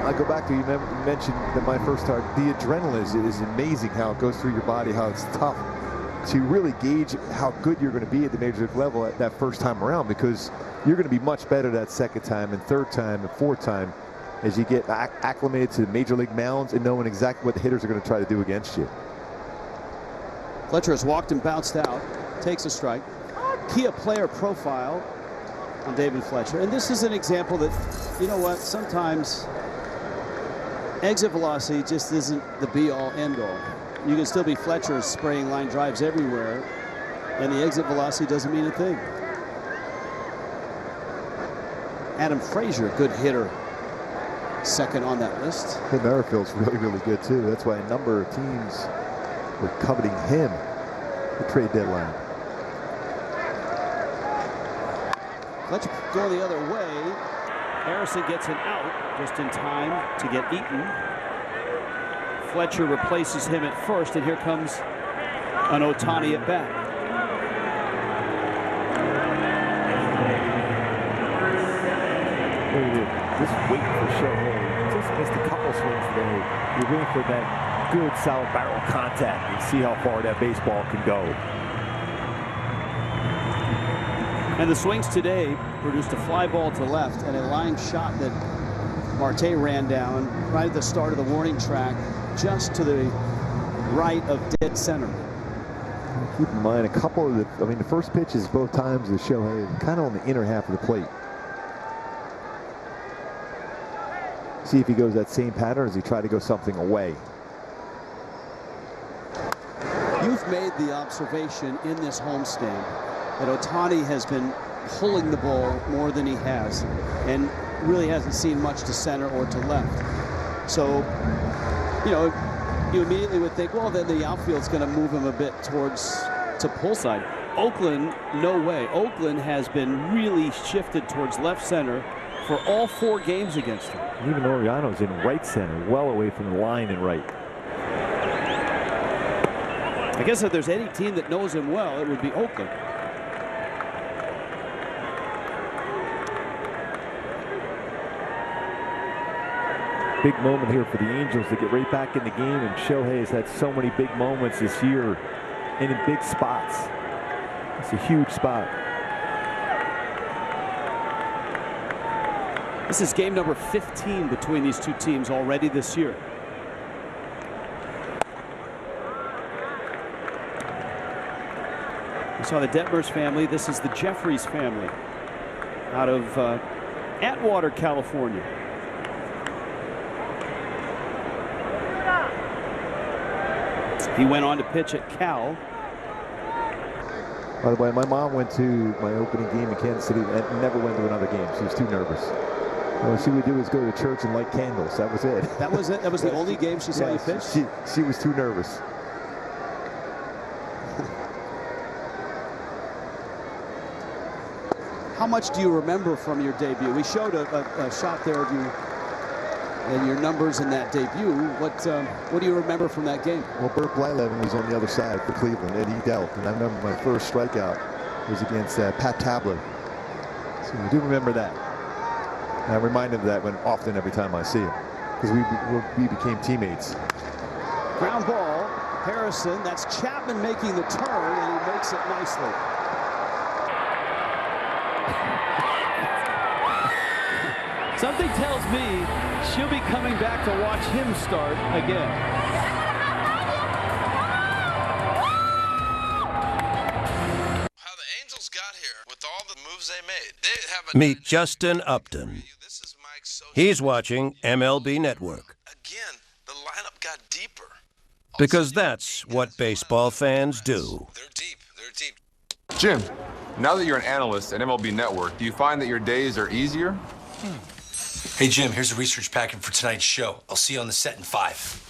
F: I go back to, you mentioned that my first start, the adrenaline is amazing how it goes through your body, how it's tough to really gauge how good you're going to be at the major league level at that first time around, because you're going to be much better that second time and third time and fourth time. as you get acclimated to the major league mounds and knowing exactly what the hitters are going to try to do against you.
G: Fletcher has walked and bounced out, takes a strike. Key player profile on David Fletcher. And this is an example that, you know what, sometimes exit velocity just isn't the be-all, end-all. You can still be Fletcher spraying line drives everywhere, and the exit velocity doesn't mean a thing. Adam Frazier, good hitter, second on that list.
F: Hey, Merrifield's really, really good, too. That's why a number of teams were coveting him the trade deadline.
G: Fletcher going the other way. Harrison gets an out just in time to get Eaton. Fletcher replaces him at first, and here comes an Ohtani at bat.
Y: Just waiting for Shohei. Just missed a couple swings today. You're waiting for that good, solid barrel contact and see how far that baseball can go.
G: And the swings today produced a fly ball to left and a line shot that Marte ran down right at the start of the warning track, just to the right of dead center.
F: Keep in mind, a couple of the first pitches both times of Shohei kind of on the inner half of the plate. See if he goes that same pattern as he tried to go something away.
G: You've made the observation in this homestand that Ohtani has been pulling the ball more than he has, and really hasn't seen much to center or to left. So, you know, you immediately would think, well, then the outfield's going to move him a bit to pull side. Oakland, no way. Oakland has been really shifted towards left center for all 4 games against him.
Y: Even Oriano's in right center, well away from the line and right.
G: I guess if there's any team that knows him well, it would be Oakland.
Y: Big moment here for the Angels to get right back in the game, and Shohei has had so many big moments this year and in big spots. It's a huge spot.
G: This is game number 15 between these two teams already this year. We saw the Detmers family. This is the Jeffries family out of Atwater, California. He went on to pitch at Cal.
F: By the way, my mom went to my opening game in Kansas City and never went to another game. She was too nervous. All she would do was go to church and light candles. That was it.
G: That was it? That was the only game she saw you pitch?
F: She was too nervous.
G: How much do you remember from your debut? We showed a shot there of you and your numbers in that debut. What do you remember from that game?
F: Well, Burt Blyleven was on the other side for Cleveland, and he dealt. And I remember my first strikeout was against Pat Tabler. So I do remember that. And I remind him of that often every time I see him, because we became teammates.
G: Ground ball, Harrison. That's Chapman making the turn, and he makes it nicely. Something tells me she'll be coming back to watch him start again.
N: How the Angels got here with all the moves they made. They have
B: Meet Justin Upton. He's watching MLB Network.
N: Again, the lineup got deeper.
B: Because that's what baseball fans do.
N: They're deep. They're deep.
U: Jim, now that you're an analyst at MLB Network, do you find that your days are easier?
H: Hey, Jim, here's the research packet for tonight's show. I'll see you on the set in 5.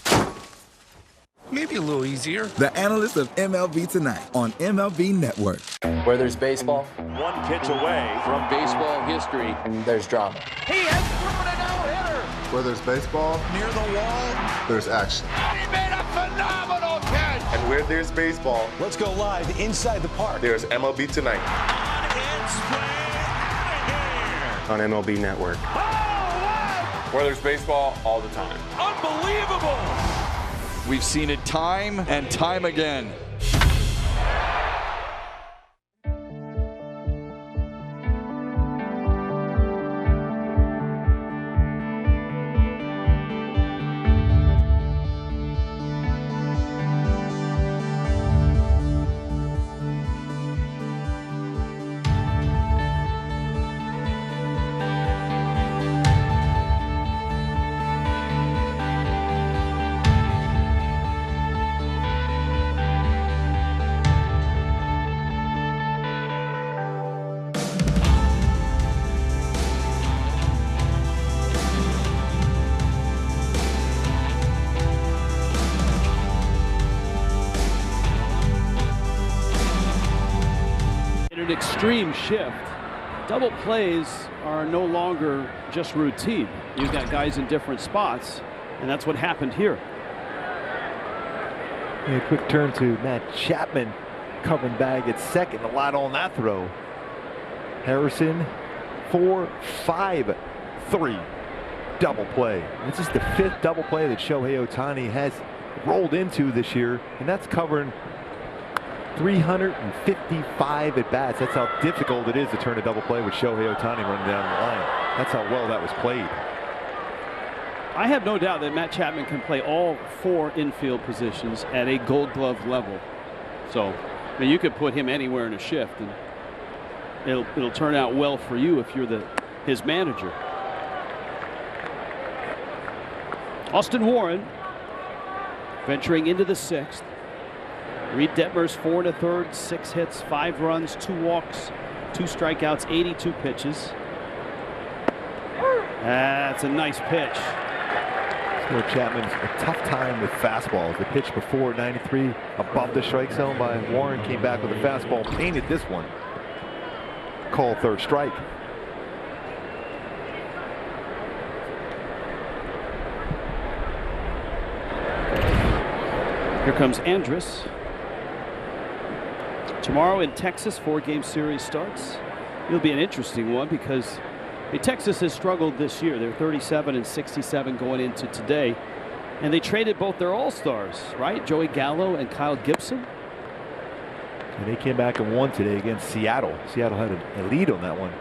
V: Maybe a little easier.
M: The analyst of MLB Tonight on MLB Network.
J: Where there's baseball,
N: One pitch away
J: from baseball history, there's drama.
V: He has thrown a no-hitter.
W: Where there's baseball,
V: Near the wall.
W: there's action.
V: And he made a phenomenal catch.
W: And where there's baseball,
V: Let's go live inside the park.
W: there's MLB Tonight on MLB Network.
U: Where there's baseball, all the time.
V: Unbelievable.
K: We've seen it time and time again.
D: an extreme shift. Double plays are no longer just routine. You've got guys in different spots, and that's what happened here.
Y: A quick turn to Matt Chapman, covering bag at second. A lot on that throw. Harrison, 4-5-3 double play. This is the 5th double play that Shohei Ohtani has rolled into this year, and that's covering 355 at bats. That's how difficult it is to turn a double play with Shohei Ohtani running down the line. That's how well that was played.
D: I have no doubt that Matt Chapman can play all 4 infield positions at a Gold Glove level. So, I mean, you could put him anywhere in a shift, and it'll turn out well for you if you're his manager. Austin Warren venturing into the 6th. Reid Detmers 4 1/3, 6 hits, 5 runs, 2 walks, 2 strikeouts, 82 pitches. That's a nice pitch.
Y: So Chapman's a tough time with fastballs. The pitch before 93 above the strike zone by Warren came back with a fastball, painted this one. Call 3rd strike.
D: Here comes Andrus. Tomorrow in Texas, 4-game series starts. It'll be an interesting one because Texas has struggled this year. They're 37-67 going into today. And they traded both their all-stars, right? Joey Gallo and Kyle Gibson.
Y: And they came back and won today against Seattle. Seattle had a lead on that one.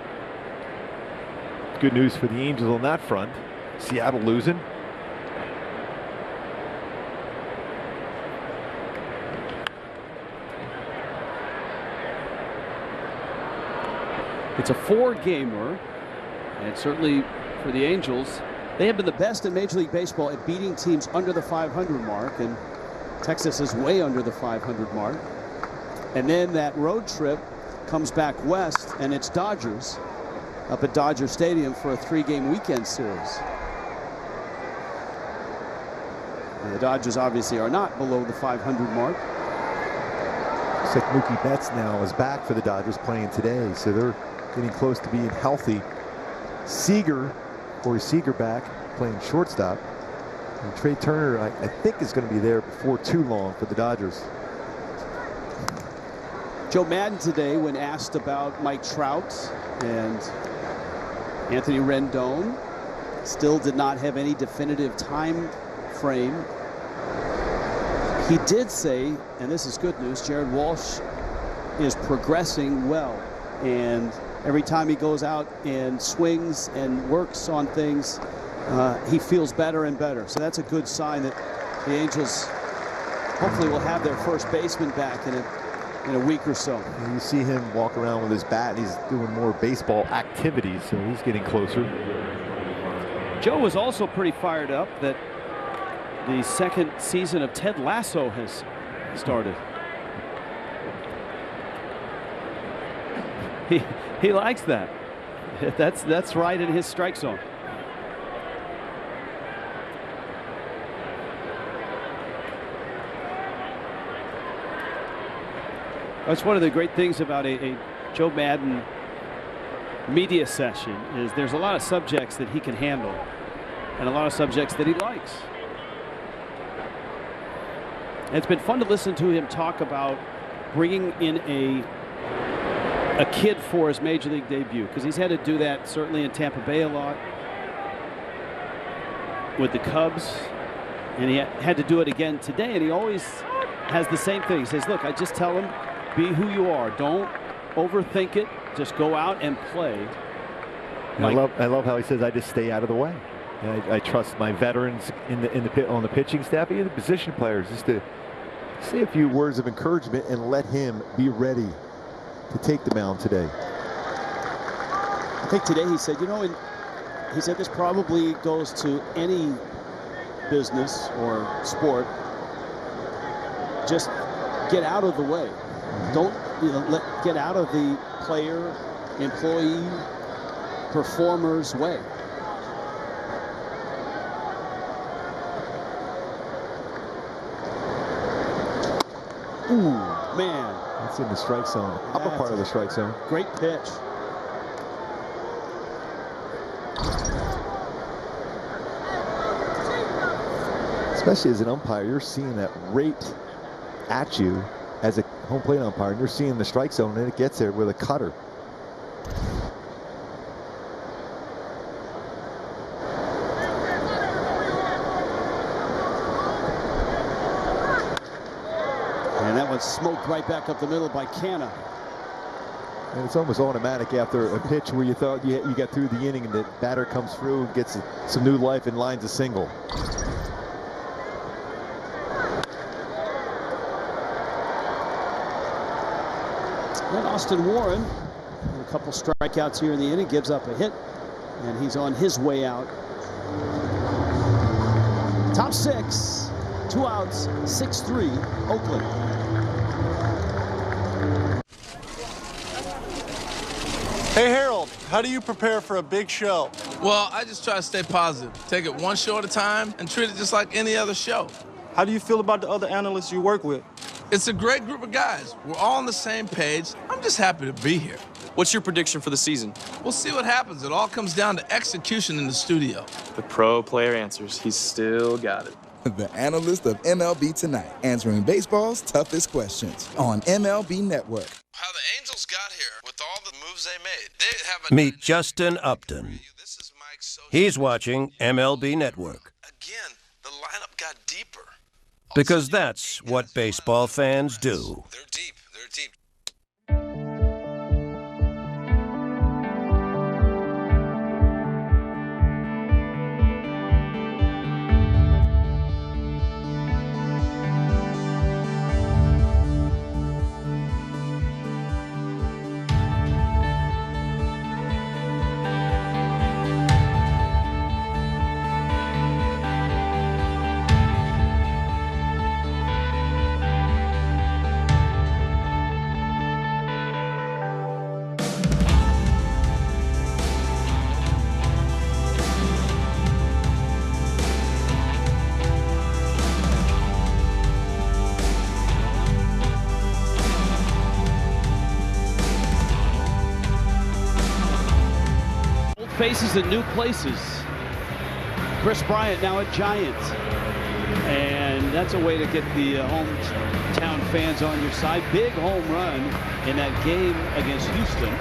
Y: Good news for the Angels on that front. Seattle losing.
D: It's a 4-gamer, and certainly for the Angels, they have been the best in Major League Baseball at beating teams under the 500 mark, and Texas is way under the 500 mark. And then that road trip comes back west, and it's Dodgers up at Dodger Stadium for a 3-game weekend series. And the Dodgers obviously are not below the 500 mark.
Y: Looks like Mookie Betts now is back for the Dodgers playing today, so they're getting close to being healthy. Corey Seager back playing shortstop. And Trey Turner, I think, is going to be there before too long for the Dodgers.
D: Joe Madden today, when asked about Mike Trout and Anthony Rendon, still did not have any definitive time frame. He did say, and this is good news, Jared Walsh is progressing well, and every time he goes out and swings and works on things, he feels better and better. So that's a good sign that the Angels hopefully will have their first baseman back in a week or so.
Y: And you see him walk around with his bat, and he's doing more baseball activities, so he's getting closer.
D: Joe was also pretty fired up that the 2nd season of Ted Lasso has started. He likes that. That's right in his strike zone. That's one of the great things about a Joe Madden media session is there's a lot of subjects that he can handle and a lot of subjects that he likes. And it's been fun to listen to him talk about bringing in a kid for his Major League debut, because he's had to do that certainly in Tampa Bay a lot with the Cubs, and he had to do it again today, and he always has the same thing. He says, look, I just tell him, be who you are. Don't overthink it. Just go out and play.
Y: I love how he says, I just stay out of the way. I trust my veterans on the pitching staff and the position players just to say a few words of encouragement and let him be ready to take the mound today.
G: I think today he said, he said this probably goes to any business or sport. Just get out of the way. Don't get out of the player, employee, performer's way. Ooh. Man.
F: That's in the strike zone, upper part of the strike zone.
G: Great pitch.
F: Especially as an umpire, you're seeing that rate at you as a home plate umpire, and you're seeing the strike zone, and it gets there with a cutter.
G: And that one smoked right back up the middle by Canna.
F: And it's almost automatic after a pitch where you thought you got through the inning, and the batter comes through, gets some new life, and lines a single.
G: And Austin Warren, a couple strikeouts here in the inning, gives up a hit, and he's on his way out. Top 6, 2 outs, 6-3, Oakland.
E: Hey Harold, how do you prepare for a big show?
L: Well, I just try to stay positive. Take it one show at a time and treat it just like any other show.
E: How do you feel about the other analysts you work with?
L: It's a great group of guys. We're all on the same page. I'm just happy to be here.
O: What's your prediction for the season?
L: We'll see what happens. It all comes down to execution in the studio.
O: The pro player answers. He's still got it.
M: The analyst of MLB Tonight, answering baseball's toughest questions on MLB Network.
L: How the Angels got here with all the moves they made. They have
B: Meet Justin Upton. He's watching MLB Network.
L: Again, the lineup got deeper.
B: Because that's what baseball fans do.
L: They're deep. They're deep.
D: Faces in new places. Chris Bryant now a Giant, and that's a way to get the hometown fans on your side. Big home run in that game against Houston.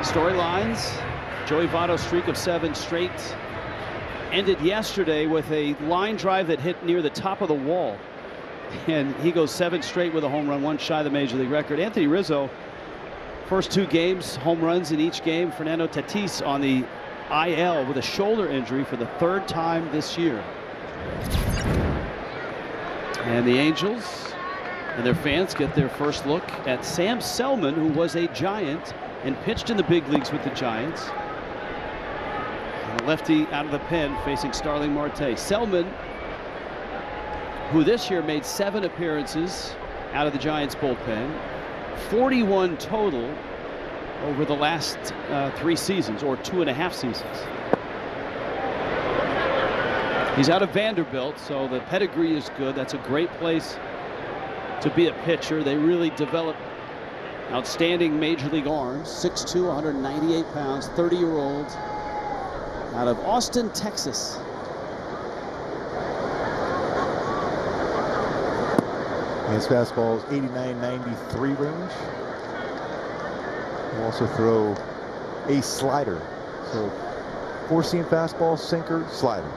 D: Storylines: Joey Votto's streak of 7 straight ended yesterday with a line drive that hit near the top of the wall, and he goes 7 straight with a home run, 1 shy of the major league record. Anthony Rizzo, first 2 games, home runs in each game. Fernando Tatis on the IL with a shoulder injury for the 3rd time this year. And the Angels and their fans get their first look at Sam Selman, who was a Giant and pitched in the big leagues with the Giants. And a lefty out of the pen facing Starling Marte. Selman, who this year made 7 appearances out of the Giants bullpen. 41 total over the last 3 seasons, or 2.5 seasons. He's out of Vanderbilt, so the pedigree is good. That's a great place to be a pitcher. They really develop outstanding major league arms. 6'2", 198 pounds, 30-year-old out of Austin, Texas.
F: His fastball is 89-93 range. He'll also throw a slider. So 4-seam fastball, sinker, slider.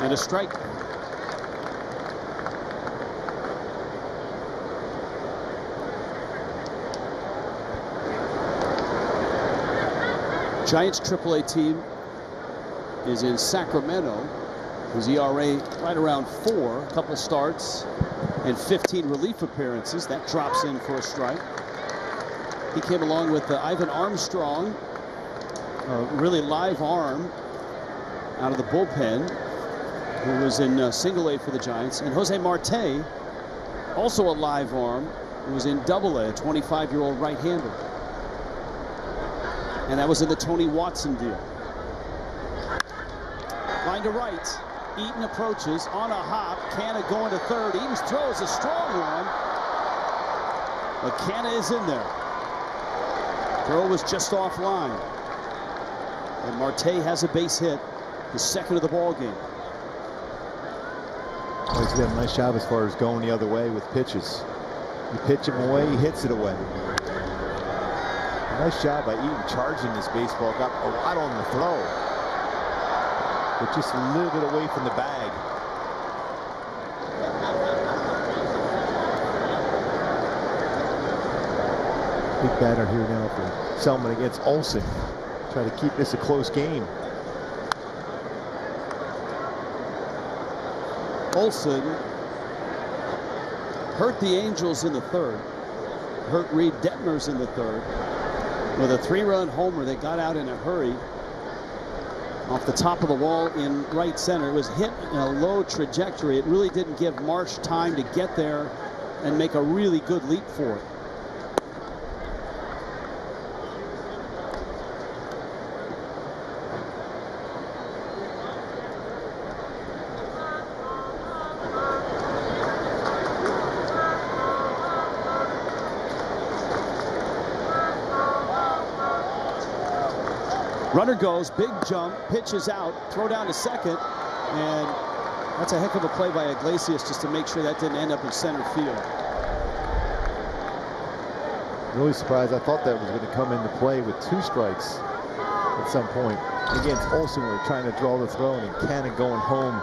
G: And a strike. Giants AAA team is in Sacramento. His ERA right around 4, a couple starts and 15 relief appearances. That drops in for a strike. He came along with Ivan Armstrong, a really live arm out of the bullpen, who was in single A for the Giants, and Jose Marte, Also a live arm. It was in Double-A, a 25-year-old right-hander. And that was in the Tony Watson deal. Line to right. Eaton approaches on a hop. Canna going to third. Eaton's throw is a strong one. But Canna is in there. Throw was just offline. And Marte has a base hit. The second of the ball game.
F: He's done a nice job as far as going the other way with pitches. You pitch him away, he hits it away. Nice job by Eaton charging this baseball. Got a lot on the throw, but just a little bit away from the bag. Big batter here now for Selman against Olsen. Try to keep this a close game.
G: Olsen hurt the Angels in the third. Hurt Reid Detmers in the third. With a 3-run homer that got out in a hurry off the top of the wall in right center. It was hit in a low trajectory. It really didn't give Marsh time to get there and make a really good leap for it. Runner goes, big jump, pitches out, throw down to second, and that's a heck of a play by Iglesias just to make sure that didn't end up in center field.
F: Really surprised. I thought that was going to come into play with 2 strikes at some point. Against Olsen, we're trying to draw the throw, and Cannon going home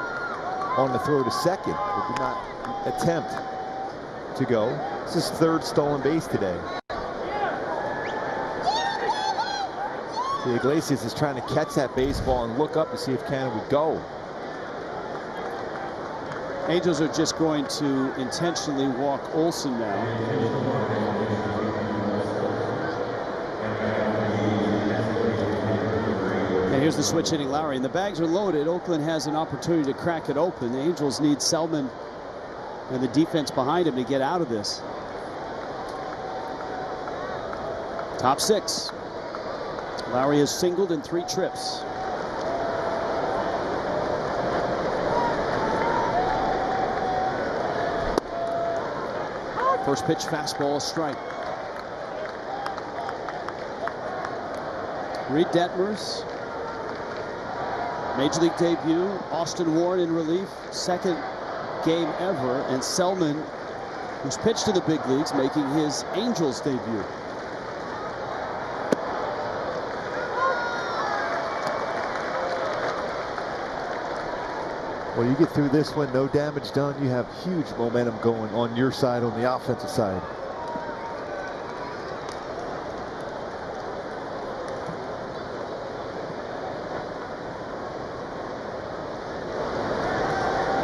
F: on the throw to second, but did not attempt to go. It's his 3rd stolen base today. Iglesias is trying to catch that baseball and look up to see if Cannon would go.
G: Angels are just going to intentionally walk Olsen now. And here's the switch hitting Lowry. And the bags are loaded. Oakland has an opportunity to crack it open. The Angels need Selman and the defense behind him to get out of this. Top 6. Lowry has singled in 3 trips. First pitch fastball, strike. Reid Detmers, Major League debut. Austin Warren in relief, 2nd game ever. And Selman, who's pitched to the big leagues, making his Angels debut.
F: Well, you get through this one, no damage done. You have huge momentum going on your side, on the offensive side.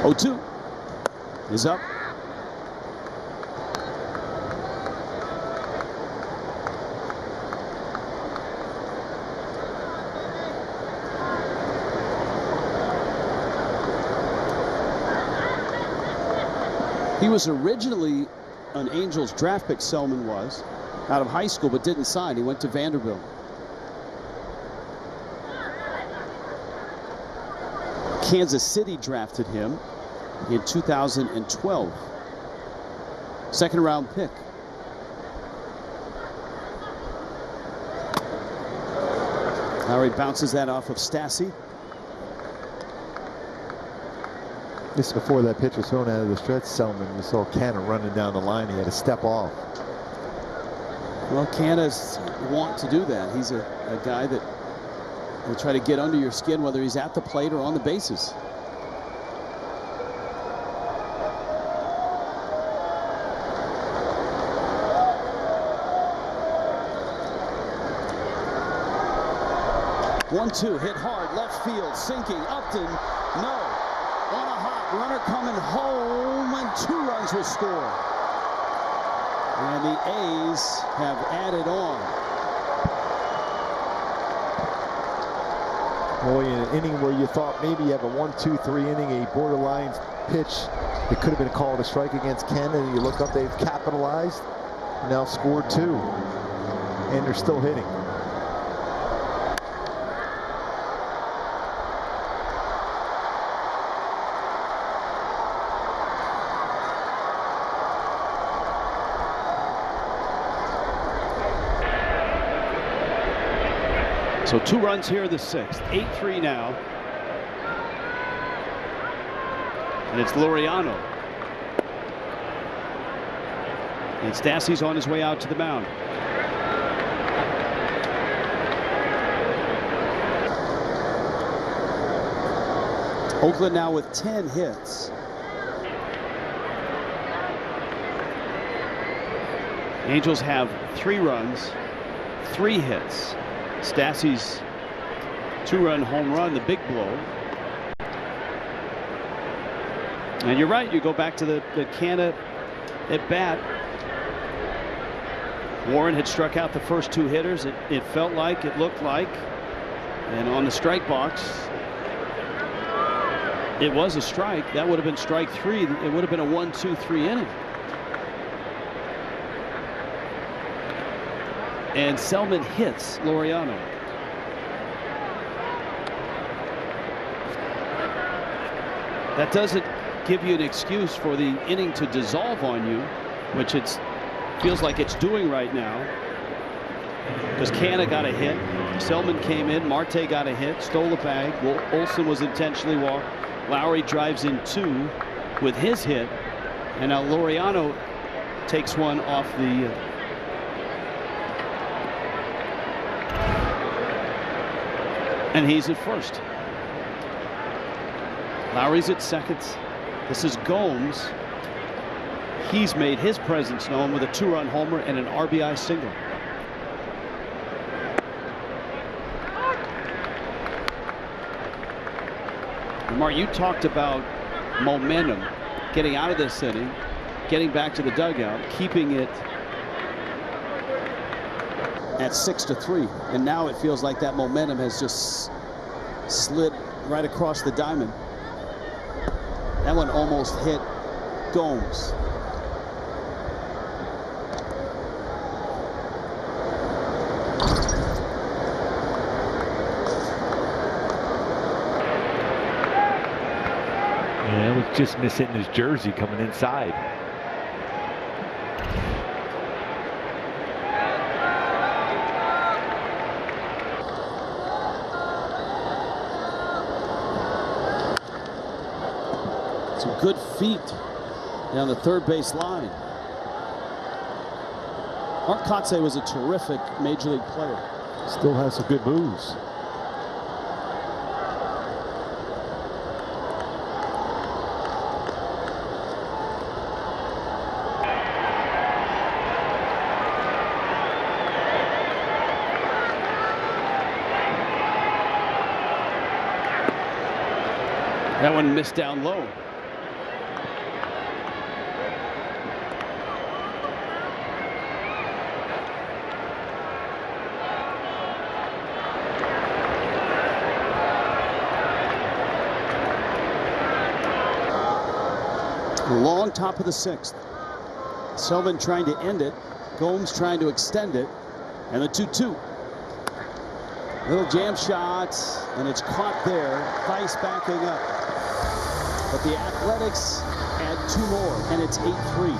G: Oh-2 is up. He was originally an Angels draft pick, Selman was, out of high school, but didn't sign. He went to Vanderbilt. Kansas City drafted him in 2012. 2nd round pick. Lowry bounces that off of Stassi.
F: Just before that pitch was thrown out of the stretch, Selman, we saw Canna running down the line. He had to step off.
G: Well, Canna's want to do that. He's a guy that will try to get under your skin, whether he's at the plate or on the bases. One-two, hit hard, left field, sinking, Upton, no. On a hop, runner coming home, and 2 runs will score. And the A's have added on.
F: Boy, in an inning where you thought maybe you have a 1-2-3 inning, a borderline pitch It could have been called a strike against Ken, and you look up, they've capitalized, now scored 2, and they're still hitting.
D: So 2 runs here in the 6th. 8-3 now. And it's Laureano. And Stassi's on his way out to the mound.
G: Oakland now with 10 hits.
D: Angels have 3 runs, 3 hits. Stassi's 2-run home run, the big blow. And you're right, you go back to the Canna at bat. Warren had struck out the first 2 hitters. It felt like, it looked like. And on the strike box, it was a strike. That would have been strike 3. It would have been a 1-2-3 inning. And Selman hits Laureano. That doesn't give you an excuse for the inning to dissolve on you, which it feels like it's doing right now. Because Canna got a hit. Selman came in. Marte got a hit. Stole a bag. Olsen was intentionally walked. Lowry drives in 2 with his hit. And now Laureano takes one off the and he's at first. Lowry's at second. This is Gomes. He's made his presence known with a 2-run homer and an RBI single. Mark, you talked about momentum, getting out of this inning, getting back to the dugout, keeping it
G: at 6-3, and now it feels like that momentum has just slid right across the diamond. That one almost hit Gomes.
Y: Yeah, it was just missing his jersey coming inside.
G: Some good feet down the third base line. Mark Kotsay was a terrific major league player.
Y: Still has some good moves.
D: That one missed down low.
G: Long top of the 6th. Selman trying to end it. Gomes trying to extend it. And the 2-2. Little jam shot, and it's caught there. Vice backing up. But the Athletics add 2 more, and it's 8-3.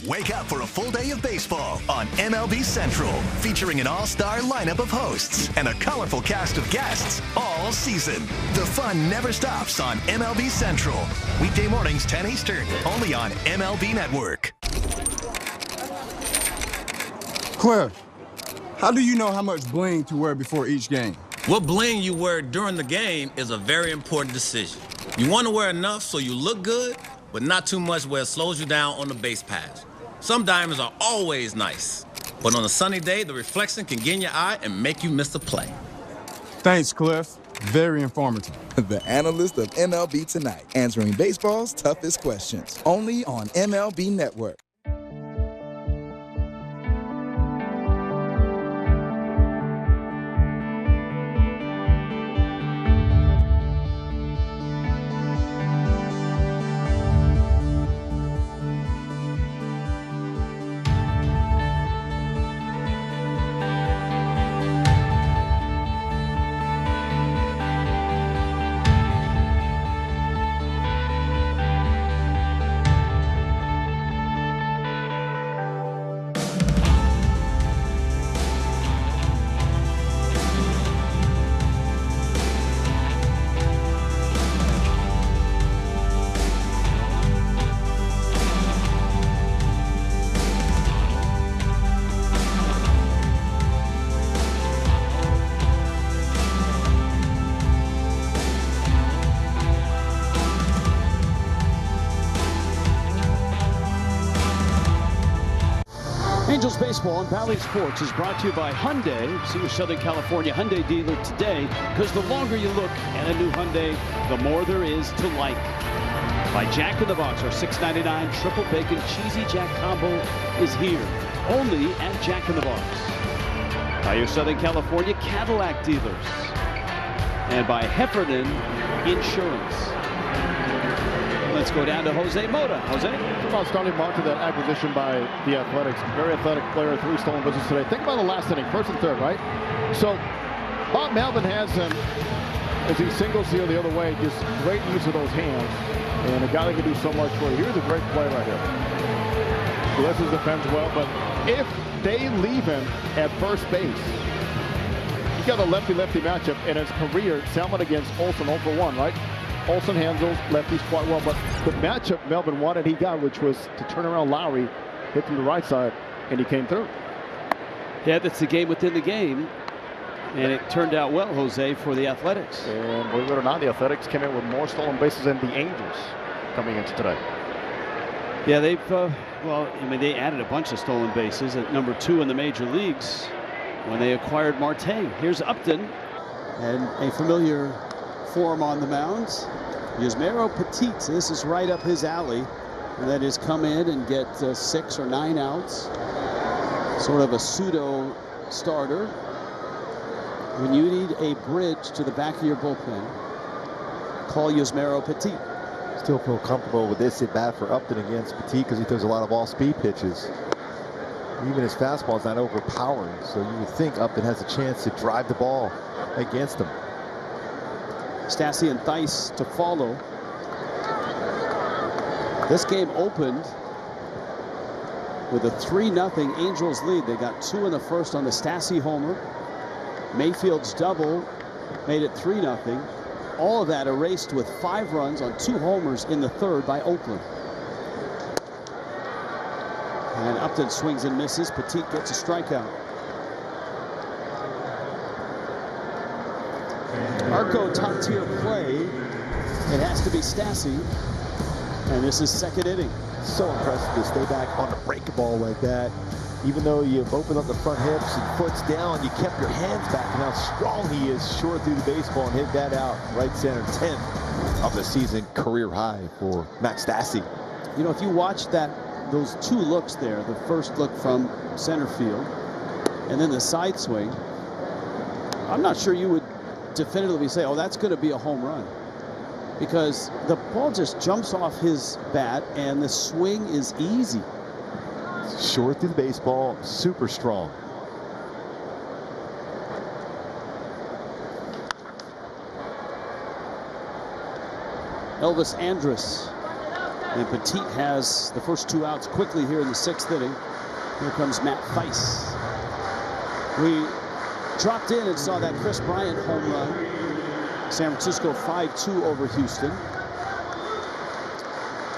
A: Wake up for a full day of baseball on MLB Central, featuring an all-star lineup of hosts and a colorful cast of guests all season. The fun never stops on MLB Central. Weekday mornings 10 Eastern, only on MLB Network.
I: Cliff, how do you know how much bling to wear before each game?
Q: What bling you wear during the game is a very important decision. You want to wear enough so you look good, but not too much where it slows you down on the base pass. Some diamonds are always nice, but on a sunny day, the reflection can get in your eye and make you miss a play.
I: Thanks, Cliff. Very informative.
M: The analyst of MLB Tonight, answering baseball's toughest questions, only on MLB Network.
G: Angels baseball on Bally Sports is brought to you by Hyundai. See your Southern California Hyundai dealer today, because the longer you look at a new Hyundai, the more there is to like. By Jack in the Box, our $6.99 triple bacon cheesy Jack combo is here, only at Jack in the Box. By your Southern California Cadillac dealers, and by Heffernan Insurance. Let's go down to Jose Mota. Jose?
C: Talk about Starling Marte, that acquisition by the Athletics. Very athletic player, 3 stolen bases today. Think about the last inning, 1st and 3rd, right? So Bob Melvin has him as he singles here the other way. Just great use of those hands. And a guy that can do so much for you. Here's a great play right here. Gillespie defends well, but if they leave him at first base, you got a lefty-lefty matchup in his career. Salmon against Olsen 0 for 1, right? Olsen handles lefties quite well, but the matchup Melvin wanted, he got, which was to turn around Lowry, hit from the right side, and he came through.
D: Yeah, that's the game within the game. And it turned out well, Jose, for the Athletics.
C: And believe it or not, the Athletics came in with more stolen bases than the Angels coming into today.
D: Yeah, they've, well, I mean, they added a bunch of stolen bases at number 2 in the major leagues when they acquired Marte. Here's Upton.
G: And a familiar form on the mound, Yusmeiro Petit. This is right up his alley. And that is come in and get 6 or 9 outs. Sort of a pseudo starter. When you need a bridge to the back of your bullpen, call Yusmeiro Petit.
F: Still feel comfortable with this at bat for Upton against Petit because he throws a lot of all-speed pitches. Even his fastball is not overpowering, so you would think Upton has a chance to drive the ball against him.
G: Stassi and Theis to follow. This game opened with a 3-0 Angels lead. They got 2 in the first on the Stassi homer. Mayfield's double made it 3-0. All of that erased with 5 runs on 2 homers in the 3rd by Oakland. And Upton swings and misses. Petit gets a strikeout. Arco top-tier play. It has to be Stassi. And this is 2nd inning.
F: So impressive to stay back on a break ball like that. Even though you've opened up the front hips and foot's down, you kept your hands back. And how strong he is, short through the baseball and hit that out right center. 10th of the season, career high for Max Stassi.
G: You know, if you watch those 2 looks there, the first look from center field and then the side swing, I'm not sure you would definitively say, oh, that's going to be a home run, because the ball just jumps off his bat and the swing is easy.
F: Short through the baseball, super strong.
G: Elvis Andrus. And Petit has the first 2 outs quickly here in the 6th inning. Here comes Matt Theis. We dropped in and saw that Chris Bryant home run. San Francisco 5-2 over Houston.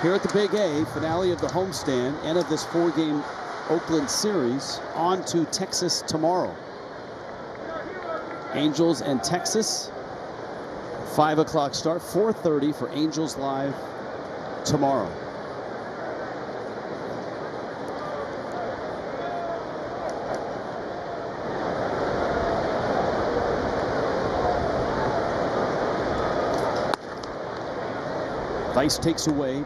G: Here at the Big A, finale of the homestand and of this 4-game Oakland series, on to Texas tomorrow. Angels and Texas, 5 o'clock start, 4:30 for Angels Live tomorrow. Theis takes away.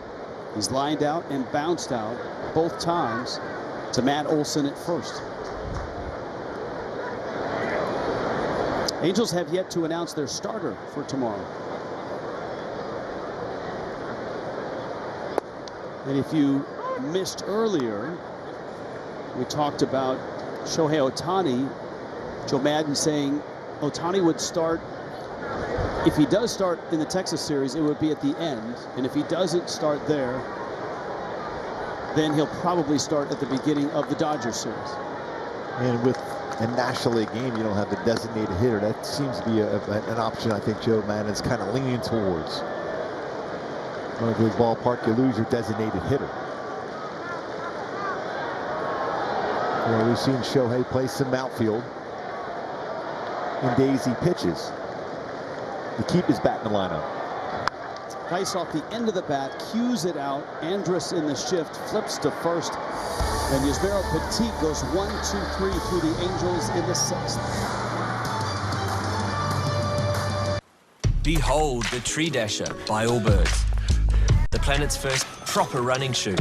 G: He's lined out and bounced out both times to Matt Olson at first. Angels have yet to announce their starter for tomorrow. And if you missed earlier, we talked about Shohei Ohtani. Joe Madden saying Ohtani would start. If he does start in the Texas series, it would be at the end. And if he doesn't start there, then he'll probably start at the beginning of the Dodgers series.
F: And with a National League game, you don't have the designated hitter. That seems to be an option I think Joe Madden is kind of leaning towards. Going to his ballpark, you lose your designated hitter. You know, we've seen Shohei play some outfield in days he pitches to keep his bat in the lineup.
G: Price off the end of the bat, cues it out. Andrus in the shift, flips to first. And Yusmeiro Petit goes 1-2-3 through the Angels in the 6th.
P: Behold the Tree Dasher by Allbirds. The planet's first proper running shoe,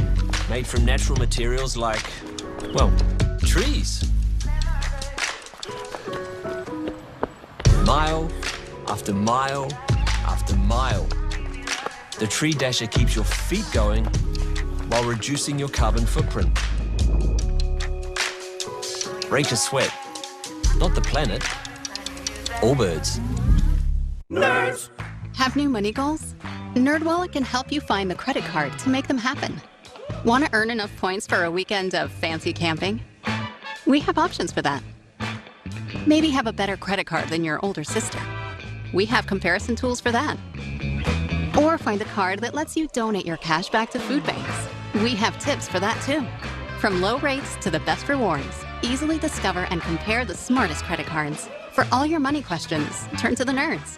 P: made from natural materials like, well, trees. Mile after mile after mile. The Tree Dasher keeps your feet going while reducing your carbon footprint. Break a sweat, not the planet. Allbirds.
R: Nerds! Have new money goals? NerdWallet can help you find the credit card to make them happen. Want to earn enough points for a weekend of fancy camping? We have options for that. Maybe have a better credit card than your older sister. We have comparison tools for that. Or find a card that lets you donate your cash back to food banks. We have tips for that too. From low rates to the best rewards, easily discover and compare the smartest credit cards. For all your money questions, turn to the nerds.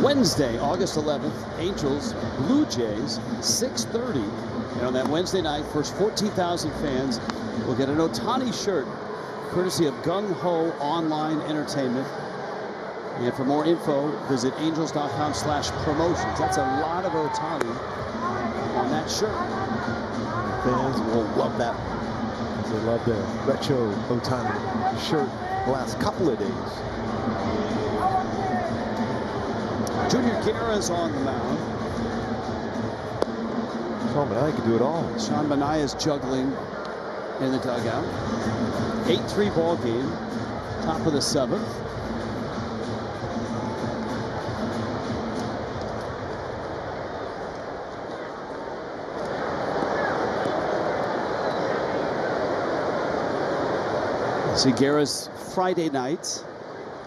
G: Wednesday, August 11th, Angels, Blue Jays, 6:30. And on that Wednesday night, first 14,000 fans will get an Ohtani shirt, courtesy of Gung Ho Online Entertainment. And for more info, visit angels.com/promotions. That's a lot of Ohtani on that shirt.
F: Fans will love that. They love the retro Ohtani shirt the last couple of days.
G: Junior Guerra's on the mound.
F: Sean Manaea can do it all.
G: Sean Manaea is juggling in the dugout. 8-3 ball game. Top of the 7th. See Guerra's Friday night.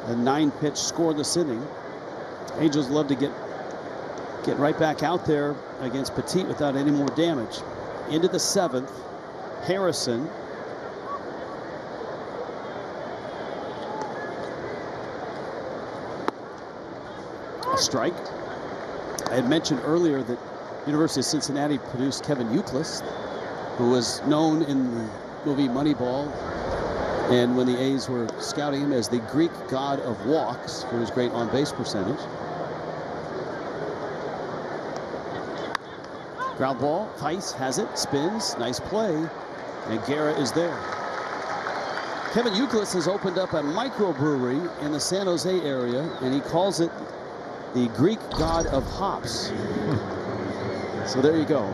G: A 9-pitch scoreless inning. Angels love to get right back out there against Petit without any more damage. Into the 7th, Harrison. A strike. I had mentioned earlier that University of Cincinnati produced Kevin Youkilis, who was known in the movie Moneyball and when the A's were scouting him as the Greek god of walks for his great on-base percentage. Ground ball, Tice has it, spins, nice play, and Guerra is there. Kevin Youkilis has opened up a microbrewery in the San Jose area, and he calls it the Greek god of hops. So there you go.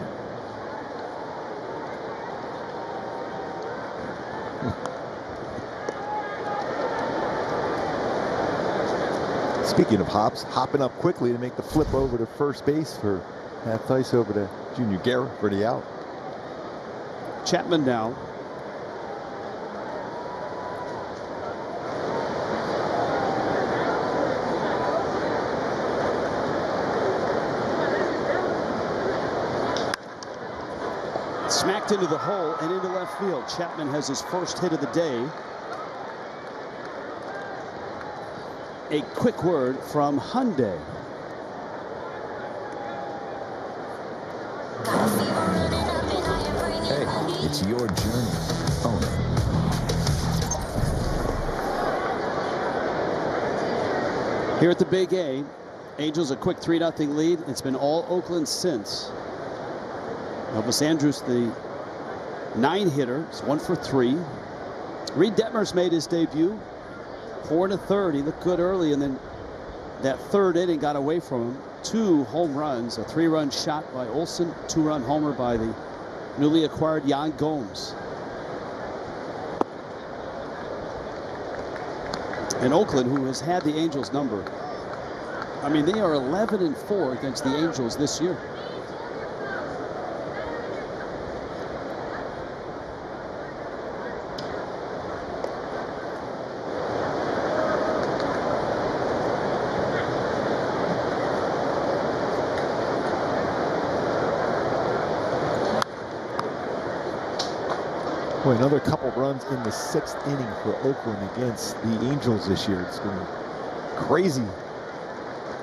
F: Speaking of hops, hopping up quickly to make the flip over to first base for Tice over to Junior Guerra for the out.
G: Chapman now. Smacked into the hole and into left field. Chapman has his first hit of the day. A quick word from Hyundai.
S: Hey, it's your journey. Own it.
G: Here at the Big A, Angels a quick 3-0 lead. It's been all Oakland since. Elvis Andrus, the 9-hitter, is 1 for 3. Reid Detmers made his debut. 4 1/3. He looked good early and then that third inning got away from him. 2 home runs, a 3-run shot by Olsen, 2-run homer by the newly acquired Yan Gomes. And Oakland, who has had the Angels number, I mean, they are 11-4 against the Angels this year.
F: Boy, another couple runs in the 6th inning for Oakland against the Angels this year. It's been crazy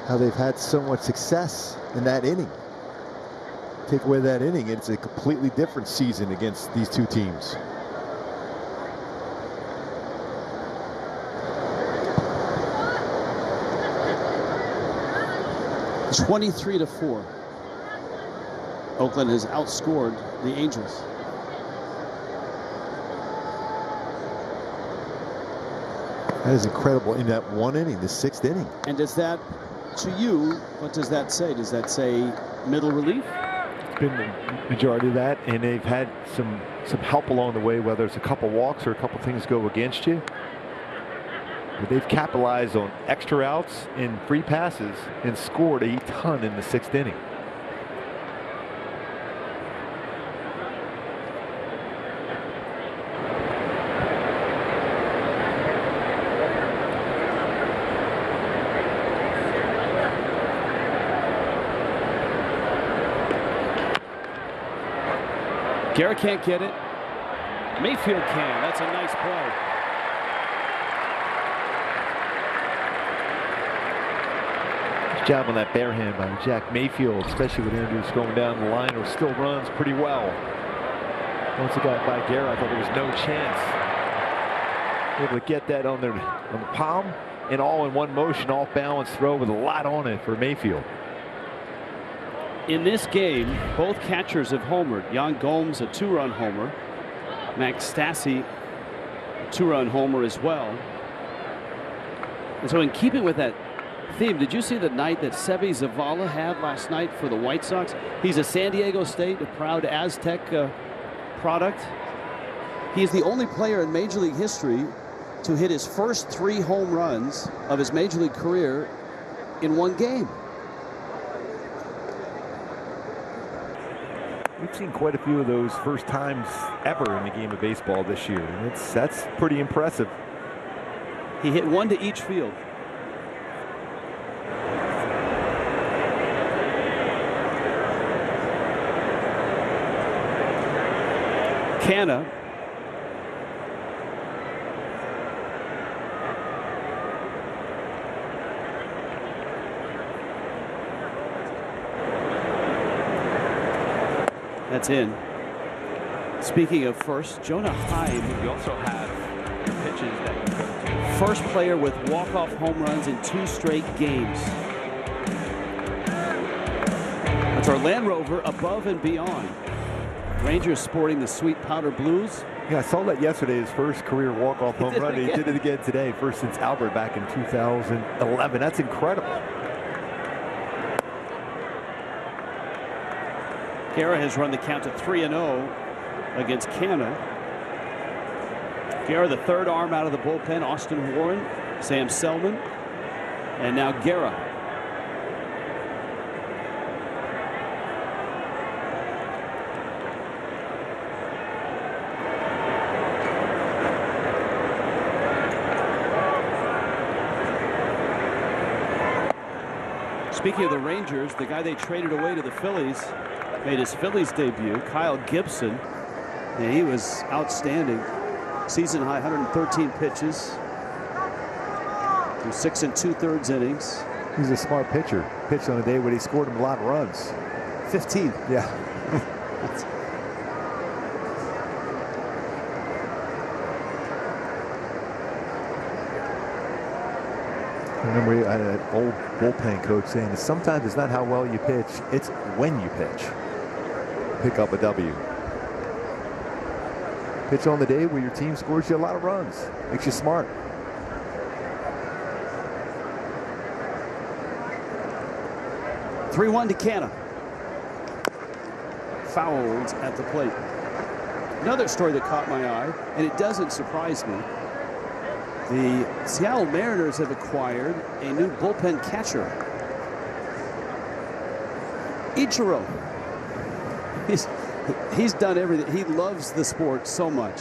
F: how they've had so much success in that inning. Take away that inning, it's a completely different season against these two teams.
G: It's 23-4. Oakland has outscored the Angels.
F: That is incredible in that one inning, the 6th inning.
G: And does that, to you, what does that say? Does that say middle relief?
Y: It's been the majority of that, and they've had some help along the way, whether it's a couple walks or a couple things go against you. But they've capitalized on extra outs and free passes and scored a ton in the 6th inning.
D: Garrett can't get it. Mayfield can. That's a nice play.
Y: Good job on that bare hand by Jack Mayfield, especially with Andrews going down the line, or still runs pretty well. Once it got by Garrett, I thought there was no chance. Able to get that on the palm and all in one motion, off balance throw with a lot on it for Mayfield.
D: In this game, both catchers have homered. Yan Gomes, a 2-run homer. Max Stassi, a 2-run homer as well. And so in keeping with that theme, did you see the night that Seby Zavala had last night for the White Sox? He's a San Diego State, a proud Aztec product.
G: He is the only player in Major League history to hit his first 3 home runs of his Major League career in one game.
Y: We've seen quite a few of those first times ever in the game of baseball this year, and that's pretty impressive.
D: He hit 1 to each field. Canna. That's in. Speaking of first, Jonah Heim.
H: We also have your pitches that you go to.
D: First player with walk-off home runs in 2 straight games. That's our Land Rover above and beyond. Rangers sporting the sweet powder blues.
Y: Yeah, I saw that yesterday, his first career walk-off home run. He did it again today, first since Albert back in 2011. That's incredible.
D: Guerra has run the count to 3-0 against Canna. Guerra, the 3rd arm out of the bullpen. Austin Warren, Sam Selman, and now Guerra. Speaking of the Rangers, the guy they traded away to the Phillies made his Phillies debut, Kyle Gibson. And he was outstanding. Season high 113 pitches through 6 2/3 innings.
Y: He's a smart pitcher. Pitched on a day when he scored him a lot of runs.
G: 15.
Y: Yeah. I remember I had an old bullpen coach saying that sometimes it's not how well you pitch, it's when you pitch. Pick up a W. Pitch on the day where your team scores you a lot of runs. Makes you smart.
D: 3-1 to Canna. Fouled at the plate. Another story that caught my eye, and it doesn't surprise me. The Seattle Mariners have acquired a new bullpen catcher. Ichiro. He's done everything. He loves the sport so much.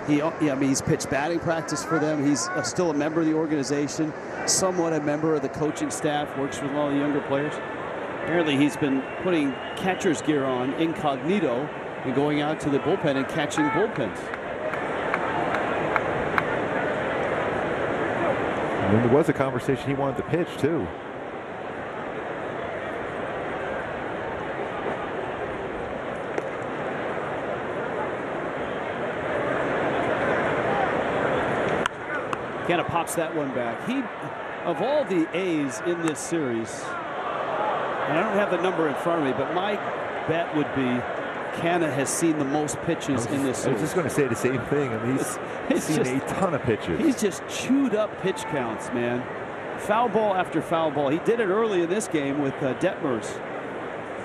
D: I mean, he's pitched batting practice for them. He's still a member of the organization, somewhat a member of the coaching staff, works with all the younger players. Apparently, he's been putting catcher's gear on incognito and going out to the bullpen and catching bullpens.
Y: And there was a conversation he wanted to pitch, too.
D: Canna pops that one back. Of all the A's in this series, and I don't have the number in front of me, but my bet would be Canna has seen the most pitches in this series.
Y: I was just going to say the same thing. I mean, he's seen a ton of pitches.
D: He's just chewed up pitch counts, man. Foul ball after foul ball. He did it early in this game with Detmers,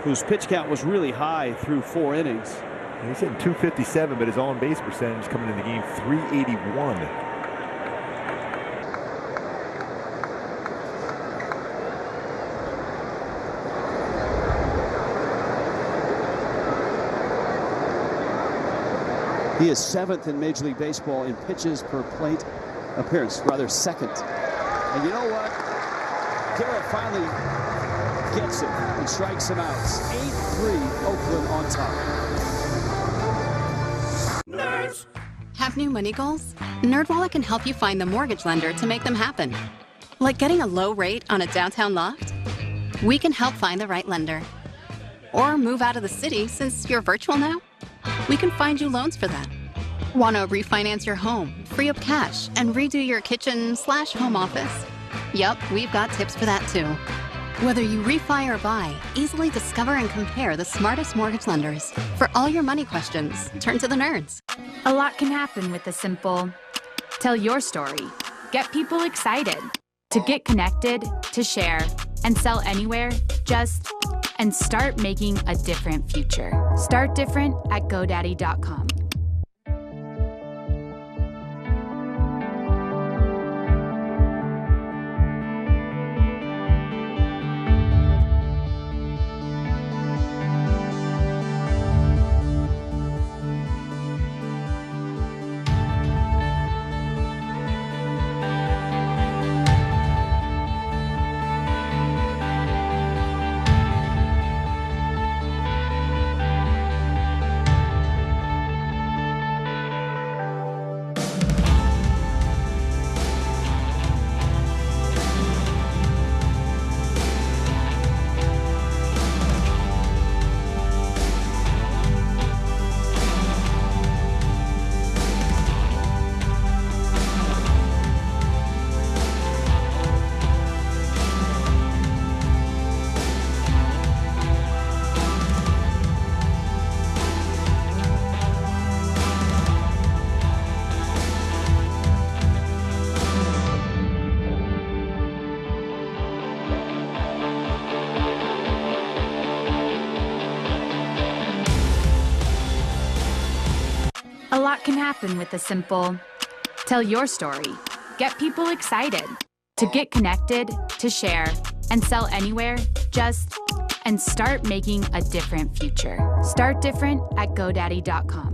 D: whose pitch count was really high through 4 innings.
Y: He's hitting 257, but his on-base percentage coming in the game 381.
D: He is 7th in Major League Baseball in pitches per plate appearance, rather 2nd. And you know what? Garrett finally gets him and strikes him out. 8-3, Oakland on top.
R: Nerds. Have new money goals? NerdWallet can help you find the mortgage lender to make them happen. Like getting a low rate on a downtown loft? We can help find the right lender. Or move out of the city since you're virtual now? We can find you loans for that. Want to refinance your home, free up cash, and redo your kitchen/home office? Yup, we've got tips for that too. Whether you refi or buy, easily discover and compare the smartest mortgage lenders. For all your money questions, turn to the nerds.
J: A lot can happen with a simple tell your story. Get people excited. To get connected, to share, and sell anywhere, and start making a different future. Start different at GoDaddy.com. A lot can happen with a simple tell your story. Get people excited. To get connected, to share, and sell anywhere, and start making a different future. Start different at GoDaddy.com.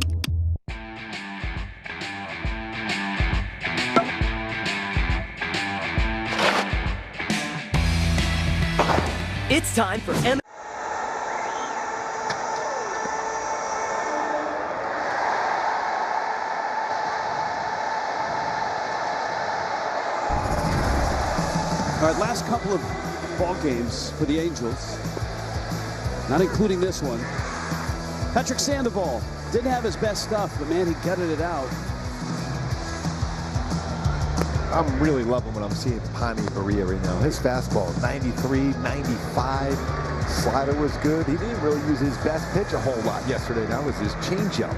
N: It's time for
D: All right, last couple of ball games for the Angels, not including this one. Patrick Sandoval didn't have his best stuff, but man, he gutted it out.
F: I'm really loving what I'm seeing from Jaime Barria right now. His fastball, 93, 95. Slider was good. He didn't really use his best pitch a whole lot yesterday. That was his changeup.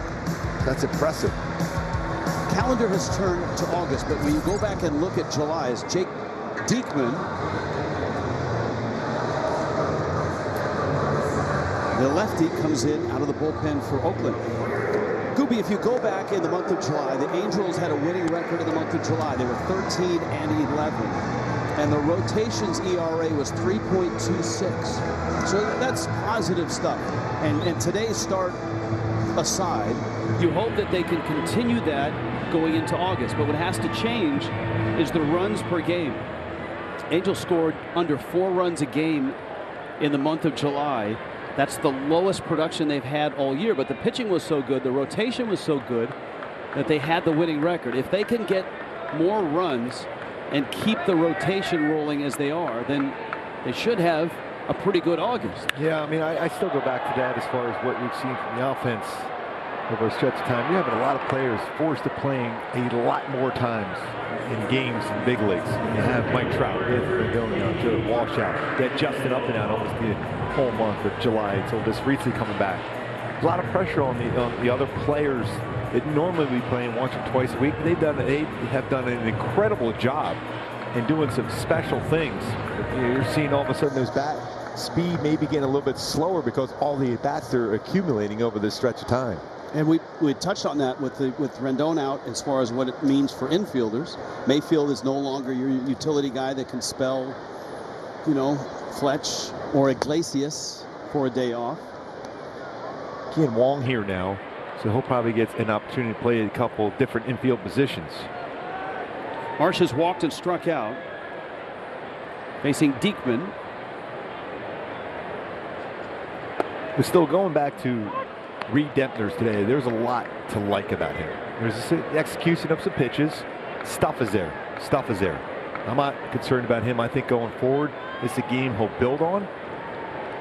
F: That's impressive.
D: Calendar has turned to August, but when you go back and look at July, as Reid Detmers
G: The lefty comes in out of the bullpen for Oakland. Gooby, if you go back in the month of July, the Angels had a winning record in the month of July. They were 13 and 11. And the rotations ERA was 3.26. So that's positive stuff. And today's start aside,
D: you hope that they can continue that going into August. But what has to change is the runs per game. Angels scored under 4 runs a game in the month of July. That's the lowest production they've had all year. But the pitching was so good, the rotation was so good that they had the winning record. If they can get more runs and keep the rotation rolling as they are, then they should have a pretty good August.
Y: Yeah, I mean, I still go back to that as far as what we've seen from the offense over a stretch of time. You're having a lot of players forced to playing a lot more times in games in big leagues. You have Mike Trout, Rendon, Joe Walsh out. You had Justin Upton out almost the whole month of July until this recently coming back. A lot of pressure on the other players that normally be playing once or twice a week. They have done an incredible job in doing some special things.
F: You're seeing all of a sudden those bat speed may be getting a little bit slower because all the at-bats are accumulating over this stretch of time.
G: And we touched on that with Rendon out as far as what it means for infielders. Mayfield is no longer your utility guy that can spell, Fletch or Iglesias for a day off.
Y: Again, Wong here now, so he'll probably get an opportunity to play a couple different infield positions.
D: Marsh has walked and struck out. Facing Detmers.
Y: We're still going back to Reid Detmers today. There's a lot to like about him. There's the execution of some pitches. Stuff is there. Stuff is there. I'm not concerned about him. I think going forward, it's a game he'll build on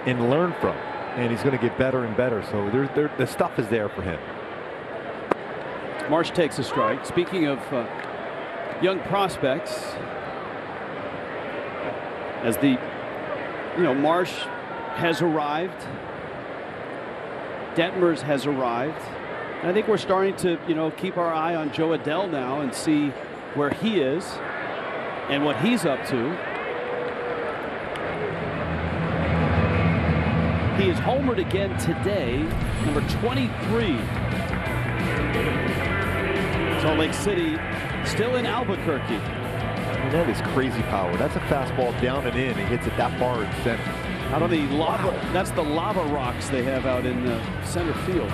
Y: and learn from. And he's going to get better and better. So the stuff is there for him.
D: Marsh takes a strike. Speaking of young prospects, as Marsh has arrived, Detmers has arrived. And I think we're starting to, keep our eye on Joe Adell now and see where he is and what he's up to. He is homered again today, number 23. Salt Lake City still in Albuquerque.
Y: And that is crazy power. That's a fastball down and in. He hits it that far in center.
D: Out of the lava, that's the lava rocks they have out in center field.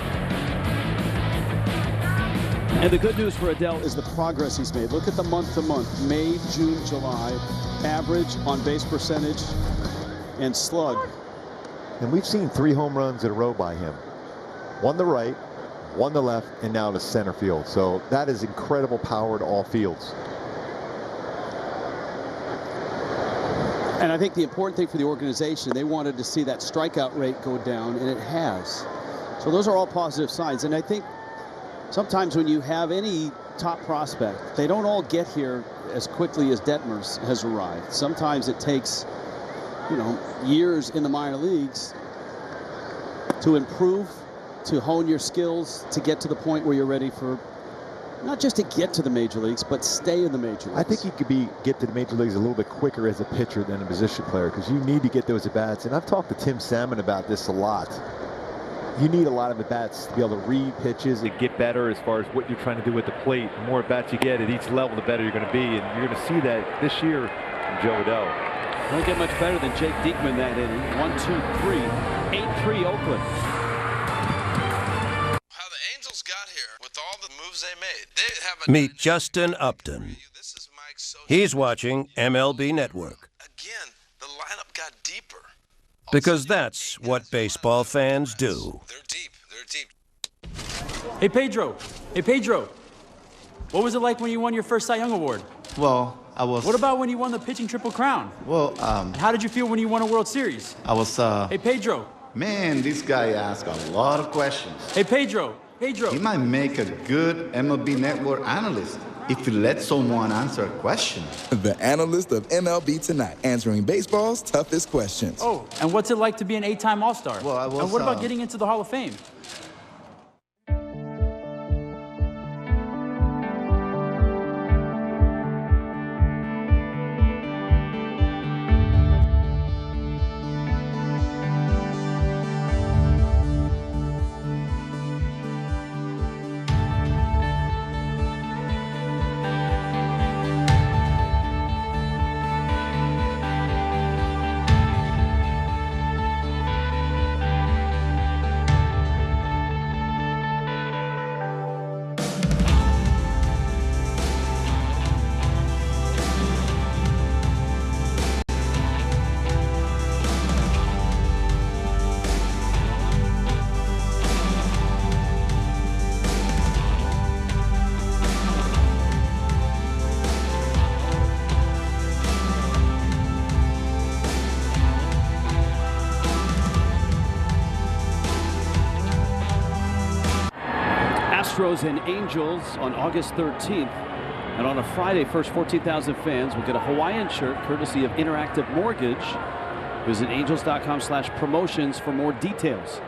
D: And the good news for Adell
G: is the progress he's made. Look at the month-to-month, May, June, July, average on base percentage and slug.
F: And we've seen 3 home runs in a row by him. One to right, one to left, and now to center field. So that is incredible power to all fields.
G: And I think the important thing for the organization, they wanted to see that strikeout rate go down, and it has. So those are all positive signs. And I think sometimes when you have any top prospect, they don't all get here as quickly as Detmers has arrived. Sometimes it takes, years in the minor leagues to improve, to hone your skills, to get to the point where you're ready for not just to get to the major leagues, but stay in the major leagues.
F: I think you could get to the major leagues a little bit quicker as a pitcher than a position player because you need to get those at-bats. And I've talked to Tim Salmon about this a lot. You need a lot of at-bats to be able to read pitches
Y: and get better as far as what you're trying to do with the plate. The more at-bats you get at each level, the better you're going to be. And you're going to see that this year from Joe Adell.
D: Don't get much better than Jake Detmers that inning. 1, 2, 3. 8-3 Oakland.
L: How the Angels got here with all the moves they made. They have
B: Meet Justin Upton. He's watching MLB Network.
L: Again, the lineup got deeper.
B: Because that's what baseball fans do.
L: They're deep. They're deep.
T: Hey, Pedro. Hey, Pedro. What was it like when you won your first Cy Young Award?
U: Well, I was...
T: What about when you won the pitching Triple Crown?
U: Well,
T: How did you feel when you won a World Series?
U: I was,
T: Hey, Pedro.
U: Man, this guy asked a lot of questions.
T: Hey, Pedro. Pedro.
U: He might make a good MLB Network analyst if he lets someone answer a question.
M: The analyst of MLB Tonight, answering baseball's toughest questions.
T: Oh, and what's it like to be an 8-time All-Star?
U: Well, I was...
T: And what about getting into the Hall of Fame?
D: Astros and Angels on August 13th. And on a Friday, first 14,000 fans will get a Hawaiian shirt courtesy of Interactive Mortgage. Visit angels.com/promotions for more details.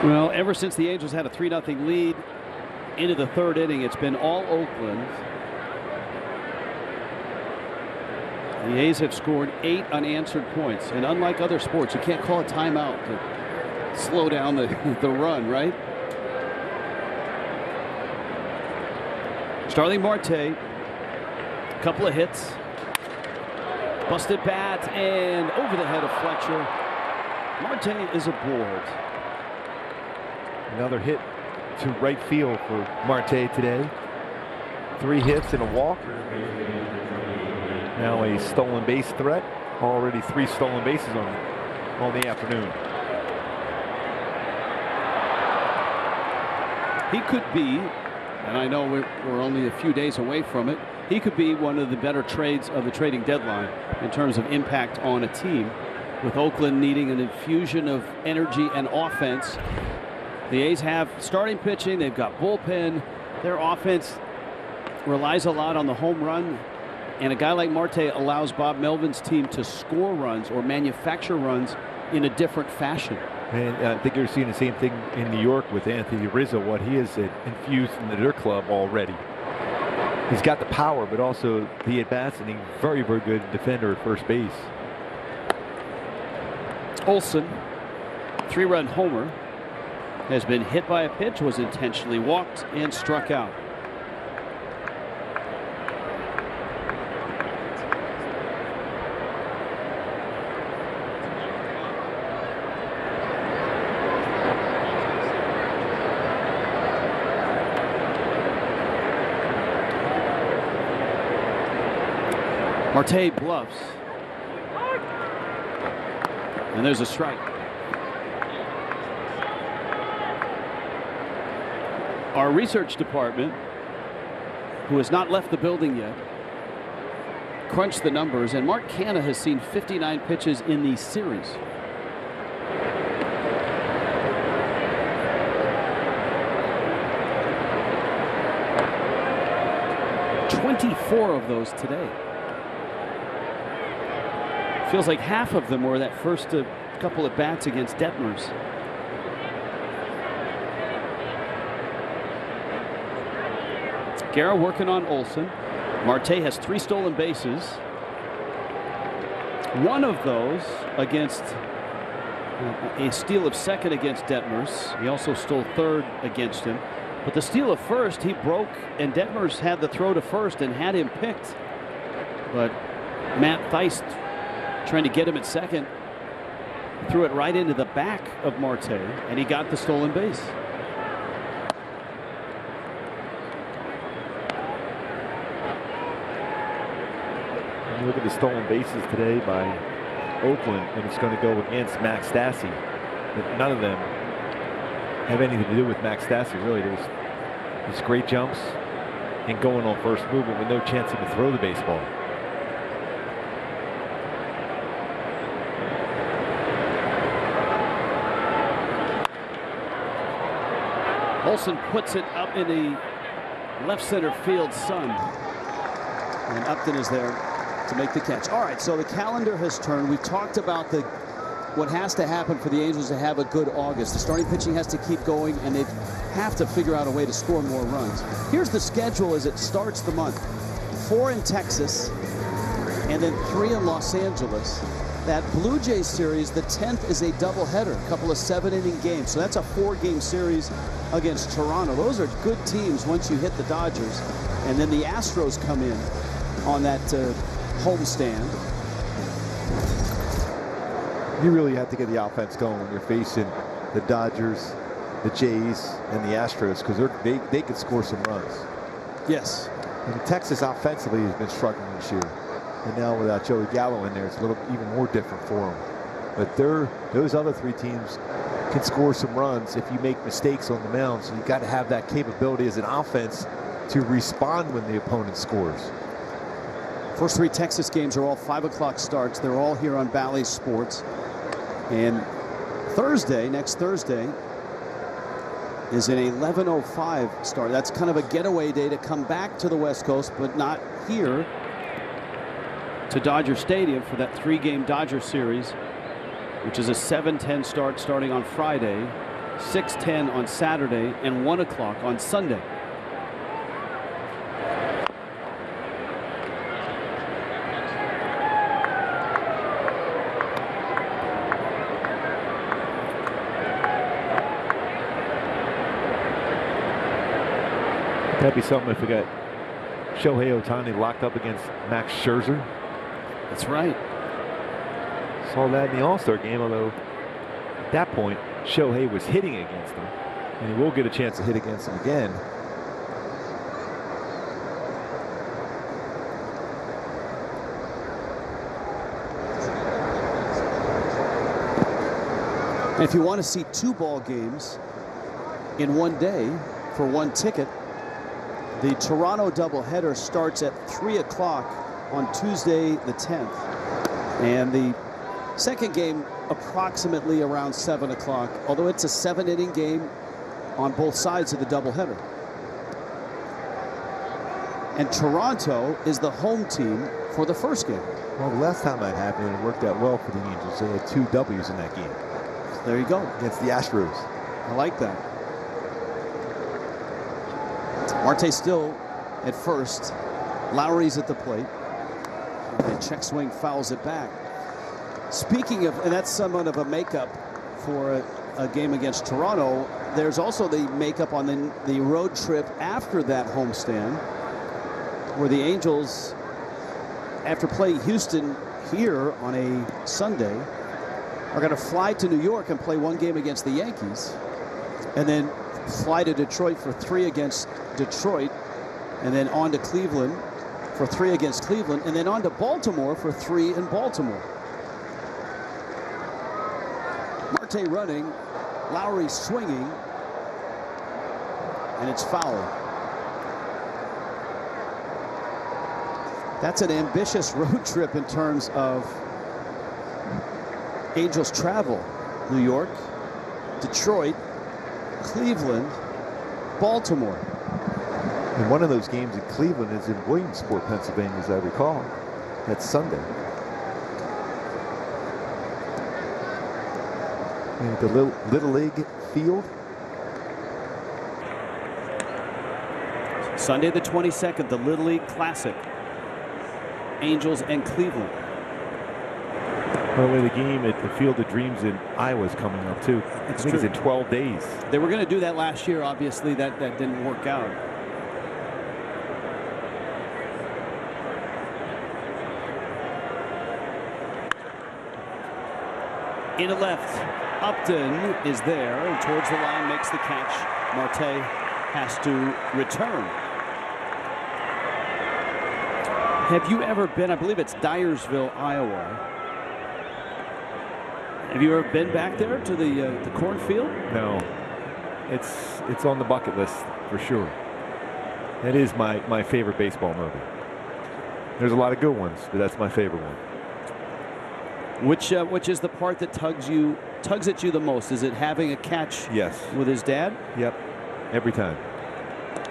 D: Well, ever since the Angels had a 3-0 lead into the third inning, it's been all Oakland. The A's have scored 8 unanswered points, and unlike other sports, you can't call a timeout to slow down the run, right? Starling Marte, a couple of hits, busted bat, and over the head of Fletcher. Marte is aboard.
Y: Another hit to right field for Marte today. 3 hits and a walk. Now a stolen base threat. Already 3 stolen bases on the afternoon.
D: He could be, and I know we're only a few days away from it, he could be one of the better trades of the trading deadline in terms of impact on a team. With Oakland needing an infusion of energy and offense, the A's have starting pitching, they've got bullpen. Their offense relies a lot on the home run, and a guy like Marte allows Bob Melvin's team to score runs or manufacture runs in a different fashion.
Y: And I think you're seeing the same thing in New York with Anthony Rizzo, what he has infused into their club already. He's got the power, but also the at-bats, and he's very, very good defender at first base.
D: Olsen, 3-run homer, has been hit by a pitch, was intentionally walked, and struck out. Marte bluffs, and there's a strike. Our research department, who has not left the building yet, crunched the numbers, and Mark Canha has seen 59 pitches in the series. Four of those today. Feels like half of them were that first couple of bats against Detmers. Guerra working on Olsen. Marte has 3 stolen bases. One of those against a steal of second against Detmers. He also stole third against him. But the steal of first, he broke, and Detmers had the throw to first and had him picked. But Matt Theist, trying to get him at second, threw it right into the back of Marte, and he got the stolen base.
Y: Look at the stolen bases today by Oakland, and it's going to go against Max Stassi. But none of them have anything to do with Max Stassi, really. There's great jumps and going on first movement with no chance to throw the baseball.
D: Olsen puts it up in the left center field sun, and Upton is there to make the catch. All right, so the calendar has turned. We talked about what has to happen for the Angels to have a good August. The starting pitching has to keep going, and they have to figure out a way to score more runs. Here's the schedule as it starts the month. 4 in Texas, and then 3 in Los Angeles. That Blue Jays series, the 10th, is a doubleheader, a couple of 7-inning games. So that's a 4-game series against Toronto. Those are good teams once you hit the Dodgers. And then the Astros come in on that homestand.
F: You really have to get the offense going when you're facing the Dodgers, the Jays, and the Astros, because they could score some runs.
D: Yes.
F: And Texas offensively has been struggling this year. And now without Joey Gallo in there, it's a little even more different for them. But those other 3 teams can score some runs if you make mistakes on the mound. So you've got to have that capability as an offense to respond when the opponent scores.
G: First 3 Texas games are all 5 o'clock starts. They're all here on Bally Sports. And Next Thursday, is an 11:05 start. That's kind of a getaway day to come back to the West Coast, but not here to Dodger Stadium for that 3-game Dodger series, which is a 7:10 start starting on Friday, 6:10 on Saturday, and 1 o'clock on Sunday.
Y: That'd be something if we got Shohei Ohtani locked up against Max Scherzer.
G: That's right.
Y: Saw that in the All-Star game, although at that point Shohei was hitting against him, and he will get a chance to hit against him again.
G: And if you want to see 2 ball games in one day for 1 ticket, the Toronto doubleheader starts at 3 o'clock on Tuesday the 10th. And the second game approximately around 7 o'clock, although it's a 7-inning game on both sides of the doubleheader. And Toronto is the home team for the first game.
Y: Well, the last time that happened, it worked out well for the Angels. They had 2 W's in that game.
G: There you go.
Y: Against the Astros.
G: I like that. Marte still at first. Lowry's at the plate. And check swing fouls it back. Speaking of, and that's somewhat of a makeup for a game against Toronto, there's also the makeup on the road trip after that homestand, where the Angels, after playing Houston here on a Sunday, are going to fly to New York and play 1 game against the Yankees, and then fly to Detroit for 3 against Detroit, and then on to Cleveland for 3 against Cleveland, and then on to Baltimore for 3 in Baltimore. Marte running, Lowry swinging, and it's foul. That's an ambitious road trip in terms of Angels travel. New York, Detroit, Cleveland, Baltimore.
Y: And one of those games in Cleveland is in Williamsport, Pennsylvania, as I recall. That's Sunday. And the Little League field.
G: Sunday the 22nd, the Little League Classic. Angels and Cleveland.
Y: By the way, the game at the Field of Dreams in Iowa is coming up too. I think it's in 12 days.
G: They were going to do that last year. Obviously, that didn't work out. In the left, Upton is there and towards the line, makes the catch. Marte has to return. Have you ever been, I believe it's Dyersville, Iowa. Have you ever been back there to the cornfield?
Y: No. It's on the bucket list for sure. That is my favorite baseball movie. There's a lot of good ones, but that's my favorite one.
G: Which is the part that tugs at you the most? Is it having a catch?
Y: Yes.
G: With his dad?
Y: Yep. Every time.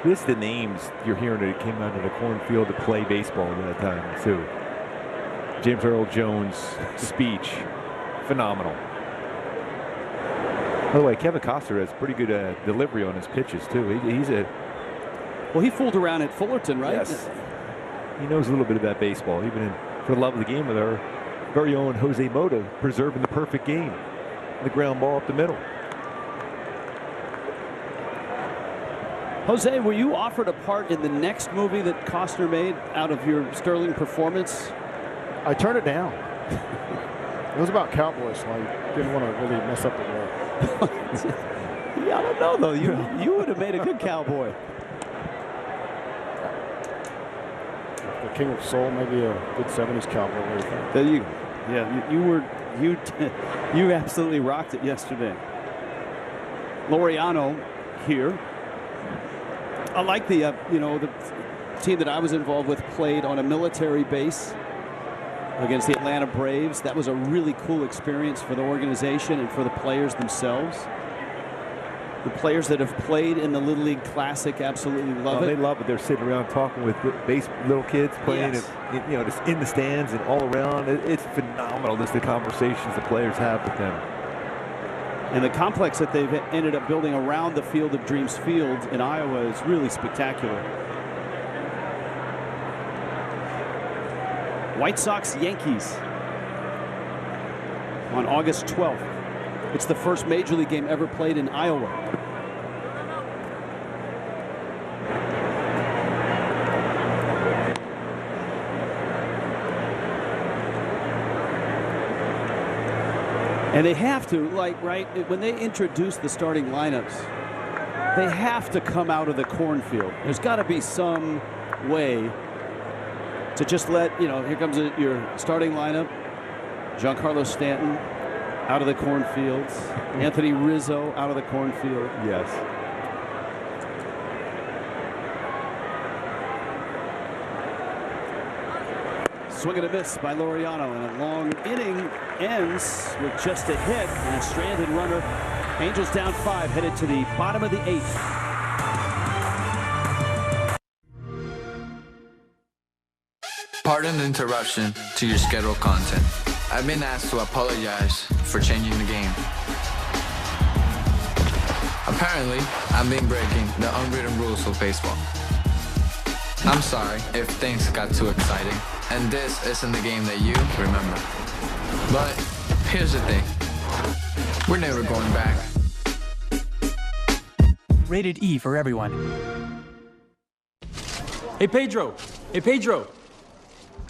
Y: This is the names you're hearing that came out of the cornfield to play baseball at that time too. James Earl Jones' speech, phenomenal. By the way, Kevin Costner has pretty good delivery on his pitches too.
G: Well, he fooled around at Fullerton, right?
Y: Yes. He knows a little bit about baseball, even for the love of the game with our very own Jose Mota preserving the perfect game. The ground ball up the middle.
G: Jose, were you offered a part in the next movie that Costner made out of your sterling performance?
C: I turned it down. It was about cowboys, so I didn't want to really mess up the role.
G: Yeah, I don't know though. You would have made a good cowboy.
C: The King of Soul, maybe a good 70s cowboy. What do you think?
G: There you go. Yeah, you absolutely rocked it yesterday. Laureano here. I like the the team that I was involved with played on a military base
D: against the Atlanta Braves. That was a really cool experience for the organization and for the players themselves. The players that have played in the Little League Classic absolutely love it.
Y: They love it. They're sitting around talking with little kids playing,
D: Yes.
Y: you know, just in the stands and all around. It's phenomenal, just the conversations the players have with them.
D: And the complex that they've ended up building around the Field of Dreams Field in Iowa is really spectacular. White Sox Yankees on August 12th. It's the first Major League game ever played in Iowa. And they have to, like, right, when they introduce the starting lineups, they have to come out of the cornfield. There's got to be some way to just let, you know, here comes your starting lineup. Giancarlo Stanton out of the cornfields. Anthony Rizzo out of the cornfield.
Y: Yes.
D: Swing and a miss by Laureano, and a long inning ends with just a hit and a stranded runner. Angels down 5, headed to the bottom of the 8th.
E: Pardon the interruption to your scheduled content. I've been asked to apologize for changing the game. Apparently, I've been breaking the unwritten rules of baseball. I'm sorry if things got too exciting, and this isn't the game that you remember. But here's the thing. We're never going back.
T: Rated E for everyone. Hey, Pedro. Hey, Pedro.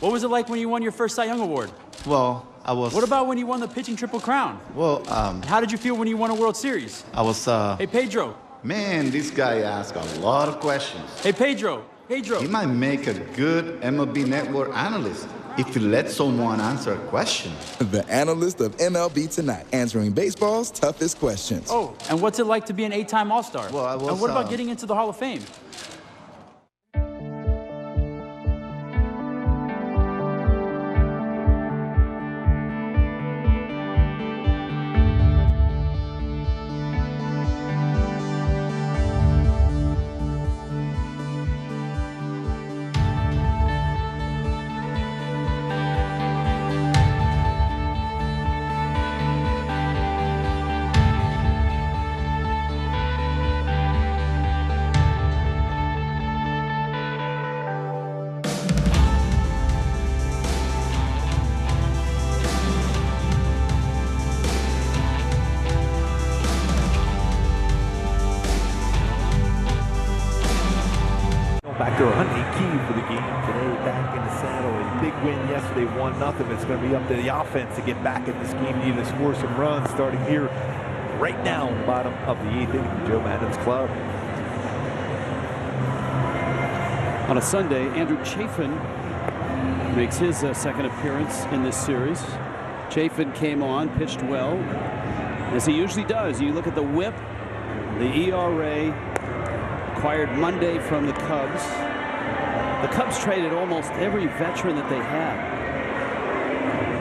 T: What was it like when you won your first Cy Young Award?
U: Well, I was...
T: What about when you won the pitching Triple Crown?
U: Well,
T: How did you feel when you won a World Series?
U: I was,
T: Hey, Pedro.
U: Man, this guy asked a lot of questions.
T: Hey, Pedro. Pedro.
U: He might make a good MLB Network analyst if he lets someone answer a question.
M: The analyst of MLB Tonight, answering baseball's toughest questions.
T: Oh, and what's it like to be an 8-time All-Star?
U: Well, I was,
T: and what about getting into the Hall of Fame?
Y: Back to Hunting Key for the game today, back in the saddle. A big win yesterday, 1-0. It's going to be up to the offense to get back in this game. Need to score some runs starting here right now in the bottom of the 8th inning. Joe Maddon's club.
D: On a Sunday, Andrew Chafin makes his second appearance in this series. Chafin came on, pitched well, as he usually does. You look at the whip, the ERA, acquired Monday from the Cubs. The Cubs traded almost every veteran that they had.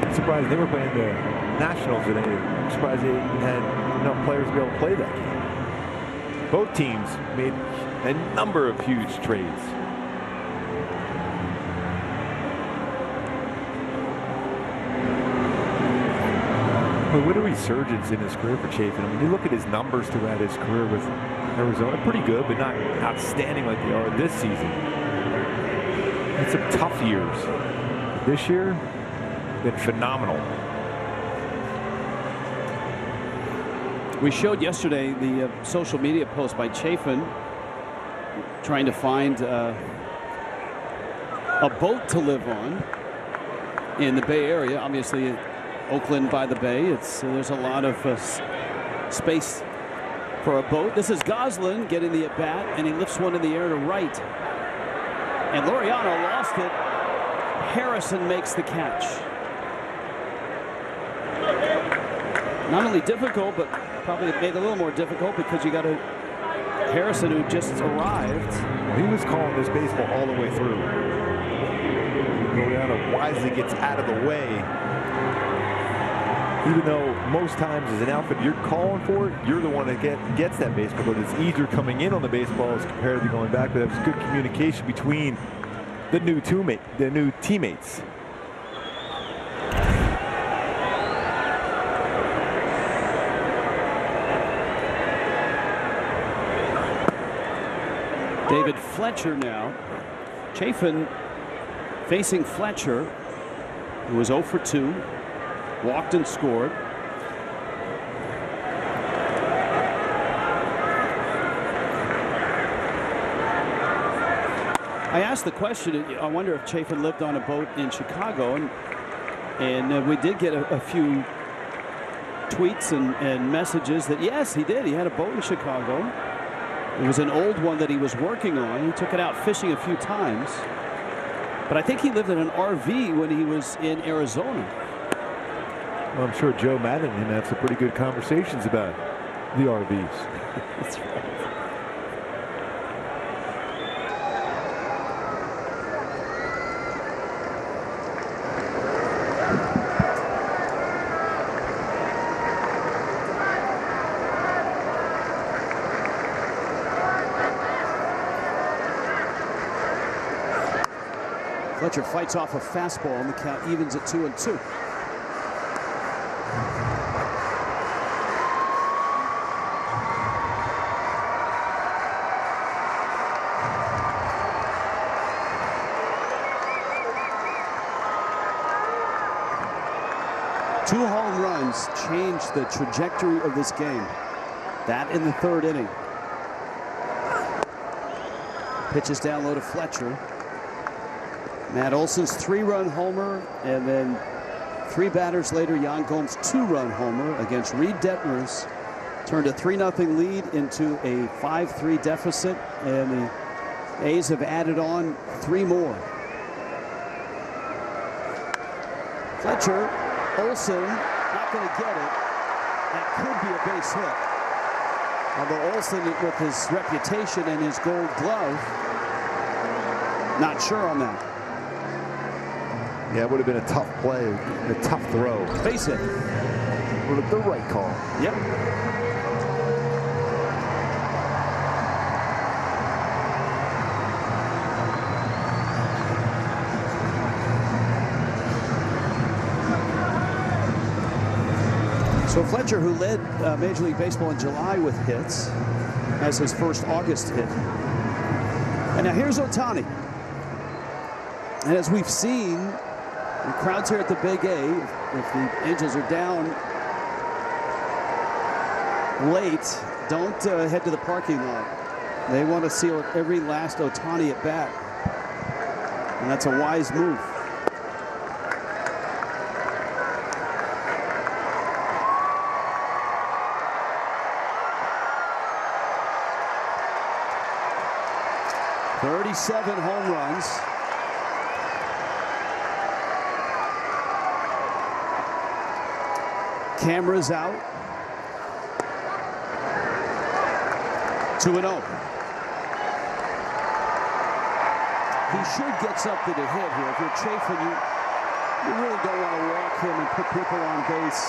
Y: I'm surprised they were playing the Nationals today. I'm surprised they had enough players to be able to play that game. Both teams made a number of huge trades. But what a resurgence in his career for Chafin. I mean, you look at his numbers throughout his career with Arizona, pretty good, but not outstanding like they are this season. It's some tough years. This year, been phenomenal.
D: We showed yesterday the social media post by Chafin trying to find a boat to live on in the Bay Area. Obviously, Oakland by the Bay. There's a lot of space for a boat. This is Goslin getting the at-bat, and he lifts one in the air to right. And Laureano lost it. Harrison makes the catch. Not only difficult, but probably made it a little more difficult because you got a Harrison who just arrived.
Y: He was calling this baseball all the way through. Go down and wisely gets out of the way. Even though most times as an outfielder you're calling for it, you're the one that gets that baseball, but it's easier coming in on the baseball as compared to going back. But it was good communication between the new teammates.
D: David Fletcher now. Chafin facing Fletcher, who was 0 for 2. Walked and scored. I asked the question, I wonder if Chafin lived on a boat in Chicago, and we did get a few tweets and messages that yes, he did. He had a boat in Chicago. It was an old one that he was working on. He took it out fishing a few times. But I think he lived in an RV when he was in Arizona.
Y: Well, I'm sure Joe Madden and him had some pretty good conversations about the RVs.
D: That's right. Fletcher fights off a fastball, and the count evens at 2-2. Two home runs changed the trajectory of this game. That in the 3rd inning. Pitches down low to Fletcher. Matt Olson's 3-run homer, and then 3 batters later, Jan Gomes' 2-run homer against Reid Detmers turned a 3-0 lead into a 5-3 deficit, and the A's have added on 3 more. Fletcher, Olson, not going to get it. That could be a base hit. Although Olson, with his reputation and his gold glove, not sure on that.
Y: Yeah, it would have been a tough play, a tough throw.
D: Base hit.
Y: Would have been the right call.
D: Yep. So Fletcher, who led Major League Baseball in July with hits, has his first August hit. And now here's Ohtani. And as we've seen, the crowds here at the Big A, if the Angels are down late, don't head to the parking lot. They want to see every last Ohtani at bat. And that's a wise move. .37 home runs. Cameras out. 2-0. He should get something to hit here. If you're Chafin, you really don't want to walk him and put people on base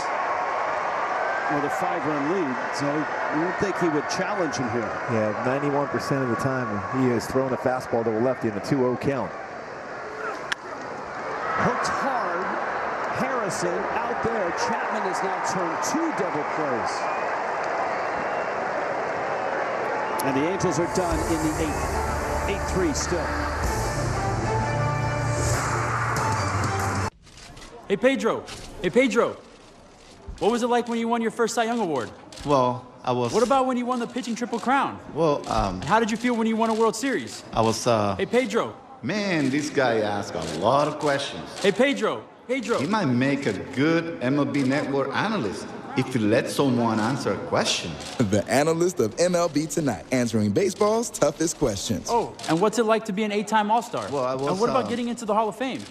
D: with a 5-run lead. So you would think he would challenge him here.
Y: Yeah, 91% of the time he is throwing a fastball to a lefty in a 2-0 count.
D: Hooked hard. Harrison out there. Chapman has now turned 2 double plays. And the Angels are done in the 8th. 8-3 still.
T: Hey, Pedro. Hey, Pedro. What was it like when you won your first Cy Young Award?
U: Well, I was...
T: What about when you won the pitching Triple Crown?
U: Well,
T: How did you feel when you won a World Series?
U: I was,
T: Hey, Pedro.
U: Man, this guy asked a lot of questions.
T: Hey, Pedro. Pedro.
U: He might make a good MLB Network analyst if he lets someone answer a question.
M: The analyst of MLB Tonight, answering baseball's toughest questions.
T: Oh, and what's it like to be an 8-time All-Star?
U: Well, I was...
T: And what about getting into the Hall of Fame?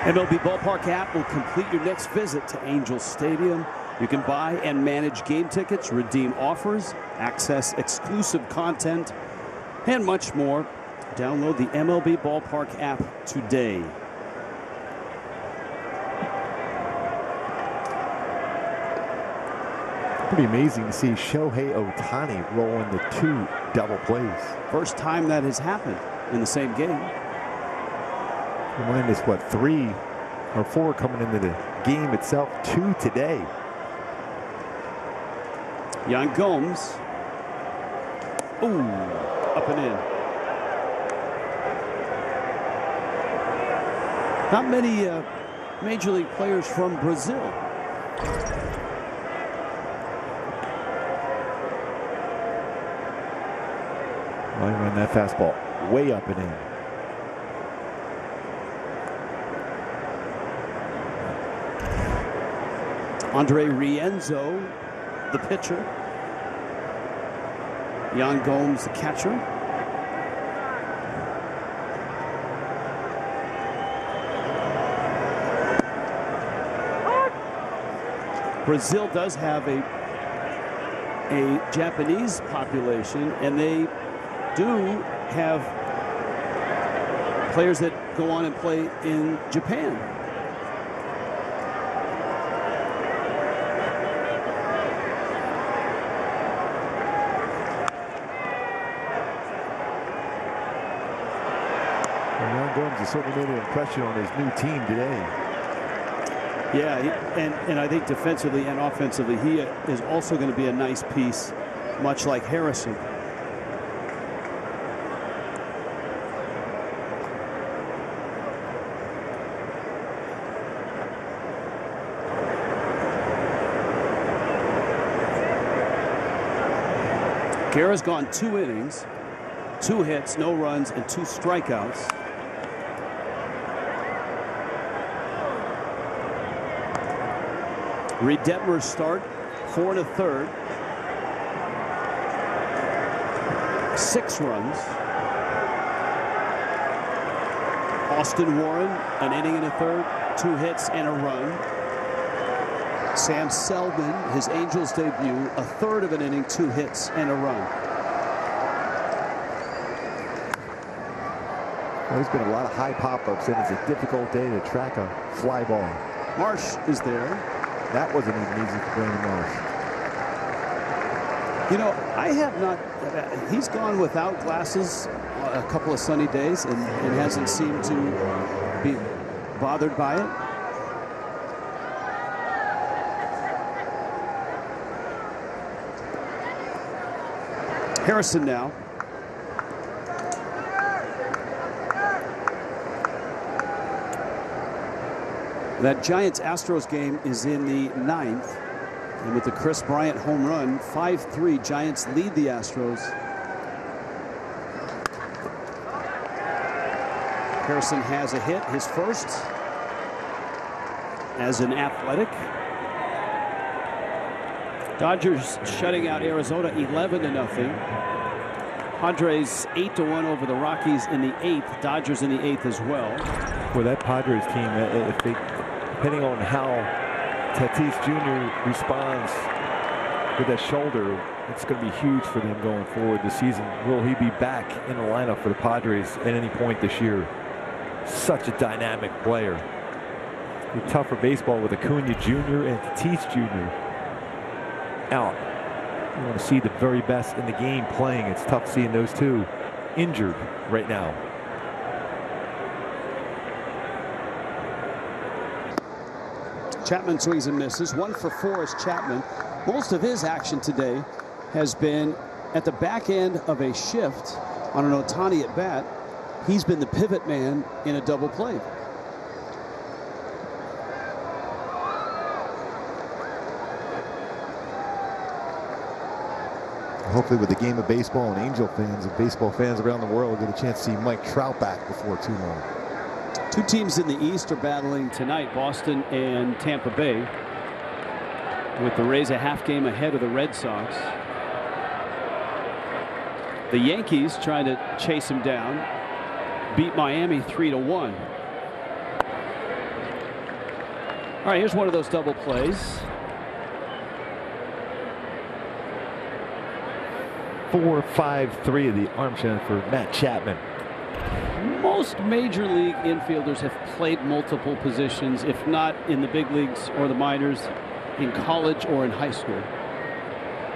D: MLB Ballpark app will complete your next visit to Angels Stadium. You can buy and manage game tickets, redeem offers, access exclusive content, and much more. Download the MLB Ballpark app today.
Y: Pretty amazing to see Shohei Ohtani rolling the 2 double plays.
D: First time that has happened in the same game.
Y: Remind us, what, 3 or 4 coming into the game itself, 2 today.
D: Yan Gomes. Ooh, up and in. Not many Major League players from Brazil.
Y: Well, he ran that fastball way up and in.
D: Andre Rienzo, the pitcher. Yan Gomes, the catcher. Brazil does have a Japanese population, and they do have players that go on and play in Japan.
Y: Yan Gomes has certainly made an impression on his new team today.
D: Yeah, and I think defensively and offensively, he is also going to be a nice piece, much like Harrison. Guerra's gone 2 innings, 2 hits, no runs, and 2 strikeouts. Reid Detmers start, 4 1/3, 6 runs. Austin Warren, an inning and a third, 2 hits and a run. Sam Selden, his Angels debut, a third of an inning, 2 hits and a run.
Y: Well, there's been a lot of high pop-ups, and it's a difficult day to track a fly ball.
D: Marsh is there.
Y: That wasn't even easy for Brandon Marsh.
D: You know, I have not. He's gone without glasses a couple of sunny days and hasn't seemed to be bothered by it. Harrison now. That Giants-Astros game is in the 9th. And with the Chris Bryant home run, 5-3, Giants lead the Astros. Harrison has a hit, his first as an Athletic. Dodgers shutting out Arizona 11-0. Padres 8-1 over the Rockies in the 8th. Dodgers in the 8th as well.
Y: Well, that Padres team, if they, depending on how Tatis Jr. responds with that shoulder, it's going to be huge for them going forward this season. Will he be back in the lineup for the Padres at any point this year? Such a dynamic player. It's tough for baseball with Acuna Jr. and Tatis Jr. out. You want to see the very best in the game playing. It's tough seeing those two injured right now.
D: Chapman swings and misses. 1 for 4 is Chapman. Most of his action today has been at the back end of a shift on an Ohtani at bat. He's been the pivot man in a double play.
F: Hopefully with the game of baseball and Angel fans and baseball fans around the world get a chance to see Mike Trout back before too long.
D: 2 teams in the East are battling tonight, Boston and Tampa Bay, with the Rays a half game ahead of the Red Sox. The Yankees trying to chase him down, beat Miami 3-1. All right, here's one of those double plays.
Y: 4.53 of the arm strength for Matt Chapman.
D: Most major league infielders have played multiple positions, if not in the big leagues or the minors, in college or in high school.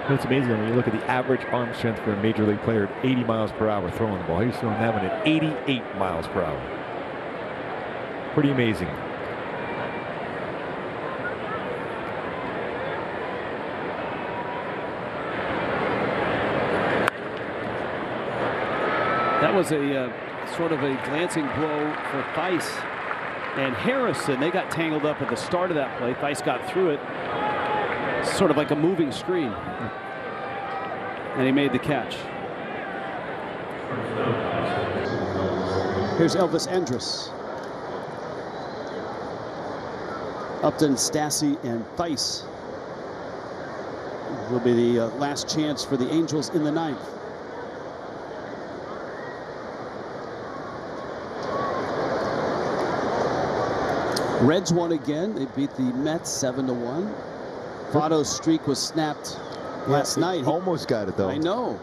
Y: It's amazing when you look at the average arm strength for a major league player at 80 miles per hour throwing the ball. He's throwing that one at 88 miles per hour. Pretty amazing.
D: That was a sort of a glancing blow for Theis and Harrison. They got tangled up at the start of that play. Theis got through it, sort of like a moving screen, and he made the catch.
G: Here's Elvis Andrus. Upton, Stassi, and Theis will be the last chance for the Angels in the ninth. Reds won again. They beat the Mets 7-1. Votto's streak was snapped last night.
F: Almost got it, though.
G: I know.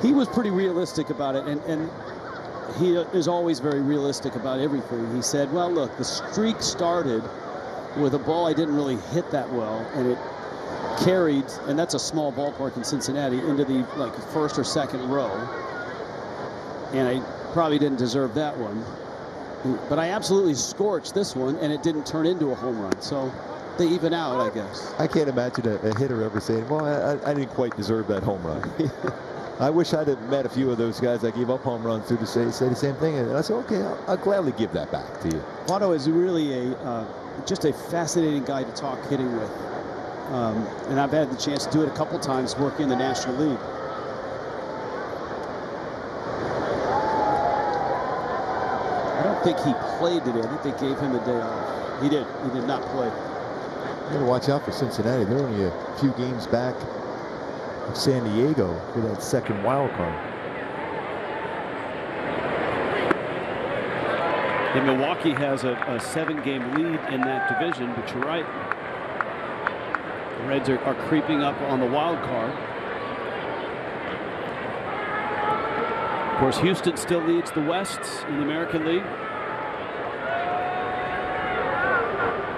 G: He was pretty realistic about it, and he is always very realistic about everything. He said, well, look, the streak started with a ball I didn't really hit that well, and it carried, and that's a small ballpark in Cincinnati, into the first or second row. And I probably didn't deserve that one. But I absolutely scorched this one, and it didn't turn into a home run. So they even out, I guess.
F: I can't imagine a hitter ever saying, well, I didn't quite deserve that home run. I wish I'd have met a few of those guys that gave up home runs to say the same thing. And I said, okay, I'll gladly give that back to you.
G: Votto is really just a fascinating guy to talk hitting with. And I've had the chance to do it a couple times working in the National League. I don't think he played today. I think they gave him a day off. He did. He did not play.
F: You got to watch out for Cincinnati. They're only a few games back of San Diego for that second wild card.
D: And Milwaukee has a 7-game lead in that division, but you're right. The Reds are creeping up on the wild card. Of course, Houston still leads the West in the American League.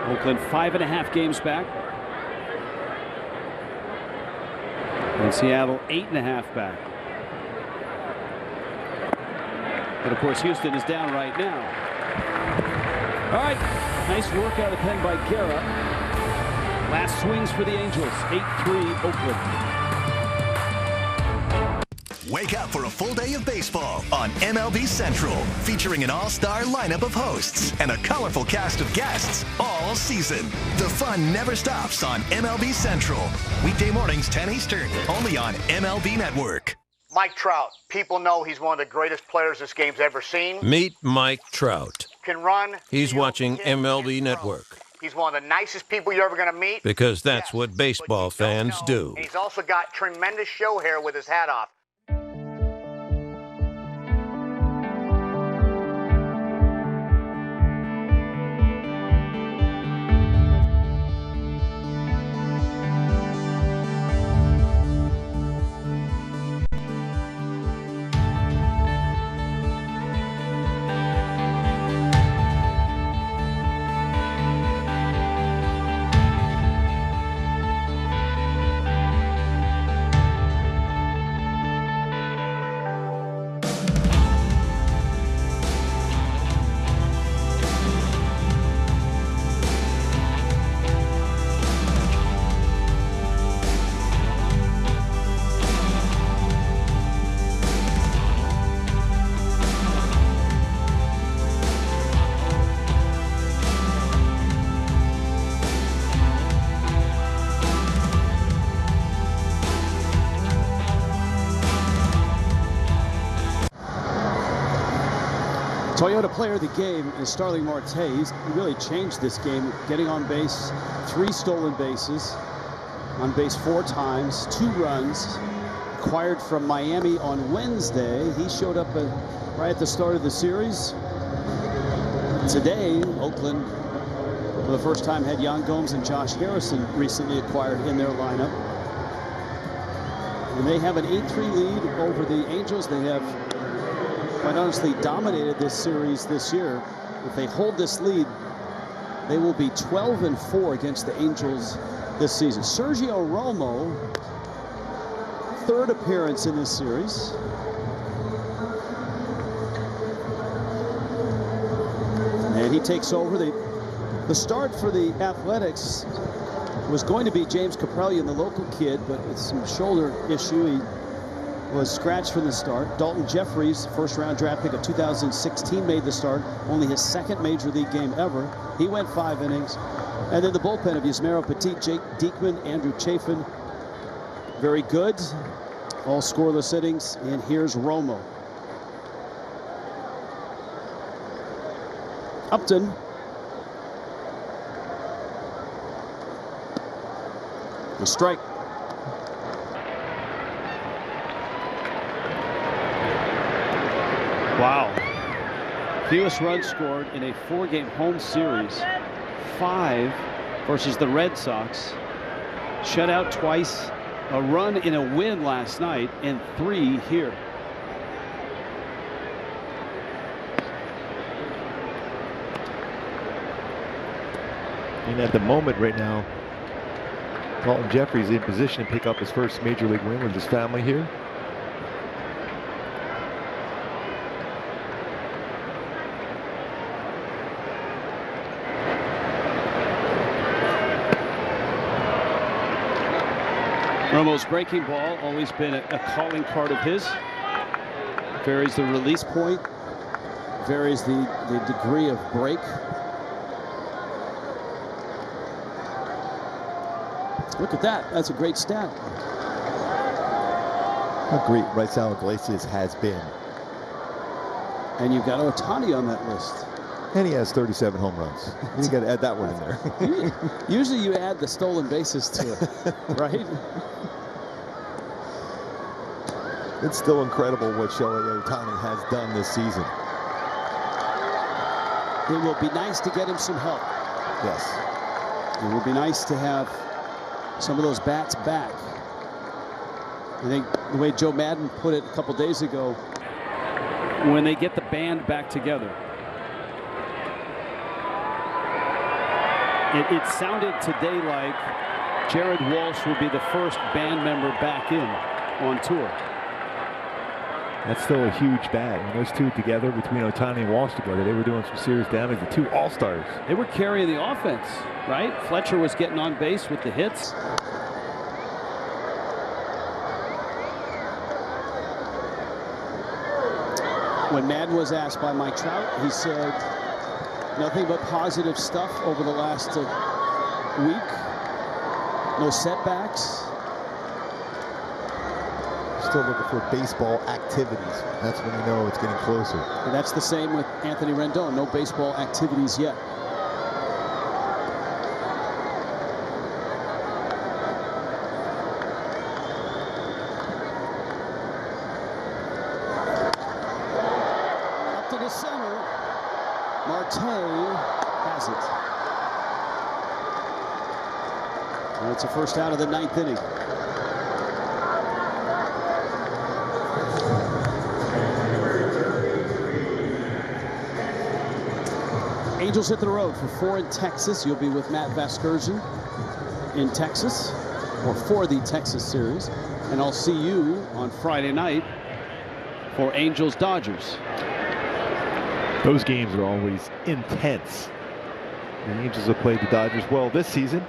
D: Oakland 5.5 games back. And Seattle 8.5 back. But of course, Houston is down right now. All right, nice work out of the pen by Guerra. Last swings for the Angels, 8-3 Oakland.
A: Wake up for a full day of baseball on MLB Central, featuring an all-star lineup of hosts and a colorful cast of guests all season. The fun never stops on MLB Central. Weekday mornings 10 Eastern, only on MLB Network.
K: Mike Trout. People know he's one of the greatest players this game's ever seen.
B: Meet Mike Trout.
K: Can run.
B: He's watching MLB Network.
K: He's one of the nicest people you're ever going to meet.
B: Because that's what baseball fans do.
K: And he's also got tremendous show hair with his hat off.
G: Toyota player of the game is Starling Marte. He really changed this game, getting on base, 3 stolen bases, on base 4 times, 2 runs, acquired from Miami on Wednesday. He showed up right at the start of the series. Today, Oakland, for the first time, had Yan Gomes and Josh Harrison recently acquired in their lineup. And they have an 8-3 lead over the Angels. They have, quite honestly, dominated this series this year. If they hold this lead, they will be 12-4 against the Angels this season. Sergio Romo, third appearance in this series. And he takes over. The start for the Athletics was going to be James Kaprelian, the local kid, but with some shoulder issue, he was scratched from the start. Daulton Jeffries, first-round draft pick of 2016, made the start. Only his second major league game ever. He went 5 innings. And then the bullpen of Yusmeiro Petit, Jake Diekman, Andrew Chafin. Very good. All scoreless innings. And here's Romo. Upton. A strike. Wow. Fewest runs scored in a 4-game home series. 5 versus the Red Sox. Shut out twice. A run in a win last night, and 3 here.
Y: And at the moment right now, Daulton Jeffries in position to pick up his first major league win with his family here.
G: Romo's breaking ball, always been a calling card of his. Varies the release point, varies the degree of break. Look at that. That's a great stat.
F: How great Raisel Iglesias has been.
G: And you've got Ohtani on that list.
F: And he has 37 home runs. You got to add that one in there.
G: Usually you add the stolen bases to it, right?
F: It's still incredible what Shohei Ohtani has done this season.
G: It will be nice to get him some help.
F: Yes.
G: It will be nice to have some of those bats back. I think the way Joe Madden put it a couple days ago, when they get the band back together. It sounded today like Jared Walsh would be the first band member back in on tour.
Y: That's still a huge bat. And those two together, between Ohtani and Walsh together, they were doing some serious damage. The 2 all-stars.
G: They were carrying the offense, right? Fletcher was getting on base with the hits. When Madden was asked by Mike Trout, he said nothing but positive stuff over the last week. No setbacks.
F: Still looking for baseball activities. That's when you know it's getting closer.
G: And that's the same with Anthony Rendon. No baseball activities yet. Up to the center. Marte has it. And it's a first out of the 9th inning. Angels hit the road for 4 in Texas. You'll be with Matt Vasgersian in Texas, or for the Texas series. And I'll see you on Friday night for Angels-Dodgers.
Y: Those games are always intense. The Angels have played the Dodgers well this season.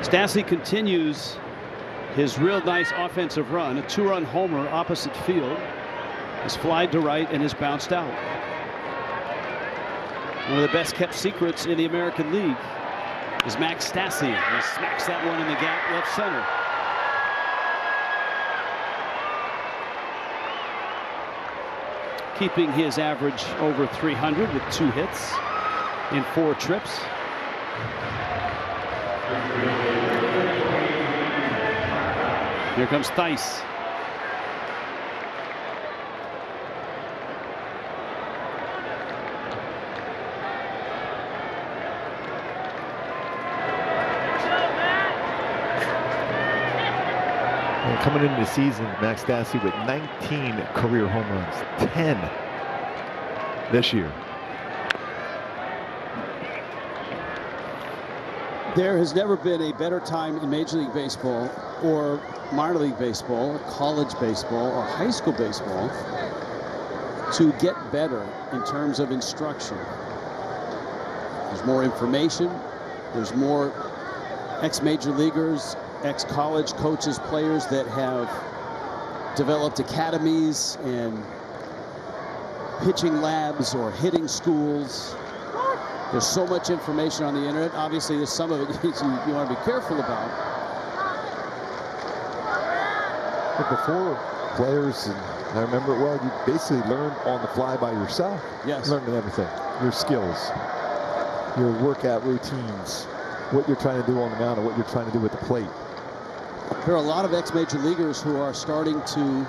G: Stassi continues his real nice offensive run, a 2-run homer opposite field. Is flied to right and is bounced out. One of the best kept secrets in the American League is Max Stassi. He smacks that one in the gap left center. Keeping his average over 300 with 2 hits in 4 trips. Here comes Theis.
Y: And coming into the season, Max Stassi with 19 career home runs, 10 this year.
G: There has never been a better time in Major League Baseball or minor league baseball, or college baseball, or high school baseball to get better in terms of instruction. There's more information. There's more ex-major leaguers, ex-college coaches, players that have developed academies and pitching labs or hitting schools. There's so much information on the internet. Obviously, there's some of it you want to be careful about.
F: But before, players, and I remember it well, you basically learned on the fly by yourself.
G: Yes.
F: Learning everything. Your skills, your workout routines, what you're trying to do on the mound and what you're trying to do with the plate.
G: There are a lot of ex-major leaguers who are starting to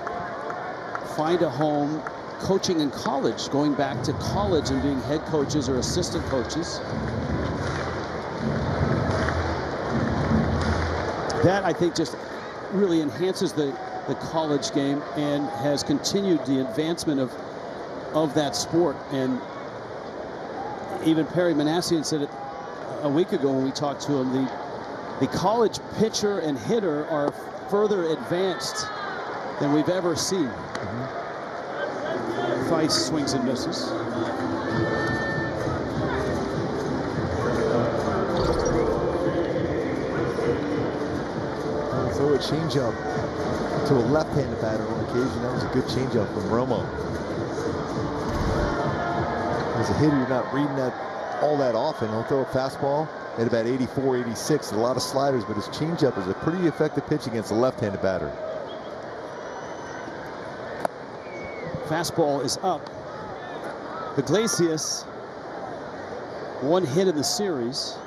G: find a home coaching in college, going back to college and being head coaches or assistant coaches. That, I think, just really enhances the college game and has continued the advancement of that sport. And even Perry Manassian said it a week ago when we talked to him, the college pitcher and hitter are further advanced than we've ever seen. Theis swings and misses.
F: Throw a changeup to a left-handed batter on occasion. That was a good changeup from Romo. As a hitter, you're not reading that all that often. He'll throw a fastball at about 84, 86, a lot of sliders, but his changeup is a pretty effective pitch against a left-handed batter.
G: Fastball is up. Iglesias, one hit in the series,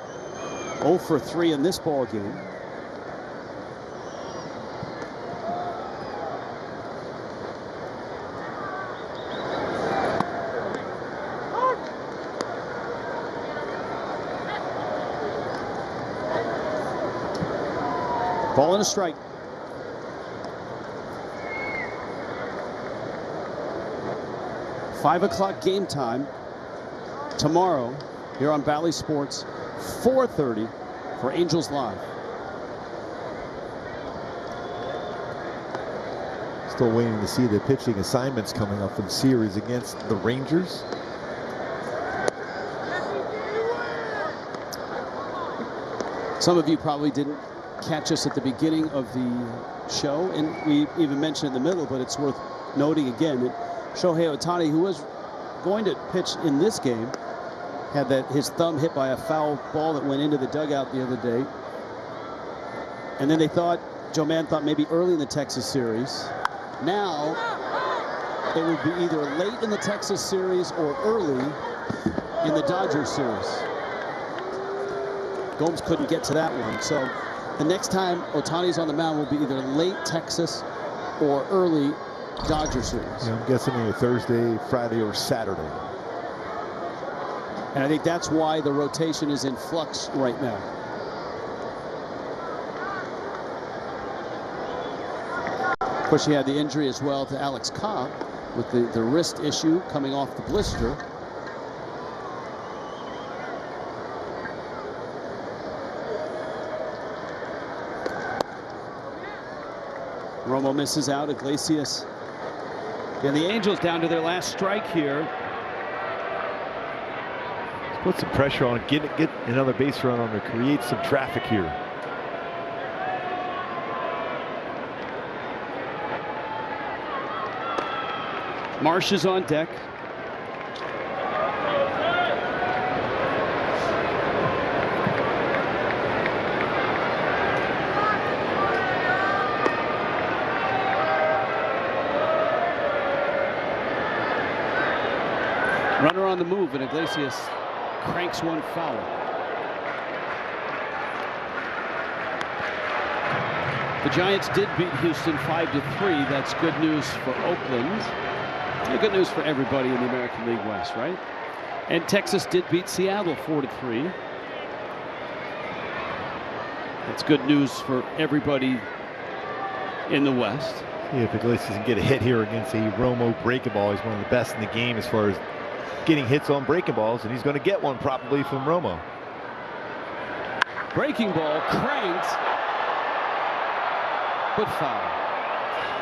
G: 0 for 3 in this ball game. Ball and a strike. Five o'clock game time tomorrow here on Bally Sports, 4:30 for Angels Live.
F: Still waiting to see the pitching assignments coming up for the series against the Rangers.
G: Some of you probably didn't catch us at the beginning of the show, and we even mentioned it in the middle, but it's worth noting again that Shohei Ohtani, who was going to pitch in this game, had his thumb hit by a foul ball that went into the dugout the other day. And then Joe Mann thought maybe early in the Texas series. Now it would be either late in the Texas series or early in the Dodgers series. Gomes couldn't get to that one. So the next time Ohtani's on the mound will be either late Texas or early Dodger series.
F: Yeah, I'm guessing either Thursday, Friday, or Saturday.
G: And I think that's why the rotation is in flux right now. Of course, you had the injury as well to Alex Cobb with the wrist issue coming off the blister. Romo misses out. Iglesias.
D: And the Angels down to their last strike here.
Y: Let's put some pressure on, get another base run on to create some traffic here.
D: Marsh is on deck. Runner on the move, and Iglesias cranks one foul. The Giants did beat Houston 5-3. That's good news for Oakland. And good news for everybody in the American League West, right? And Texas did beat Seattle 4-3. That's good news for everybody in the West.
Y: Yeah, if Iglesias can get a hit here against a Romo breaking ball, he's one of the best in the game as far as getting hits on breaking balls, and he's going to get one probably from Romo.
D: Breaking ball cranked, but foul.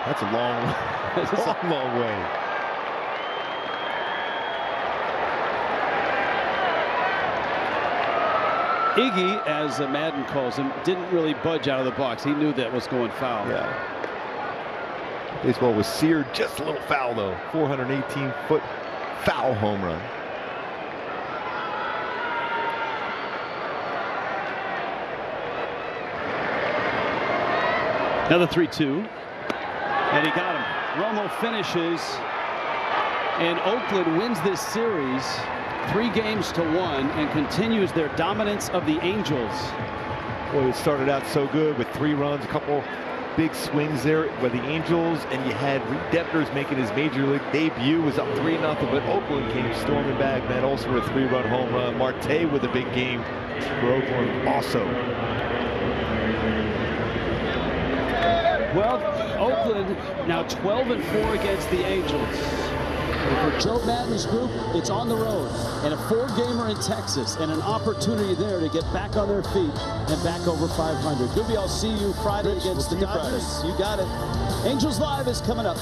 Y: That's a long way.
D: Iggy, as Madden calls him, didn't really budge out of the box. He knew that was going foul.
Y: Yeah. Baseball was seared, just a little foul though. 418-foot foul home run.
D: Another 3-2. And he got him. Romo finishes. And Oakland wins this series 3-1 and continues their dominance of the Angels.
Y: Boy, it started out so good with 3 runs, a couple big swings there with the Angels, and you had Reid Detmers making his major league debut, was up 3-0, but Oakland came storming back. Man, also a 3-run home run. Marte with a big game for Oakland also.
D: Well, Oakland now 12-4 against the Angels.
G: And for Joe Madden's group, it's on the road and a 4-gamer in Texas and an opportunity there to get back on their feet and back over 500. Gooby, I'll see you Friday against the Dodgers. You got it. Angels Live is coming up.